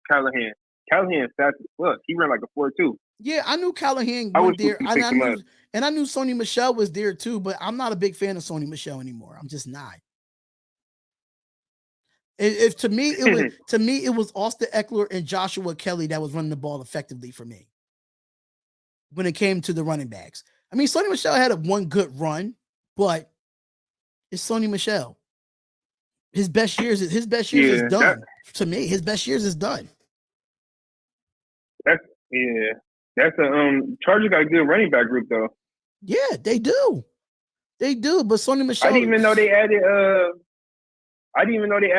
Callahan. Callahan fast as fuck. He ran like a 4.2. Yeah, I knew Callahan went there. I knew Sony Michel was there too, but I'm not a big fan of Sony Michel anymore. I'm just not. To me it was Austin Eckler and Joshua Kelly that was running the ball effectively for me when it came to the running backs. I mean, Sony Michel had one good run, but it's Sony Michel. His best years is done. To me, his best years is done. That's a Chargers got a good running back group though. Yeah, they do. But Sony Michel. I didn't even know they added I didn't even know they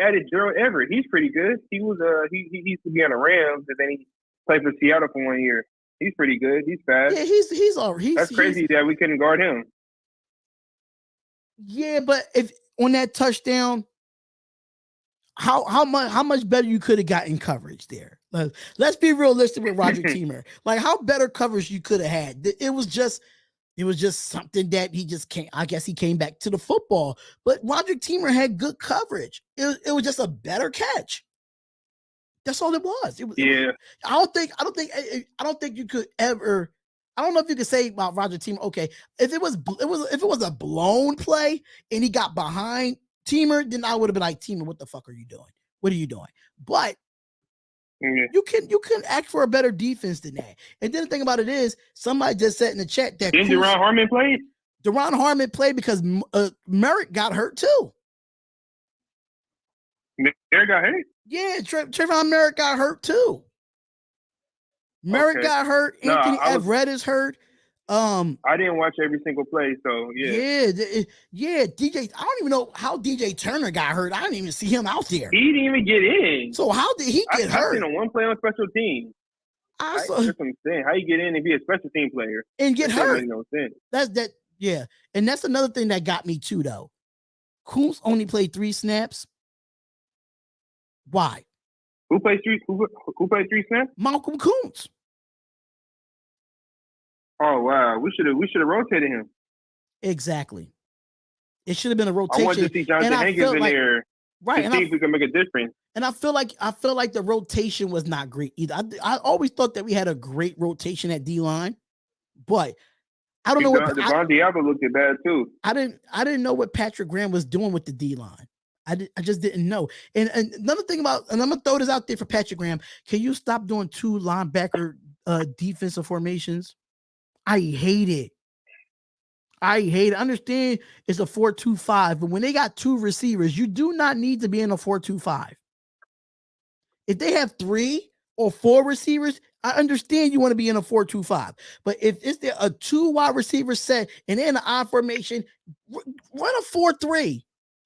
added Gerald Everett. He's pretty good. He was he used to be on the Rams and then he played for Seattle for 1 year. He's pretty good. He's fast. Yeah, he's all right. That's crazy that we couldn't guard him. Yeah, but if on that touchdown, how much better you could have gotten coverage there? Let's be realistic with Roger Teamer. Like how better coverage you could have had. It was just something that he just can't. I guess he came back to the football, but Roger Teamer had good coverage. It was just a better catch. That's all it was. I don't think you could ever. I don't know if you could say about Roger Teamer. Okay, if it was a blown play and he got behind Teamer, then I would have been like, Teamer, what the fuck are you doing? What are you doing? But you can act for a better defense than that. And then the thing about it is, somebody just said in the chat that didn't Deron Harmon play? Deron Harmon played because Merrick got hurt too. Merrick got hurt? Yeah, Trayvon Merrick got hurt too. Merrick got hurt. Anthony Everett is hurt. I didn't watch every single play, so yeah. Yeah. DJ, I don't even know how DJ Turner got hurt. I didn't even see him out there. He didn't even get in. So how did he get hurt? I seen him one play on special team. That's what I'm saying. How you get in and be a special team player and get hurt? Make no sense. Yeah, and that's another thing that got me too, though. Kuntz only played 3 snaps. Why? Who played 3 snaps? Malcolm Kuntz. Oh wow, we should have rotated him. Exactly. It should have been a rotation. I wanted to see Jonathan Hankins in there, right? And see if we can make a difference. And I feel like the rotation was not great either. I always thought that we had a great rotation at D line, but I don't know what Devon Diablo looked bad too. I didn't know what Patrick Graham was doing with the D line. I just didn't know. And another thing about, and I'm gonna throw this out there for Patrick Graham. Can you stop doing 2 linebacker defensive formations? I hate it. I understand it's a 4-2-5, but when they got 2 receivers, you do not need to be in a 4-2-5. If they have 3 or 4 receivers, I understand you want to be in a 4-2-5. But if it's there a 2 wide receiver set and they're in an I formation, run a 4-3.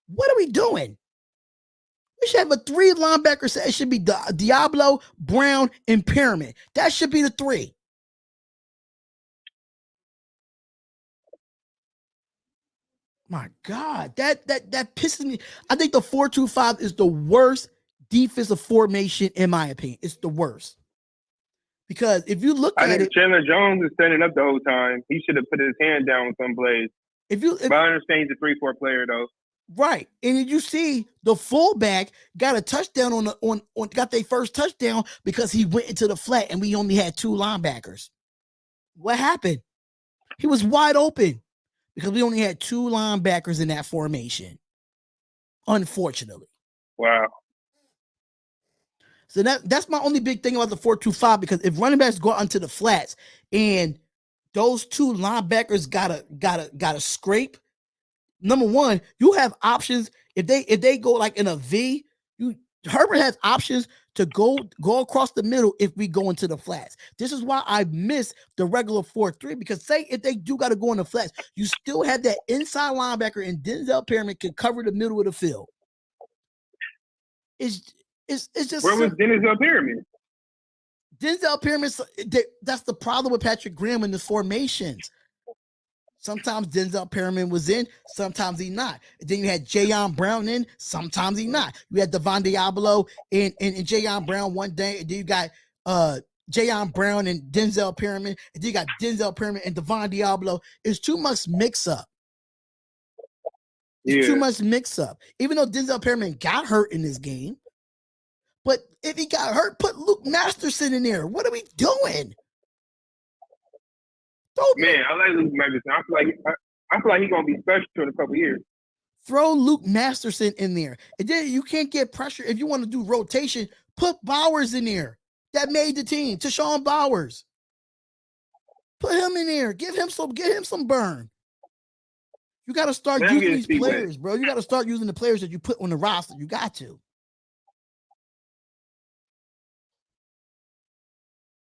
What are we doing? We should have a 3 linebacker set. It should be Diablo, Brown, and Pyramid. That should be the 3. My God, that pisses me. I think the 4-2-5 is the worst defensive formation in my opinion. It's the worst. Because if you look at it, Chandler Jones is standing up the whole time. He should have put his hand down someplace. But I understand he's a 3-4 player though. Right. And you see the fullback got a touchdown on got their first touchdown because he went into the flat and we only had 2 linebackers. What happened? He was wide open because we only had 2 linebackers in that formation. Unfortunately. Wow. So that's my only big thing about the 4-2-5, because if running backs go onto the flats and those 2 linebackers gotta scrape, number one, you have options. If they go like in a V, Herbert has options to go across the middle if we go into the flats. This is why I miss the regular 4-3, because say if they do got to go in the flats, you still have that inside linebacker and Denzel Pyramid can cover the middle of the field. It's just where was Denzel Pyramid? Denzel Pyramid. That's the problem with Patrick Graham in the formations. Sometimes Denzel Pyramid was in, sometimes he not. Then you had Jayon Brown in, sometimes he not. You had Devon Diablo and Jayon Brown one day, and then you got Jayon Brown and Denzel Pyramid, and then you got Denzel Pyramid and Devon Diablo. It's too much mix up. It's too much mix up. Even though Denzel Pyramid got hurt in this game, but if he got hurt, put Luke Masterson in there. What are we doing? Man, I like Luke Masterson. I feel like he's gonna be special in a couple of years. Throw Luke Masterson in there. And then you can't get pressure. If you want to do rotation, put Bowers in there. That made the team. Tashawn Bowers. Put him in there. Get him some burn. You got to start using these players, bro. You got to start using the players that you put on the roster. You got to.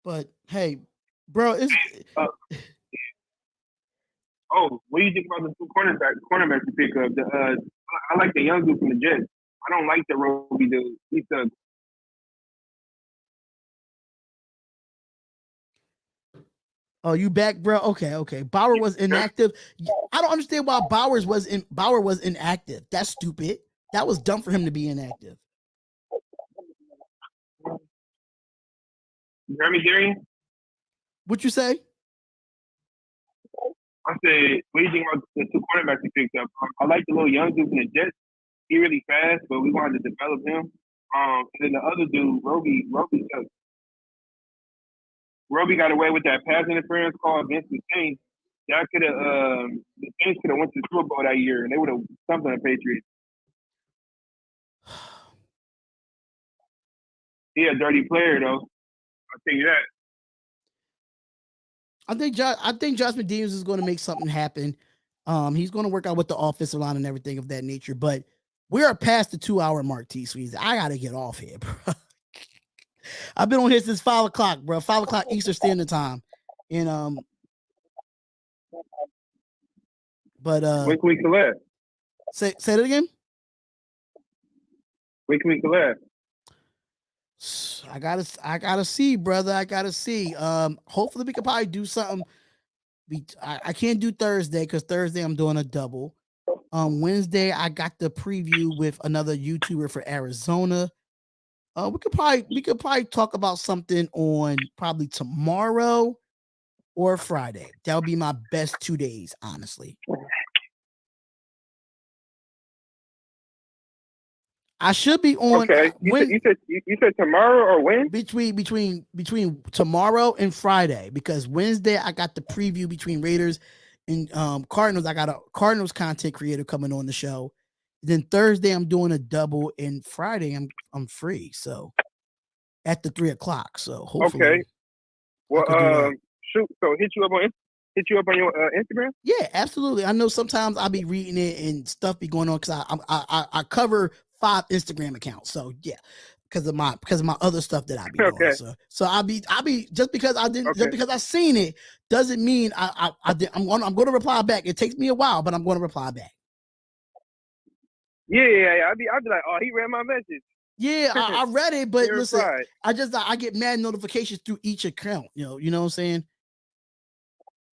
But hey, bro, it's what do you think about the 2 cornerbacks you pick up? I like the young dude from the Jets. I don't like the Roby dude. He's the you back, bro? Okay. Bauer was inactive. I don't understand why Bauer was inactive. That's stupid. That was dumb for him to be inactive. You hear me, Gary? What you say? I said, what do you think about the 2 cornerbacks he picked up? I like the little young dude from the Jets. He really fast, but we wanted to develop him. And then the other dude, Roby got away with that pass interference call against the Saints. That could have the Saints could have went to the Super Bowl that year, and they would have stumped on the Patriots. He a dirty player, though. I'll tell you that. I think Josh McDaniels is going to make something happen. He's going to work out with the offensive line and everything of that nature. But we are past the 2-hour mark, T Sweezy. I got to get off here, bro. I've been on here since 5 o'clock, bro. 5 o'clock Eastern Standard Time. And but when can we collect? Say that again. When can we collect? I gotta see, brother. I gotta see. Hopefully we can probably do something. I can't do Thursday because Thursday I'm doing a double. Wednesday I got the preview with another YouTuber for Arizona. We could probably talk about something on probably tomorrow or Friday. That would be my best 2 days, honestly. I should be on. Okay, you said tomorrow or when? Between tomorrow and Friday, because Wednesday I got the preview between Raiders and Cardinals. I got a Cardinals content creator coming on the show, Then Thursday I'm doing a double, and Friday I'm free. So at the 3:00. So hopefully. Okay. Well, I could do that. shoot. So hit you up on your Instagram. Yeah, absolutely. I know sometimes I'll be reading it and stuff be going on because I cover 5 Instagram accounts. So yeah, because of my other stuff that I be doing. So I'll be just because I didn't just because I seen it doesn't mean I'm going to reply back. It takes me a while, but I'm going to reply back. Yeah. I'd be like, oh, he read my message. Yeah, I read it, but You're listen, right. I get mad notifications through each account. You know what I'm saying?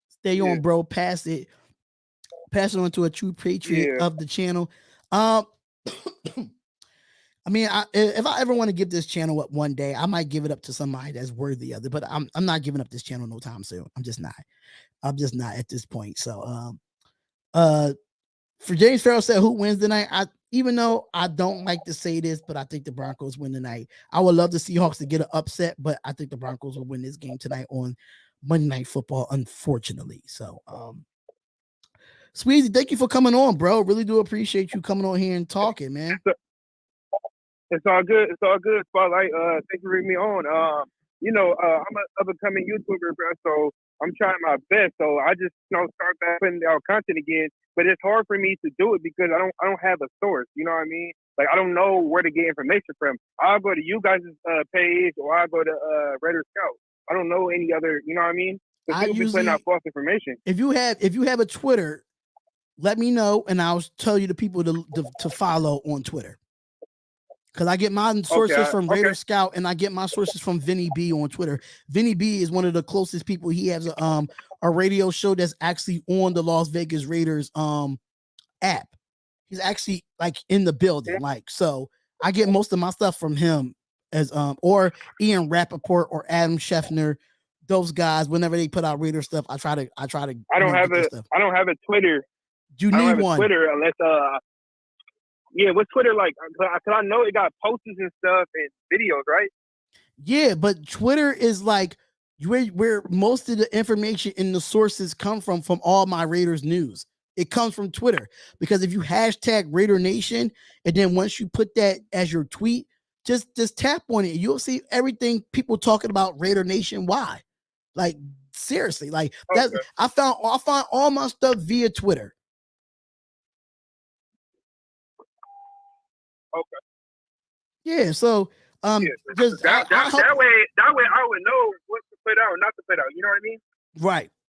Stay on, bro. Pass it on to a true patriot of the channel. I mean, if I ever want to give this channel up one day, I might give it up to somebody that's worthy of it. But I'm not giving up this channel no time soon. I'm just not at this point. So, for James Farrell said, who wins tonight? Even though I don't like to say this, but I think the Broncos win tonight. I would love the Seahawks to get an upset, but I think the Broncos will win this game tonight on Monday Night Football, unfortunately. So, Sweezy, thank you for coming on, bro. Really do appreciate you coming on here and talking, man. It's all good. Spotlight. Thank you for bringing me on. I'm an up-and-coming YouTuber, bro, so I'm trying my best. So I just start back putting out content again. But it's hard for me to do it because I don't have a source. You know what I mean? Like I don't know where to get information from. I'll go to you guys' page or I'll go to Raider Scout. I don't know any other. You know what I mean? So people be putting out false information. If you have a Twitter, let me know and I'll tell you the people to follow on Twitter. Because I get my sources from Raider Scout and I get my sources from Vinny B on Twitter. Vinny B is one of the closest people. He has a radio show that's actually on the Las Vegas Raiders app. He's actually like in the building. Like, so I get most of my stuff from him as or Ian Rappaport or Adam Scheffner. Those guys, whenever they put out Raider stuff, I try to I don't have a Twitter. You need one. Twitter unless yeah, what's Twitter like? Because I know it got posters and stuff and videos, right? Yeah, but Twitter is like where most of the information and the sources come from all my Raiders news. It comes from Twitter because if you hashtag Raider Nation and then once you put that as your tweet, just tap on it. You'll see everything people talking about Raider Nation. Why? Like seriously, like that. I found all my stuff via Twitter. Okay. Yeah, so just that way I would know what to put out or not to put out. You know what I mean?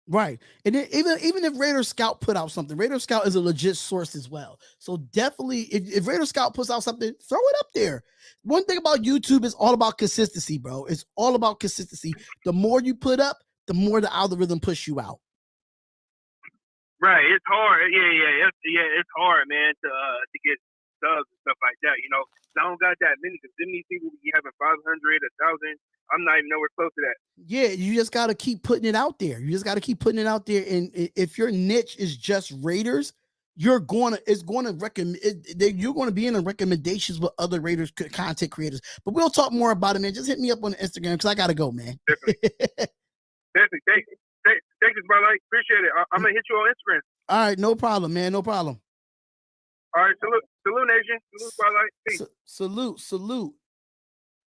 Right. And then even if Raider Scout put out something, Raider Scout is a legit source as well. So definitely, if Raider Scout puts out something, throw it up there. One thing about YouTube is all about consistency, bro. It's all about consistency. The more you put up, the more the algorithm push you out. Right. It's hard. Yeah. It's hard, man, to get subs and stuff like that. You know, I don't got that many because then these people be having 500, 1,000. I'm not even nowhere close to that. Yeah, you just got to keep putting it out there. And if your niche is just Raiders, you're going to recommend. You're going to be in the recommendations with other Raiders content creators. But we'll talk more about it, man. Just hit me up on Instagram because I got to go, man. Definitely. Thank you, brother. I appreciate it. I'm gonna hit you on Instagram. All right, no problem, man. No problem. All right, salute, nation. Salute, brother. Salute.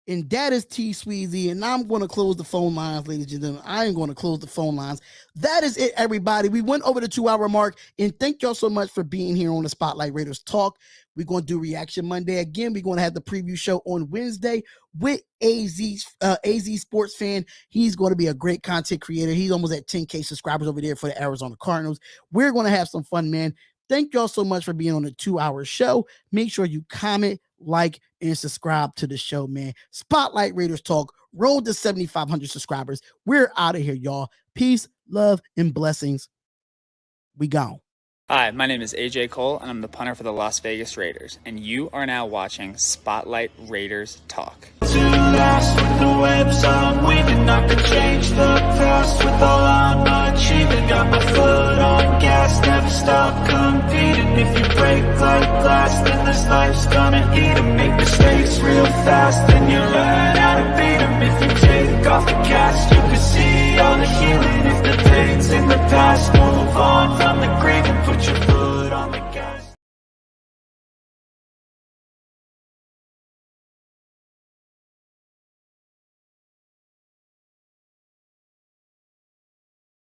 And that is T Sweezy, and I'm going to close the phone lines, ladies and gentlemen. I ain't going to close the phone lines. That is it, everybody. We went over the 2-hour mark, and thank y'all so much for being here on the Spotlight Raiders Talk. We're going to do Reaction Monday again. We're going to have the preview show on Wednesday with AZ Sports Fan. He's going to be a great content creator. He's almost at 10K subscribers over there for the Arizona Cardinals. We're going to have some fun, man. Thank y'all so much for being on the 2-hour show. Make sure you comment, like, and subscribe to the show, man. Spotlight Raiders Talk. Roll to 7,500 subscribers. We're out of here, y'all. Peace, love, and blessings. We gone. Hi, my name is AJ Cole, and I'm the punter for the Las Vegas Raiders, and you are now watching Spotlight Raiders Talk. To last with the webs I'm weaving, I could change the past with all I'm achieving. Got my foot on gas, never stop competing. If you break like glass, then this life's gonna eat 'em. Make mistakes real fast, then you learn how to beat 'em. If you take off the cast,